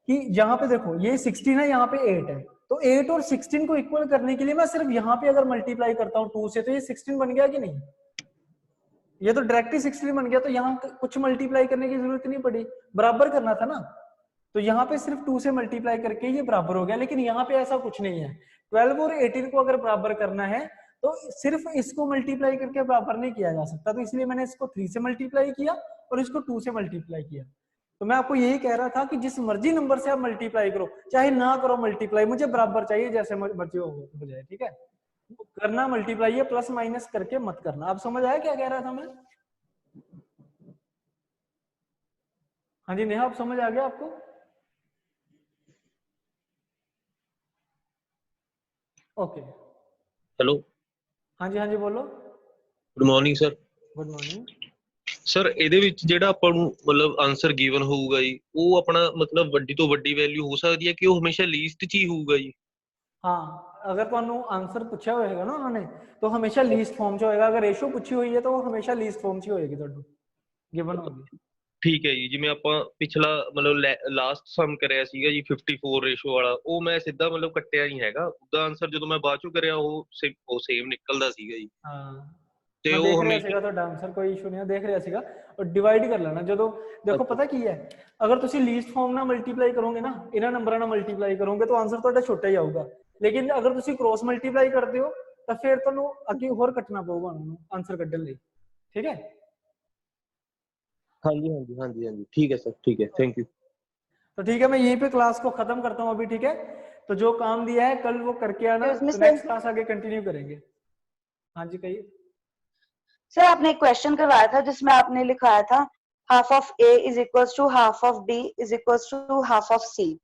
कि यहाँ पे देखो ये 16 है, यहाँ पे 8 है, तो 8 और 16 को इक्वल करने के लिए मैं सिर्फ यहाँ पे अगर मल्टीप्लाई करता हूँ 2 से, तो ये 16 बन गया कि नहीं? ये तो डायरेक्टली 16 बन गया, तो यहाँ कुछ मल्टीप्लाई करने की जरूरत नहीं पड़ी, बराबर करना था ना। तो यहाँ पे सिर्फ 2 से मल्टीप्लाई करके ये बराबर हो गया, लेकिन यहाँ पे ऐसा कुछ नहीं है। 12 और 18 को अगर बराबर करना है तो सिर्फ इसको मल्टीप्लाई करके बराबर नहीं किया जा सकता, तो इसलिए मैंने इसको 3 से मल्टीप्लाई किया और इसको 2 से मल्टीप्लाई किया। तो मैं आपको यही कह रहा था कि जिस मर्जी नंबर से आप मल्टीप्लाई करो, चाहे ना करो मल्टीप्लाई, मुझे बराबर चाहिए, जैसे मर्जी हो जाए, ठीक है? करना मल्टीप्लाई है, प्लस माइनस करके मत करना। आप समझ आया क्या कह रहा था मैं? हाँ जी नेहा, आप समझ आ गया आपको? ओके। हेलो, हाँ जी, हाँ जी, बोलो। Good morning sir. Good morning. Sir ਇਹਦੇ ਵਿੱਚ ਜਿਹੜਾ ਆਪਾਂ ਨੂੰ ਮਤਲਬ ਆਨਸਰ ਗਿਵਨ ਹੋਊਗਾ ਜੀ, ਉਹ ਆਪਣਾ ਮਤਲਬ ਵੱਡੀ ਤੋਂ ਵੱਡੀ ਵੈਲਿਊ ਹੋ ਸਕਦੀ ਹੈ ਕਿ ਉਹ ਹਮੇਸ਼ਾ ਲੀਸਟ 'ਚ ਹੀ ਹੋਊਗਾ ਜੀ? हाँ, अगर ਤੁਹਾਨੂੰ ਆਨਸਰ ਪੁੱਛਿਆ ਹੋਏਗਾ ਨਾ ਉਹਨਾਂ ਨੇ, तो हमेशा लीस्ट फॉर्म 'ਚ ਹੋਏਗਾ। अगर रेशो ਪੁੱਛੀ ਹੋਈ ਹੈ ਤਾਂ ਉਹ ਹਮੇਸ਼ਾ ਲੀਸਟ ਫॉर्म 'ਚ ਹੀ ਹੋਏਗੀ, ਤੁਹਾਨੂੰ ਗਿਵਨ ਹੋਗੀ। ਠੀਕ ਹੈ ਜੀ, ਜਿਵੇਂ ਆਪਾਂ ਪਿਛਲਾ ਮਤਲਬ ਲਾਸਟ ਸਮ ਕਰਿਆ ਸੀਗਾ ਜੀ 54 ਰੇਸ਼ੋ ਵਾਲਾ, ਉਹ ਮੈਂ ਸਿੱਧਾ ਮਤਲਬ ਕੱਟਿਆ ਨਹੀਂ ਹੈਗਾ, ਉਹਦਾ ਆਨਸਰ ਜਦੋਂ ਮੈਂ ਬਾਅਦ ਚੋਂ ਕਰਿਆ ਉਹ ਸੇਮ ਨਿਕਲਦਾ ਸੀਗਾ ਜੀ। हाँ, ਤੇ मैं ਉਹ देख रहा ਹਮੇਸ਼ਾ ਸੀਗਾ ਤੁਹਾਡਾ ਆਨਸਰ, ਕੋਈ ਇਸ਼ੂ ਨਹੀਂ ਹੈ, ਦੇਖ ਰਿਹਾ ਸੀਗਾ। और डिवाइड कर लेना, ਜਦੋਂ देखो पता की है, अगर ਤੁਸੀਂ ਲੀਸਟ ਫॉर्म ਨਾਲ ਮਲਟੀਪਲਾਈ ਕਰੋਗੇ ਨਾ, ਇਹਨਾਂ ਨੰਬਰਾਂ ਨਾਲ ਮਲਟੀਪਲਾਈ ਕਰੋਗੇ ਤਾਂ ਆਨਸਰ ਤੁਹਾਡਾ ਛੋਟਾ ਹੀ ਆਊਗਾ। ਲੇਕਿਨ ਅਗਰ ਤੁਸੀਂ ਕ੍ਰੋਸ ਮਲਟੀਪਲਾਈ ਕਰਦੇ ਹੋ ਤਾਂ ਫਿਰ ਤੁਹਾਨੂੰ ਅੱਗੇ ਹੋਰ ਕੱਟਣਾ ਪਊਗਾ ਉਹਨਾਂ ਨੂੰ ਆਨਸਰ ਕੱਢਣ ਲਈ, ठीक है? ਹਾਂਜੀ ਹਾਂਜੀ ਹਾਂਜੀ ਹਾਂਜੀ, ठीक है सर, ठीक है, थैंक यू। तो ठीक है, मैं यहीं पे क्लास को खत्म करता हूँ अभी, ठीक है? तो जो काम दिया है कल वो करके आना, उसमें तो सर, नेक्स्ट क्लास आगे कंटिन्यू करेंगे। हाँ जी, कहिए। सर आपने एक क्वेश्चन करवाया था जिसमें आपने लिखाया था half of A is equals to half of B is equals to half of C.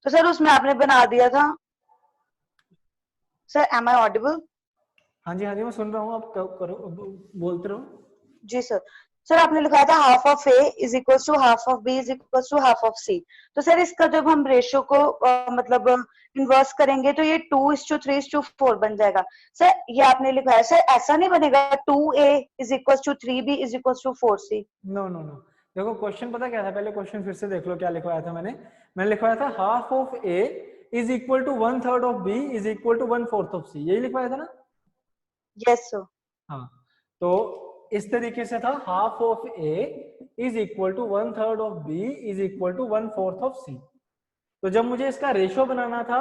तो सर उसमें आपने बना दिया था, सर एम आई ऑडिबल? हाँ जी, हाँ जी, मैं सुन रहा हूँ, आप करो, बोलते रहो। जी सर। सर आपने लिखा था half of A is equals to half of B is equals to half of C. तो सर इसका जब हम रेशियो को मतलब इन्वर्स करेंगे तो ये 2:3:4 बन जाएगा। सर ये आपने लिखा है, सर ऐसा नहीं बनेगा 2a is equals to 3b is equals to 4c? No no no, देखो क्वेश्चन पता क्या था, पहले क्वेश्चन फिर से देख लो क्या लिखवाया था मैंने लिखवाया था half of A is equal to 1/3 of B is equal to 1/4 of C, यही लिखवाया था ना? Yes sir. हाँ, तो इस तरीके से था, half of A is equal to 1/3 of B is equal to 1/4 of C. तो जब मुझे इसका रेशो बनाना था,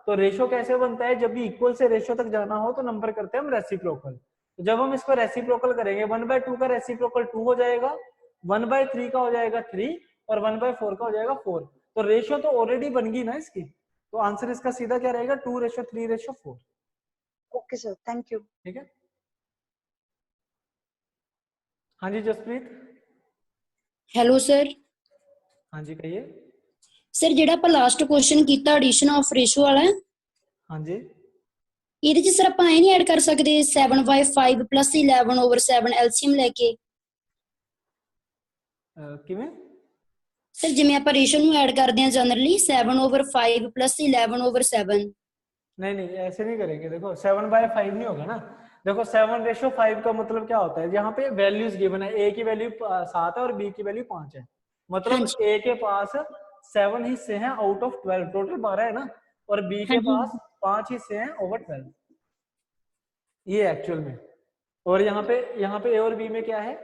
तो रेशो कैसे बनता है, जब भी इक्वल से रेशो तक जाना हो तो नंबर करते हैं हम रेसिप्रोकल। तो जब हम इसको रेसिप्रोकल करेंगे, 1/2 का रेसिप्रोकल 2 हो जाएगा, 1/3 का हो जाएगा 3 और 1/4 का हो जाएगा 4। तो रेशो तो ऑलरेडी बन गई ना इसकी, तो आंसर इसका सीधा क्या रहेगा, 2:3:4। Okay sir, thank you. ठीक है, हाँ जी जसप्रीत। Hello sir. हाँ जी कहिए। ਸਰ ਜਿਹੜਾ ਆਪਾਂ ਲਾਸਟ ਕੁਐਸਚਨ ਕੀਤਾ ਐਡੀਸ਼ਨ ਆਫ ਰੇਸ਼ੋ ਵਾਲਾ, हाँ जी ਇਹਦੇ ਚ ਸਰ ਆਪਾਂ ਐ ਨਹੀਂ ਐਡ ਕਰ ਸਕਦੇ 7/5 + 11/7 ਐਲਸੀਐਮ ਲੈ ਕੇ? किवें? ਸਰ ਜਿਵੇਂ ਆਪਾਂ ਰੇਸ਼ੋ ਨੂੰ ਐਡ ਕਰਦੇ ਹਾਂ ਜਨਰਲੀ 7/5 + 11/7। नहीं नहीं ऐसे नहीं करेंगे, देखो 7/5 नहीं होगा ना। देखो 7:5 का मतलब क्या होता है, यहाँ पे वैल्यूज गिवन है, ए की वैल्यू 7 है और बी की वैल्यू 5 है, मतलब हाँ ए के पास 7 हिस्से हैं आउट ऑफ 12, टोटल 12 है ना, और बी के हाँ जी। पास 5 हिस्से हैं ओवर 12, ये एक्चुअल में। और यहाँ पे ए और बी में क्या है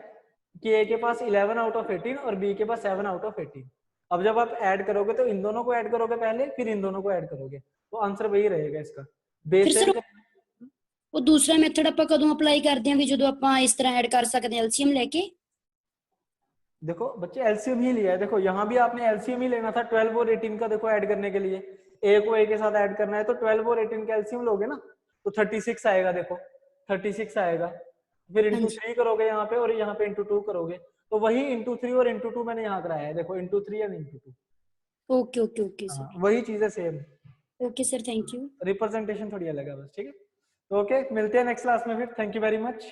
कि ए के पास 11 आउट ऑफ 18 और बी के पास 7 आउट ऑफ 18। अब जब आप ऐड करोगे तो इन दोनों को ऐड करोगे पहले, फिर इन दोनों को ऐड करोगे, तो आंसर वही रहेगा इसका। ਫਿਰ बेस ਸਰ ਉਹ ਦੂਸਰਾ ਮੈਥਡ ਆਪਾਂ ਕਦੋਂ ਅਪਲਾਈ ਕਰਦੇ ਹਾਂ ਵੀ ਜਦੋਂ ਆਪਾਂ ਇਸ ਤਰ੍ਹਾਂ ਐਡ ਕਰ ਸਕਦੇ ਹਾਂ ਐਲਸੀਐਮ ਲੈ ਕੇ? देखो बच्चे एलसीएम ही लिया है, देखो यहाँ भी आपने एलसीएम ही लेना था 12 और 18 का, देखो ऐड करने के लिए ए को ए के साथ ऐड करना है, तो 12 और 18 का एलसीएम लोगे ना, तो 36 आएगा, देखो 36 आएगा, फिर हाँ इंटू जी। 3 करोगे यहाँ पे और यहाँ पे इंटू 2 करोगे, तो वही इंटू 3 और इंटू 2 मैंने यहाँ कराया है, देखो इंटू 3 और इंटू 2, ਓਕੇ ਓਕੇ ਓਕੇ हाँ ਸਰ। वही चीज है same, okay sir, thank you. Representation थोड़ी अलग है बस। ठीक है, तो ओके मिलते हैं नेक्स्ट क्लास में फिर, थैंक यू वेरी मच।